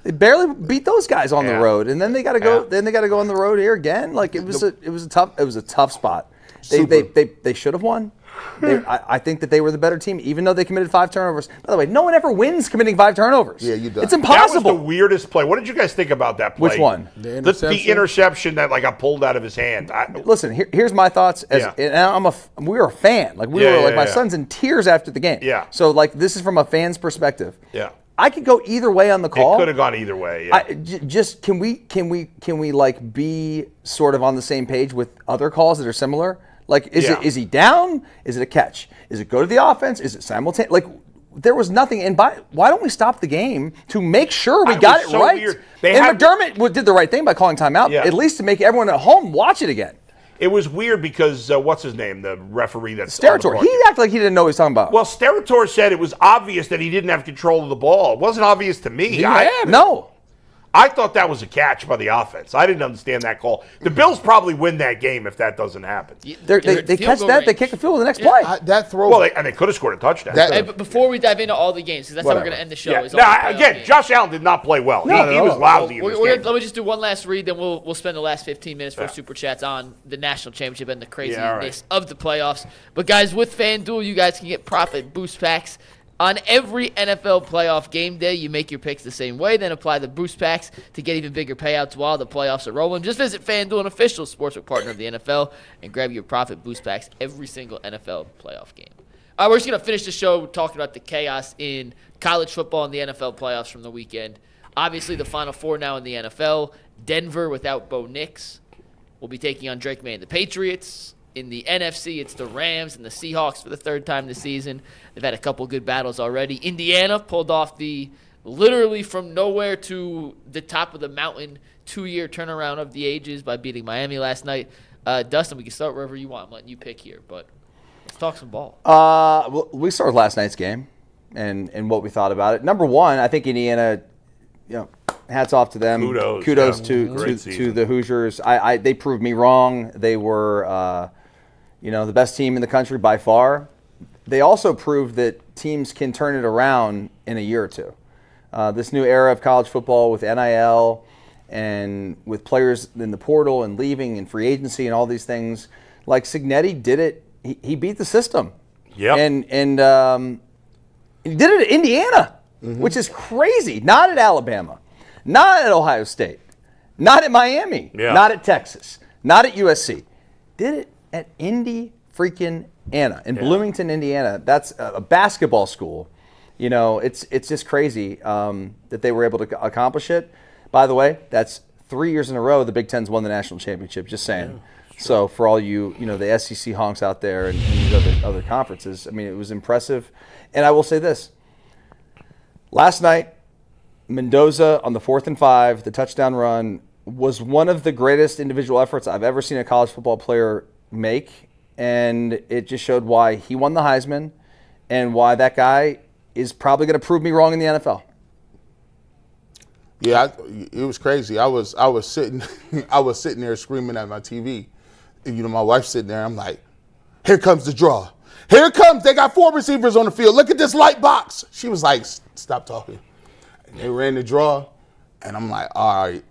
They barely beat those guys on the road, and then they got to go. Then they got to go on the road here again. Like it was a tough spot. They should have won. I think that they were the better team, even though they committed 5 turnovers. By the way, no one ever wins committing 5 turnovers. Yeah, you do. It's That impossible. was the weirdest play. What did you guys think about that play? Which one? The The interception that got pulled out of his hand. Listen, here's my thoughts. And we were a fan. Like we were like my son's in tears after the game. Yeah. So like this is from a fan's perspective. Yeah. I could go either way on the call. It could have gone either way. Yeah. Just can we like be sort of on the same page with other calls that are similar? Like, is he down? Is it a catch? Is it go to the offense? Is it simultaneous? Like, there was nothing. And why don't we stop the game to make sure we got it so right? And McDermott did the right thing by calling timeout, at least to make everyone at home watch it again. It was weird because what's his name, the referee that's Stefanski. He acted like he didn't know what he was talking about. Well, Stefanski said it was obvious that he didn't have control of the ball. It wasn't obvious to me. No. I thought that was a catch by the offense. I didn't understand that call. The Bills probably win that game if that doesn't happen. They catch that, range. They kick the field the next play. That throw. Well, they could have scored a touchdown. But before we dive into all the games, because that's how we're going to end the show. Yeah. Again, Josh Allen did not play well. No, he was lousy in this game. Let me just do one last read, then we'll spend the last 15 minutes for Super Chats on the national championship and the craziness of the playoffs. But guys, with FanDuel, you guys can get profit boost packs. On every NFL playoff game day, you make your picks the same way, then apply the boost packs to get even bigger payouts while the playoffs are rolling. Just visit FanDuel, an official sportsbook partner of the NFL, and grab your profit boost packs every single NFL playoff game. All right, we're just going to finish the show talking about the chaos in college football and the NFL playoffs from the weekend. Obviously, the Final Four now in the NFL. Denver without Bo Nix will be taking on Drake May and the Patriots. In the NFC, it's the Rams and the Seahawks for the third time this season. They've had a couple good battles already. Indiana pulled off the literally from nowhere to the top of the mountain 2-year turnaround of the ages by beating Miami last night. Dustin, we can start wherever you want. I'm letting you pick here, but let's talk some ball. Well, we started last night's game and what we thought about it. Number one, I think Indiana, hats off to them. Kudos to the Hoosiers. They proved me wrong. They were the best team in the country by far. They also proved that teams can turn it around in a year or two. This new era of college football with NIL and with players in the portal and leaving and free agency and all these things, like Cignetti did it. He beat the system. Yeah. And he did it at Indiana, which is crazy. Not at Alabama, not at Ohio State, not at Miami, not at Texas, not at USC. Did it at Indy freaking Anna in Bloomington, Indiana. That's a basketball school. It's just crazy that they were able to accomplish it. By the way, that's 3 years in a row the Big Ten's won the national championship. Just saying. Yeah, sure. So for all the SEC honks out there and these other conferences, I mean, it was impressive. And I will say this: last night, Mendoza on the 4th and 5, the touchdown run was one of the greatest individual efforts I've ever seen a college football player make, and it just showed why he won the Heisman and why that guy is probably going to prove me wrong in the NFL. Yeah, it was crazy. I was sitting there screaming at my TV. My wife's sitting there. I'm like, here comes the draw. Here it comes. They got 4 receivers on the field. Look at this light box. She was like, stop talking. And they ran the draw, and I'm like, all right.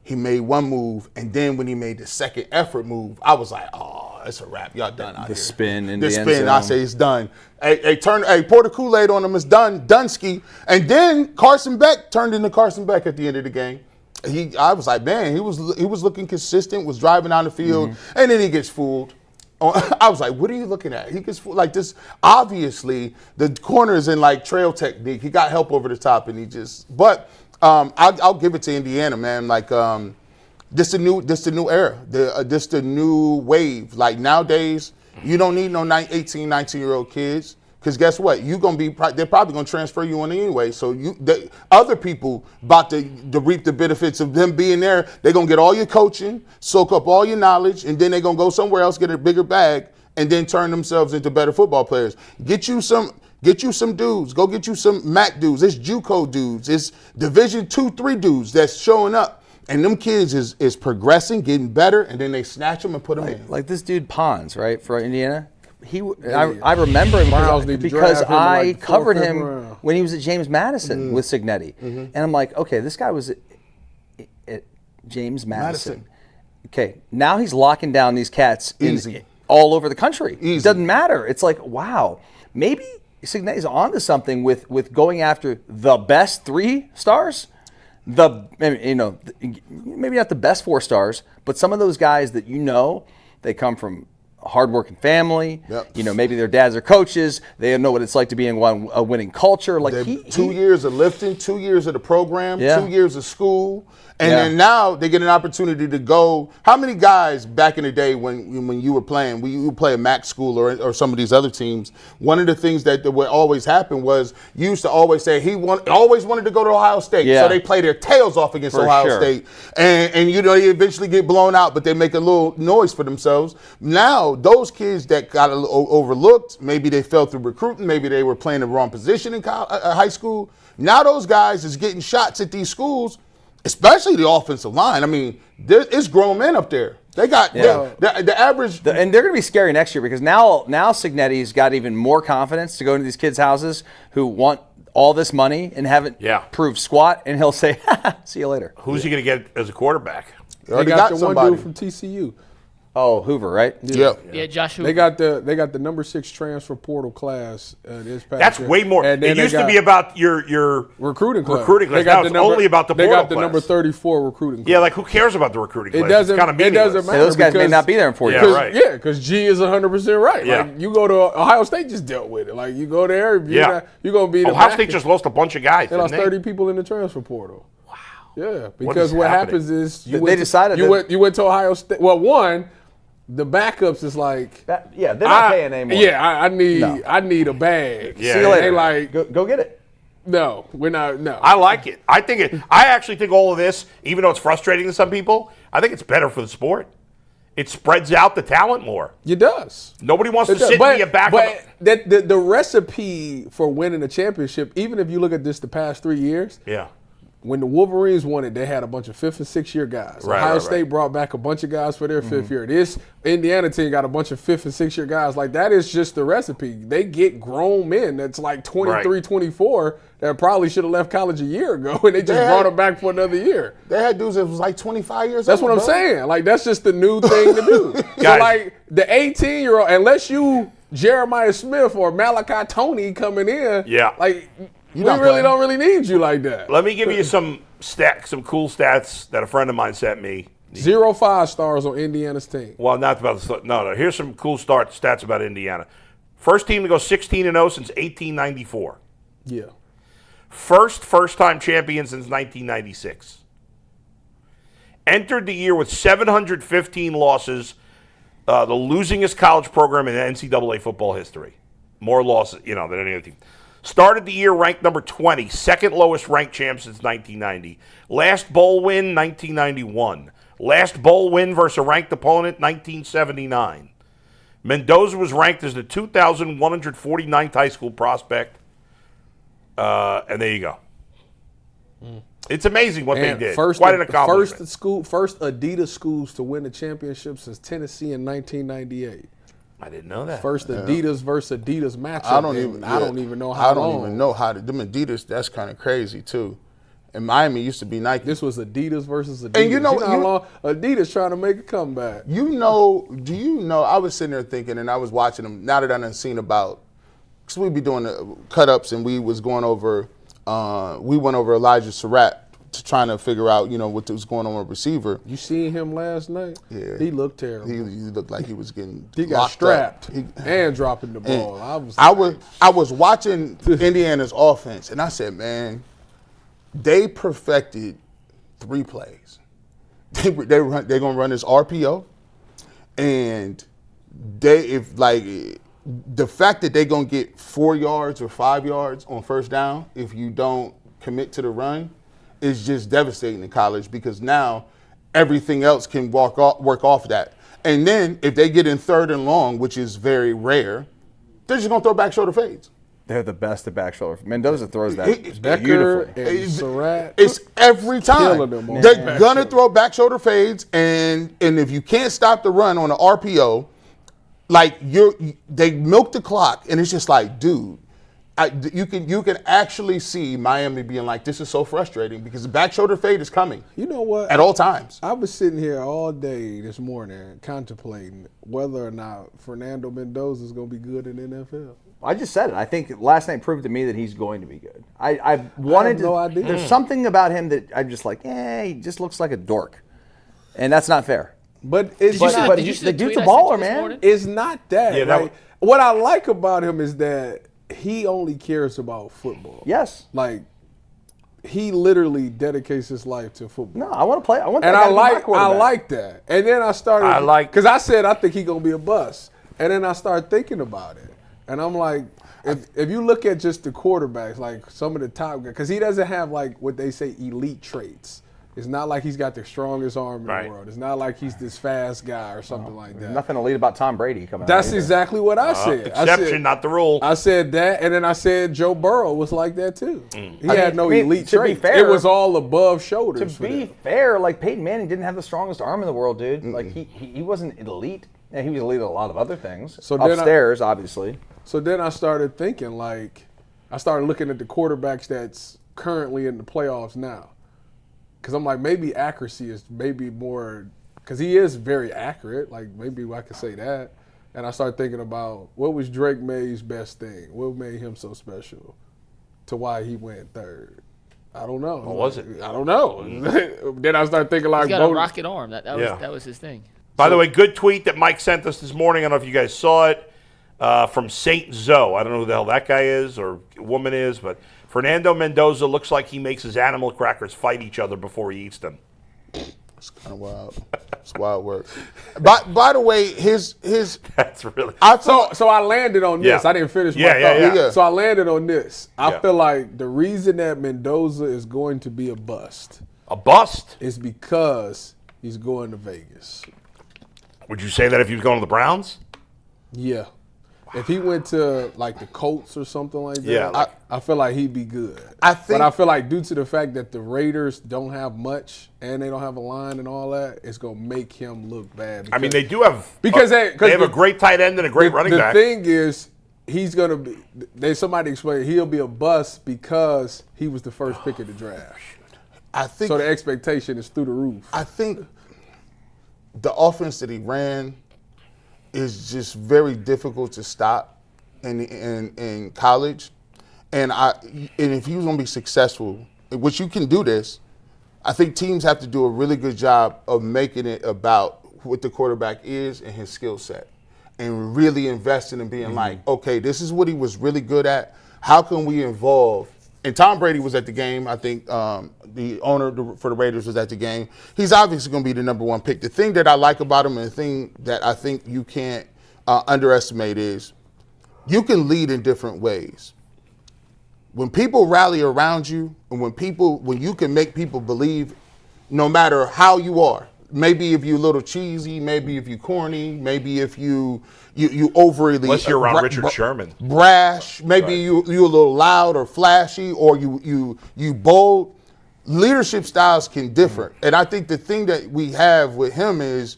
He made one move, and then when he made the second effort move, I was like, oh, it's a wrap. Y'all done out here. The spin in the end spin, zone. I say it's done. Pour the Kool-Aid on him, it's done. Dunsky. And then Carson Beck turned into Carson Beck at the end of the game. I was like, man, he was looking consistent, was driving down the field, and then he gets fooled. I was like, what are you looking at? He gets fooled like this. Obviously, the corner is in like trail technique. He got help over the top, and but I'll give it to Indiana, man. Like, this the new era. This the new wave. Like nowadays, you don't need no 18, 19-year-old kids. Because guess what? They're probably going to transfer you on anyway. So other people about to reap the benefits of them being there. They're going to get all your coaching, soak up all your knowledge, and then they're going to go somewhere else, get a bigger bag, and then turn themselves into better football players. Get you some dudes. Go get you some MAC dudes. It's JUCO dudes. It's Division 2, 3 dudes that's showing up. And them kids is progressing, getting better, and then they snatch them and put them in. Like this dude Pons, right, for Indiana. I remember him because I covered him when he was at James Madison with Cignetti. And I'm like, okay, this guy was at James Madison. Okay, now he's locking down these cats all over the country. Easy. It doesn't matter. It's like, wow, maybe Cignetti's onto something with going after the best 3 stars. Maybe not the best 4 stars, but some of those guys that they come from hardworking family. Yep. Maybe their dads are coaches. They know what it's like to be in a winning culture. Like 2 years of lifting, 2 years of the program, 2 years of school. And then now they get an opportunity to go. How many guys back in the day when you were playing, when you would play a MAC school or some of these other teams, one of the things that would always happen was you used to always say always wanted to go to Ohio State. Yeah. So they play their tails off against Ohio State. And they eventually get blown out, but they make a little noise for themselves. Now, those kids that got a little overlooked, maybe they fell through recruiting, maybe they were playing the wrong position in high school. Now those guys is getting shots at these schools, especially the offensive line. I mean, it's grown men up there. They got the average. And they're going to be scary next year because now Cignetti's got even more confidence to go into these kids' houses who want all this money and haven't proved squat, and he'll say, see you later. Who's he going to get as a quarterback? They got the one dude from TCU. Oh, Hoover, right? Yeah, Josh Hoover. They got the number 6 transfer portal class this past That's year. way more. It used to be about your recruiting class. Now it's only about the portal They got the class. number 34 recruiting class. Yeah, like who cares about the recruiting class? It doesn't matter. Those guys may not be there in 4 years. Yeah, right. Yeah, because G is 100% right. Yeah. Like, you go to Ohio State, just dealt with it. Like, you go there, you're going to be the Ohio back State just lost a bunch of guys. They lost didn't 30 people in the transfer portal. Wow. Yeah, because what happening? happens is They decided you went to Ohio State. Well, one, the backups is like, they're not paying anymore. Yeah, I need a bag. Yeah. See you later. They like, go get it. no, we're not. No, I like it. I actually think all of this, even though it's frustrating to some people, I think it's better for the sport. It spreads out the talent more. it does. Nobody wants to It does. sit and be a backup. But the recipe for winning a championship, even if you look at this the past 3 years, Yeah. when the Wolverines won it, they had a bunch of 5th and 6th year guys. Right, Ohio right, State right. brought back a bunch of guys for their 5th year. This Indiana team got a bunch of 5th and 6th year guys. Like, that is just the recipe. They get grown men that's like 23, 24 that probably should have left college a year ago, and they just brought them back for another year. They had dudes that was like 25 years That's old. what I'm saying. Like, that's just the new thing to do. So, Guys. like, the 18-year-old, unless you Jeremiah Smith or Malachi Tony coming in, like, we not really playing. don't really need you like that. Let me give you some cool stats that a friend of mine sent me. 0 5-stars on Indiana's team. Well, not about the no. Here's some cool stats about Indiana. First team to go 16-0 since 1894. Yeah. First-time champion since 1996. Entered the year with 715 losses, the losingest college program in NCAA football history. More losses, than any other team. Started the year ranked number 20, second lowest ranked champ since 1990. Last bowl win, 1991. Last bowl win versus a ranked opponent, 1979. Mendoza was ranked as the 2,149th high school prospect. And there you go. It's amazing what they did. Quite an accomplishment. First Adidas schools to win the championship since Tennessee in 1998. I didn't know that. First Adidas versus Adidas matchup. I don't even know how to. Them Adidas, that's kind of crazy too. And Miami used to be Nike. This was Adidas versus Adidas. And you know how long Adidas trying to make a comeback. Do you know, I was sitting there thinking, and I was watching them, now that I done seen about, because we'd be doing the cut-ups, and we was going over, we went over Elijah Surratt to trying to figure out, what was going on with receiver. You seen him last night? Yeah. He looked terrible. He looked like he was getting He got locked strapped up. and dropping the ball. I was watching Indiana's offense, and I said, man, they perfected 3 plays. They're gonna run this RPO, and the fact that they're gonna get 4 yards or 5 yards on first down if you don't commit to the run is just devastating in college, because now everything else can work off that. And then if they get in 3rd and long, which is very rare, they're just gonna throw back shoulder fades. They're the best at back shoulder. Mendoza throws that Becker beautifully. and Surratt. It's every time. Killing them on They're back gonna shoulder. throw back shoulder fades, and if you can't stop the run on the RPO, like they milk the clock, and it's just like, dude, you can actually see Miami being like, this is so frustrating because the back shoulder fade is coming. You know what? At all times. I was sitting here all day this morning contemplating whether or not Fernando Mendoza is going to be good in the NFL. I just said it. I think last night proved to me that he's going to be good. I wanted no idea. There's something about him that I'm just like, he just looks like a dork. And that's not fair. But it's Did you see not, the- did you see the the dude's tweet a I sent you baller, this man. morning? it's not that. Yeah, that like, what I like about him is that he only cares about football. Yes. Like, he literally dedicates his life to football. No, I want to play. I want that And guy I to be my like quarterback. that. And then I started I like- because I said I think he gonna be a bust. And then I started thinking about it. And I'm like, if you look at just the quarterbacks, like some of the top guys, because he doesn't have like what they say elite traits. It's not like he's got the strongest arm in Right. the world. It's not like he's this fast guy or something like that. Nothing elite about Tom Brady coming out. That's either. exactly what I said. Exception, not the rule. I said that, and then I said Joe Burrow was like that too. He had no elite to be traits. fair- It was all above To shoulders. for be them. fair, like Peyton Manning didn't have the strongest arm in the world, dude. Like he wasn't elite. Yeah, he was elite at a lot of other things. So then Upstairs, obviously. So then I started thinking, like, I started looking at the quarterbacks that's currently in the playoffs now. Because I'm like, maybe accuracy is maybe more, because he is very accurate. Like, maybe I could say that. And I started thinking about what was Drake May's best thing? What made him so special to why he went third? I don't know. What was it? I don't know. Then I started thinking, like, He's got a Bo- rocket arm. That was his thing. By the way, good tweet that Mike sent us this morning. I don't know if you guys saw it. From Saint Zoe. I don't know who the hell that guy is or woman is, but Fernando Mendoza looks like he makes his animal crackers fight each other before he eats them. It's kind of wild. It's wild work. By the way, his That's really. So I landed on this. Yeah. I didn't finish my Yeah. thought. Yeah. So I landed on this. I Yeah. feel like the reason that Mendoza is going to be a bust A bust? is because he's going to Vegas. Would you say that if he was going to the Browns? Yeah. If he went to like the Colts or something like that, Yeah, I feel like he'd be good. think- but I feel like due to the fact that the Raiders don't have much and they don't have a line and all that, it's gonna make him look bad. I mean, they do have Because they have a great tight end and a great running back. The thing is, he's gonna be. Somebody explained he'll be a bust because he was the first pick of the draft. I think So the expectation is through the roof. I think the offense that he ran is just very difficult to stop in college. And if he was going to be successful, which you can do this, I think teams have to do a really good job of making it about what the quarterback is and his skill set, and really investing in being like, okay, this is what he was really good at. How can we involve? And Tom Brady was at the game. I think the owner for the Raiders was at the game. He's obviously going to be the number one pick. The thing that I like about him and the thing that I think you can't underestimate is you can lead in different ways. When people rally around you and when you can make people believe no matter how you are, maybe if you're a little cheesy, maybe if you're corny, maybe if you overly Unless you're around Richard Sherman. brash, maybe you a little loud or flashy, or you bold. Leadership styles can differ, and I think the thing that we have with him is,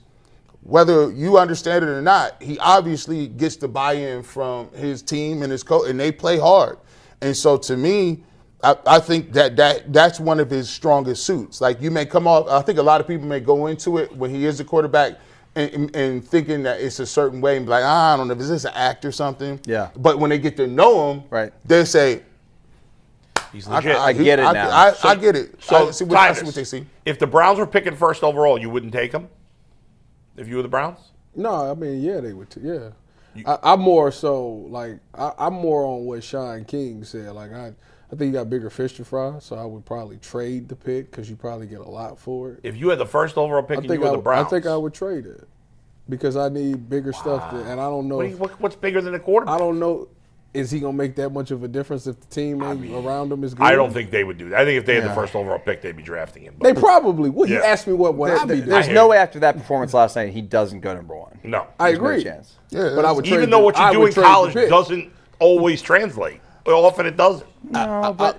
whether you understand it or not, he obviously gets the buy-in from his team and his coach, and they play hard. And so to me, I think that's one of his strongest suits. Like, you may come off, I think a lot of people may go into it when he is a quarterback and thinking that it's a certain way and be like, I don't know, is this an act or something? Yeah. But when they get to know him, Right. they say, He's legit. I get it now. I get it. So, I see what Tyvis, they see. if the Browns were picking first overall, you wouldn't take him? If you were the Browns? No, I mean, yeah, they would. Yeah, I'm more so like I'm more on what Sean King said. Like I think you got bigger fish to fry, so I would probably trade the pick because you probably get a lot for it. If you had the first overall pick and you were the Browns. I think I would trade it because I need bigger stuff, and I don't know. What's bigger than a quarterback? I don't know. Is he gonna make that much of a difference if the team around him is good? I don't think they would do that. I think if they had the first overall pick, they'd be drafting him. They probably would. Yeah. You asked me what would I be doing? There's no way after that performance last night he doesn't go number one. No. I There's no agree. chance. Yeah, But I would trade Even though what you I do would in trade the college pick. doesn't always translate. Often it doesn't. No, but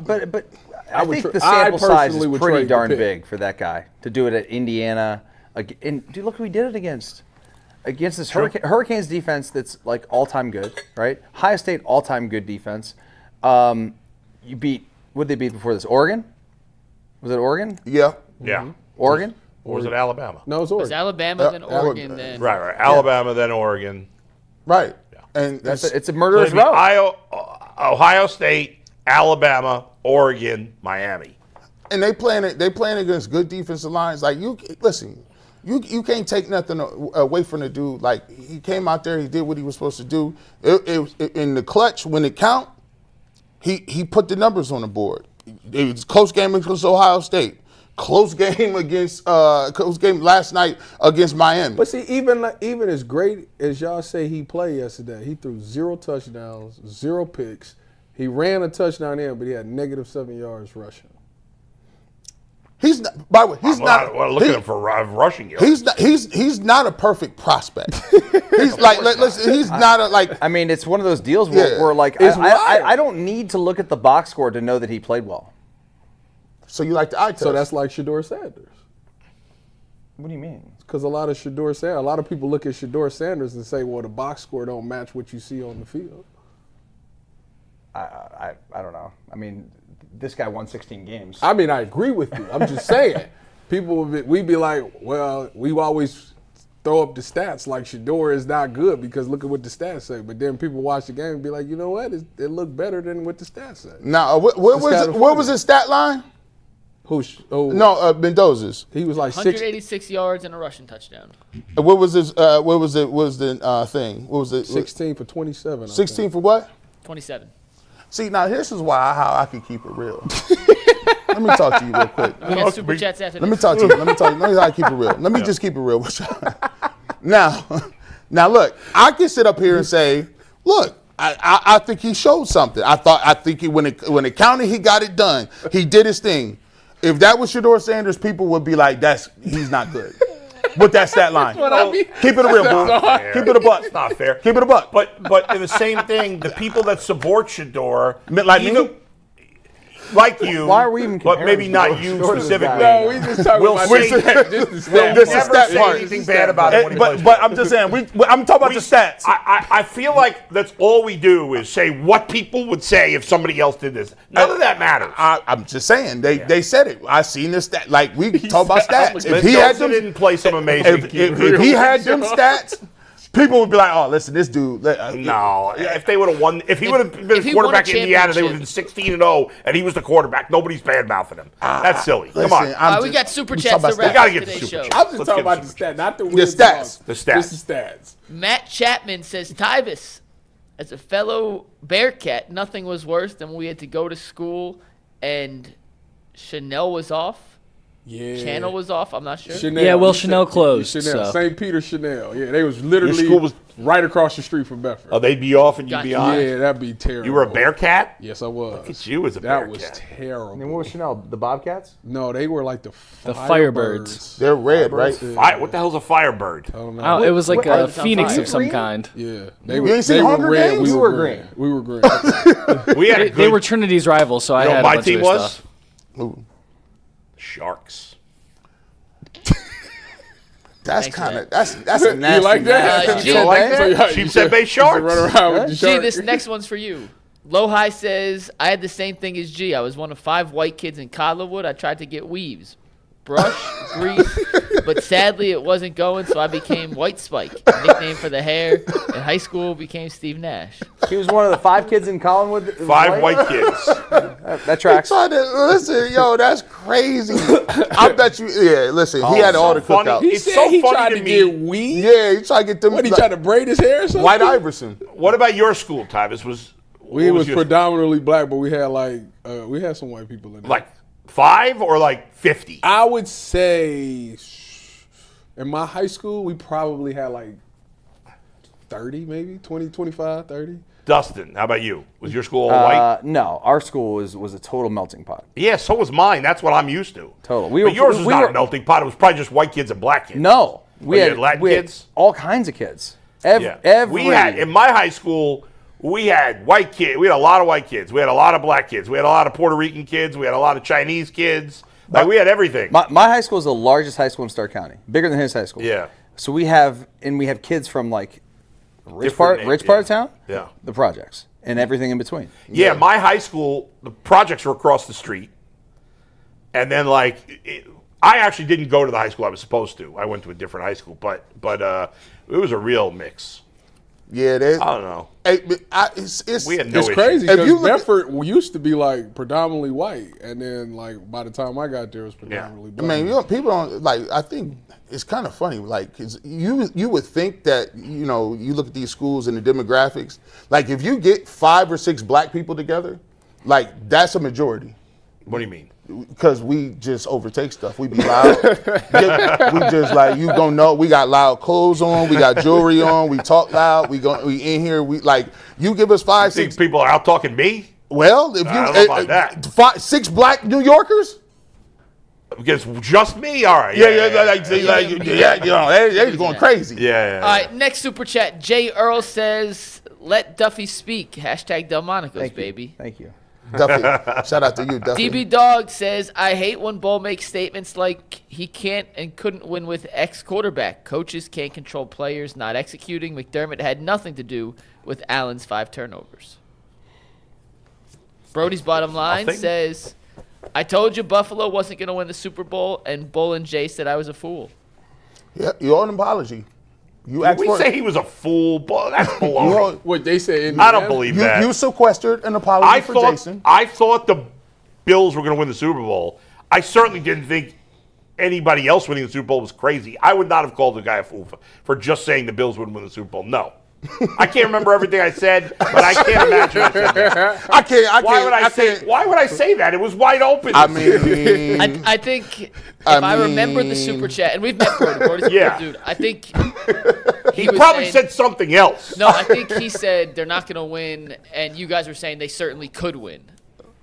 I would think tra- the I sample size is personally would pretty trade the darn pick. big for that guy to do it at Indiana. And dude, look who he did it against. Against this Hurricanes defense that's like all-time good, right? Ohio State all-time good defense. You beat, what did they beat before this? Oregon? Was it Oregon? Yeah. Yeah. Oregon? Or was it Alabama? No, it's It was Oregon. Alabama, then Oregon. Oregon, then Right. Alabama, then Oregon. Right. And It's a So murderous it'd be row. Ohio State, Alabama, Oregon, Miami. and they playing against good defensive lines. Like, you listen, You can't take nothing away from the dude. Like, he came out there, he did what he was supposed to do. In the clutch, when it count, he put the numbers on the board. It was a close game against Ohio State. Close game last night against Miami. But see, even as great as y'all say he played yesterday, he threw 0 touchdowns, 0 picks. He ran a touchdown in, but he had -7 yards rushing. He's not. By the way, he's not. Well, look at him for rushing yards. He's not a perfect prospect. He's like, listen, he's not a like. I mean, it's one of those deals where like, I don't need to look at the box score to know that he played well. So you like the eye test. So that's like Shedeur Sanders. What do you mean? Because a lot of people look at Shedeur Sanders and say, well, the box score don't match what you see on the field. I don't know. I mean, this guy won 16 games. I mean, I agree with you. I'm just saying. We'd be like, well, we always throw up the stats like Shedeur is not good because look at what the stats say. But then people watch the game and be like, you know what? It looked better than what the stats say. Now, what was his stat line? Mendoza's. He was like 186 yards and a rushing touchdown. What was his? What was the thing? What was it? 16 for 27. 16 for what? 27. See, now this is how I can keep it real. Let me talk to you real quick. We got super chats after Let me this. talk to you. Let me tell you how I keep it real. Let me just keep it real with you. Now, look, I can sit up here and say, look, I think he showed something. I think when it counted, he got it done. He did his thing. If that was Shedeur Sanders, people would be like, he's not good. With that stat line. Keep it a real, boo. Keep it a buck. It's not fair. Keep it a buck. But in the same thing, the people that support Shedeur, Like me? like you, Why are we even but comparing maybe not Shedeur you to this guy? specifically. No, we just talking We'll about say- just the stat. This is Never stat say part. anything bad about him when he plays But I'm just saying, I'm talking about the stats. I feel like that's all we do is say what people would say if somebody else did this. None of that matters. I'm just saying, they said it. I seen this stat. Like, we talk about stats. If Mendoza didn't play some amazing. if he had them stats, people would be like, "Oh, listen, this dude." No, if they would have won, if he would have been if he won a quarterback in Indiana, they would have been championship. 16-0, and he was the quarterback. Nobody's bad mouthing him. That's silly. Come on. We got super chats to about wrap We gotta up get the today's super show. chat. I'm just Let's talking get about the super stat, not the The wins. stats. The stats. Just the stats. Matt Chapman says, Tyvis, as a fellow Bearcat, nothing was worse than when we had to go to school and Chanel was off. Yeah. Channel was off. I'm not sure. Chanel. Yeah, well, He Chanel said- closed, Chanel, so. St. Peter Chanel. Yeah, they was literally school was- right across the street from Bedford. Oh, they'd be off and you'd be Gotcha. on. Yeah, that'd be terrible. You were a Bearcat? Yes, I was. Look at you as a That was Bearcat. terrible. And what was Chanel? The Bobcats? No, they were like the Firebirds. They're red, right? What the hell's a Firebird? I don't know. Oh, it was like What- a phoenix Fire. of some kind. Yeah, You ain't seen Hunger red. Games? We You were were green. green. We were green. We had a They good, were Trinity's rivals, so I you know had what a my bunch team of their was? stuff. Sharks. That's Thanks, kind man. of that's a nasty. You like that? nasty- You don't like So that? Sheepshead Bay Sharks. Run around with the G, shark. this next one's for you. Lohai says, I had the same thing as G. I was one of 5 white kids in Collarwood. I tried to get weaves. Brush, grease, but sadly it wasn't going, so I became White Spike, nickname for the hair. In high school, became Steve Nash. He was one of the 5 kids in Collinwood. 5 white kids. That tracks. Listen, yo, that's crazy. I bet you. Yeah, listen, he had all the funny. cookout. He It's said so he funny tried to to me. get weed. Yeah, he tried to get them. What, he tried to braid his hair or something? White Iverson. What about your school, Tyvis? We what was your- predominantly black, but we had we had some white people in there. like 5 or like 50? I would say in my high school, we probably had like 30, maybe 20, 25, 30. Dustin, how about you? Was your school all white? No, our school was a total melting pot. Yeah, so was mine. That's what I'm used to. Total. But yours was not a melting pot. It was probably just white kids and black kids. No, you had Latin kids? all kinds of kids. Yeah. We had in my high school. We had white kids. We had a lot of white kids. We had a lot of black kids. We had a lot of Puerto Rican kids. We had a lot of Chinese kids. Like we had everything. My high school is the largest high school in Stark County, bigger than his high school. Yeah. So we have kids from like rich Different part yeah. of town. Yeah. The projects and everything in between. Yeah, my high school, the projects were across the street. And then I actually didn't go to the high school I was supposed to. I went to a different high school, but it was a real mix. Yeah, I don't know. It's We had no It's issue. crazy If you because look Bedford used to be like predominantly white, and then like by the time I got there, it was predominantly I black. mean, people don't like. I think it's kind of funny, like, 'cause you would think that you look at these schools and the demographics. Like, if you get 5 or 6 black people together, like that's a majority. What do you mean? Because we just overtake stuff. We be loud. We just like you gonna know. We got loud clothes on. We got jewelry on. We talk loud. We in here. We like you give us 5, 6 people are out talking me? Well, if I don't know about that. 5, 6 black New Yorkers. Against just me? All right. They're going crazy. Yeah. All right, next super chat. Jay Earl says, "Let Duffy speak." # Delmonicos, baby. Thank you. Duffy, shout out to you, Duffy. DB Dog says, "I hate when Bull makes statements like he can't and couldn't win with X quarterback. Coaches can't control players not executing. McDermott had nothing to do with Allen's 5 turnovers." Brody's bottom line Nothing? says, "I told you Buffalo wasn't going to win the Super Bowl, and Bull and Jay said I was a fool." Yeah, you owe an apology. You asked We for say he was a fool, but that's baloney. What they say? I don't believe that. you sequestered an apology for Jason. I thought the Bills were going to win the Super Bowl. I certainly didn't think anybody else winning the Super Bowl was crazy. I would not have called the guy a fool for just saying the Bills would win the Super Bowl. No. I can't remember everything I said, but I can't imagine I said that. I can't. Why would I say that? It was wide open. I mean, I think if I remember the super chat, and we've met Brody. Brody's a Yeah. good dude. I think he was probably saying- said something else. No, I think he said they're not going to win, and you guys were saying they certainly could win.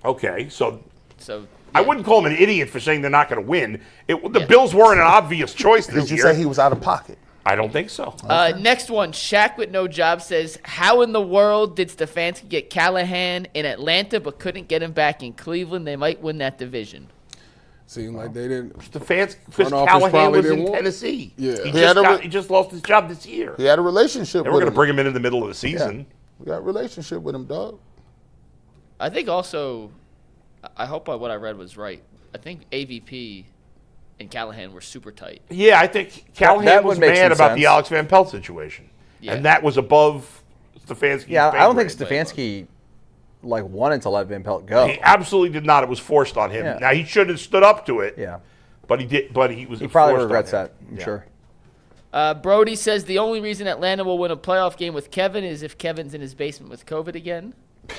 Okay, so So I wouldn't call him an idiot for saying they're not going to win. The Bills weren't an obvious choice this did you year. say he was out of pocket? I don't think so. Next one, Shaq with no job says, "How in the world did Stefanski get Callahan in Atlanta but couldn't get him back in Cleveland? They might win that division." Seemed like they didn't. Because Front office Callahan probably was didn't in want- Tennessee. Yeah. He just lost his job this year. He had a relationship They were with going him. to bring him in the middle of the season. We got a relationship with him, dog. I think also, I hope what I read was right. I think AVP and Callahan were super tight. Yeah, I think Callahan that was would make mad some about the sense. Alex Van Pelt situation. Yeah. And that was above Stefanski's Yeah, I don't think pay grade. Stefanski wanted to let Van Pelt go. He absolutely did not. It was forced on him. Yeah. Now, he should have stood up to it. Yeah. But he did. But he was. He probably forced on regrets him. that, I'm Yeah. sure. Brody says the only reason Atlanta will win a playoff game with Kevin is if Kevin's in his basement with COVID again.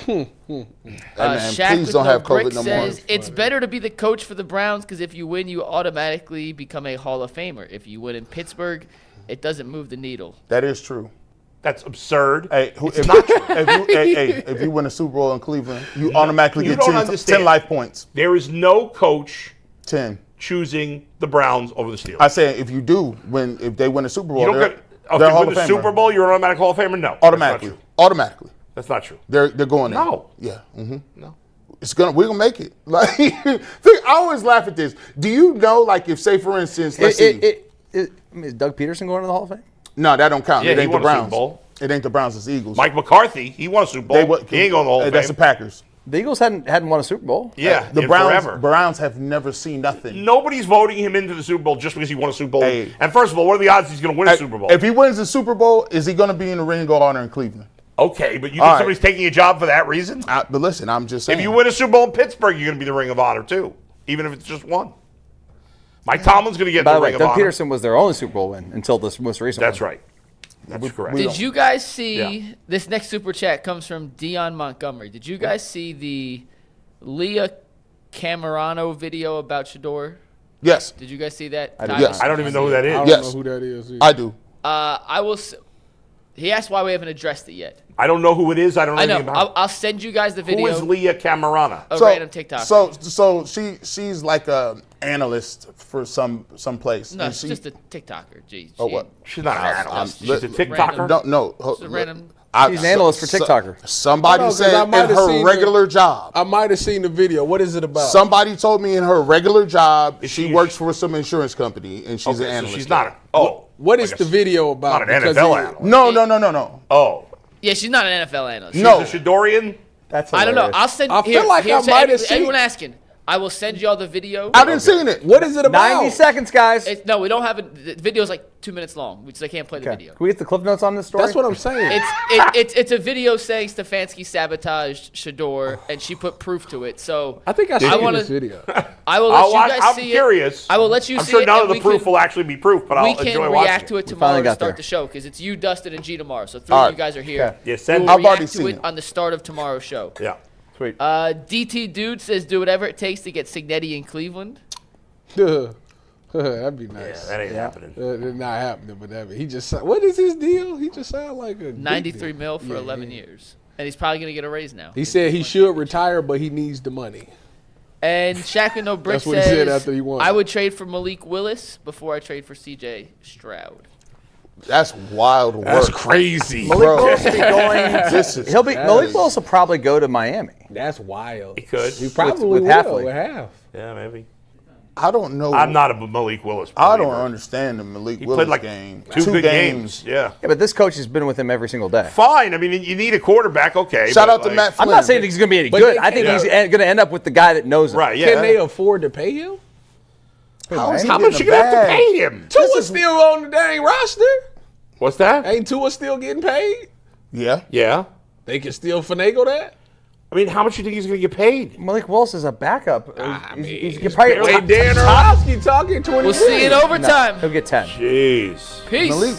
Man, Shaq please with don't no have COVID brick no more. says it's better to be the coach for the Browns because if you win, you automatically become a Hall of Famer. If you win in Pittsburgh, it doesn't move the needle. That is true. That's absurd. Hey, if you win a Super Bowl in Cleveland, you automatically you get don't 10 understand. life points. There is no coach 10. choosing the Browns over the Steelers. I say if you do if they win a Super Bowl, You don't they're, get. they're If you Hall win of the Famer. Super Bowl, you're an automatic Hall of Famer. No, Automatically. Automatically. That's not true. They're going in. No. Yeah. Mm-hmm. No. We're gonna make it. Like I always laugh at this. Do you know, like, if say for instance, let's see. Is Doug Peterson going to the Hall of Fame? No, that don't count. Yeah, It he ain't won the a Super Browns. Bowl. It ain't the Browns. It's the Eagles. Mike McCarthy, he won a Super Bowl. He ain't going to the Hall of That's the Fame. Packers. The Eagles hadn't won a Super Bowl. Yeah, The in Browns. forever. Browns have never seen nothing. Nobody's voting him into the Super Bowl just because he won a Super Bowl. Hey. And first of all, what are the odds he's going to win a Super Bowl? If he wins the Super Bowl, is he going to be in the Ring of Honor in Cleveland? Okay, but you All think right. somebody's taking a job for that reason? But listen, I'm just saying. If you win a Super Bowl in Pittsburgh, you're going to be the Ring of Honor too, even if it's just one. Mike Tomlin's going to get By the the way, Ring of Doug Honor. Peterson was their only Super Bowl win until this most recent That's one. right. That's correct. Did you guys see Yeah. this next super chat comes from Dion Montgomery? Did you guys see the Leah Camerano video about Shedeur? Yes, Did you guys see that? I did Tyvis? Yes. I don't even know who that I is. don't Yes. know who that is. Either. I do. I will. He asked why we haven't addressed it yet. I don't know who it is. I don't know I know. anything about I'll send you guys the it. video. Who is Leah Camerana? A random TikTok. So she's like a analyst for some place. No, and she's she, just a TikToker. Gee, Oh, what? She's not an analyst. I'm- She's a TikToker. No, no. Just a random. She's an analyst for TikToker. Somebody I know, 'cause said I in might have her seen regular job. I might have seen the video. What is it about? Somebody told me in her regular job Is she she- works for some insurance company and she's an Okay, so analyst. she's not. What is like the video about? Not an Because NFL he- analyst. No. Oh, Yeah, she's not an NFL analyst. No. she's a Shedorian. That's I don't know. hilarious. I'll send. I feel like I might have seen- Everyone asking. I will send y'all the video. I didn't see it. What is it about? 90 seconds, guys. No, we don't have it. The video is like 2 minutes long, which I can't play the video. Can we get the clip notes on this story? That's what I'm saying. It's a video saying Stefanski sabotaged Shedeur, and she put proof to it. So I think I seen this video. I will let you guys I'm see curious. it. I will let you I'm see sure it. none and of the proof will actually be proof, but I'll we enjoy can watching react to it finally tomorrow to got start there. the show because it's you, Dustin, and G tomorrow. So 3 All of right. you guys are here. Okay. Yeah, We send will I've already react to seen it it. on the start of tomorrow's show. Yeah. Sweet. DT Dude says do whatever it takes to get Signetti in Cleveland. That'd be nice. That ain't happening. It's not happening, but he just. What is his deal? He just sound like a 93 mil for 11 years. And he's probably going to get a raise now. He said he should retire, but he needs the money. And Shaq with no brick That's what he said after he won. I would trade for Malik Willis before I trade for CJ Stroud. That's wild work. That's crazy. Malik Willis will be going. Malik Willis will probably go to Miami. That's wild. He could. He probably with will. Halfley. With half. Yeah, maybe. I don't know. I'm not a Malik Willis I believer. don't understand the Malik He Willis played like game. two good games. Yeah. Yeah, but this coach has been with him every single day. Fine. I mean, you need a quarterback. Okay. Shout but out to like- Matt Flynn. I'm not saying he's going to be any But good. they I think can't- he's going to end up with the guy that knows him. Right. Yeah. Can they afford to pay him? How is he How much you getting gonna a have to bag? pay him? Tua's still on the dang roster. What's that? Ain't Tua still getting paid? Yeah. Yeah. They can still finagle that? I mean, how much do you think he's going to get paid? Malik Willis is a backup. He's Wait, Dan Orlovsky talking 20 We'll see you in overtime. He'll get 10. Jeez. Peace. Malik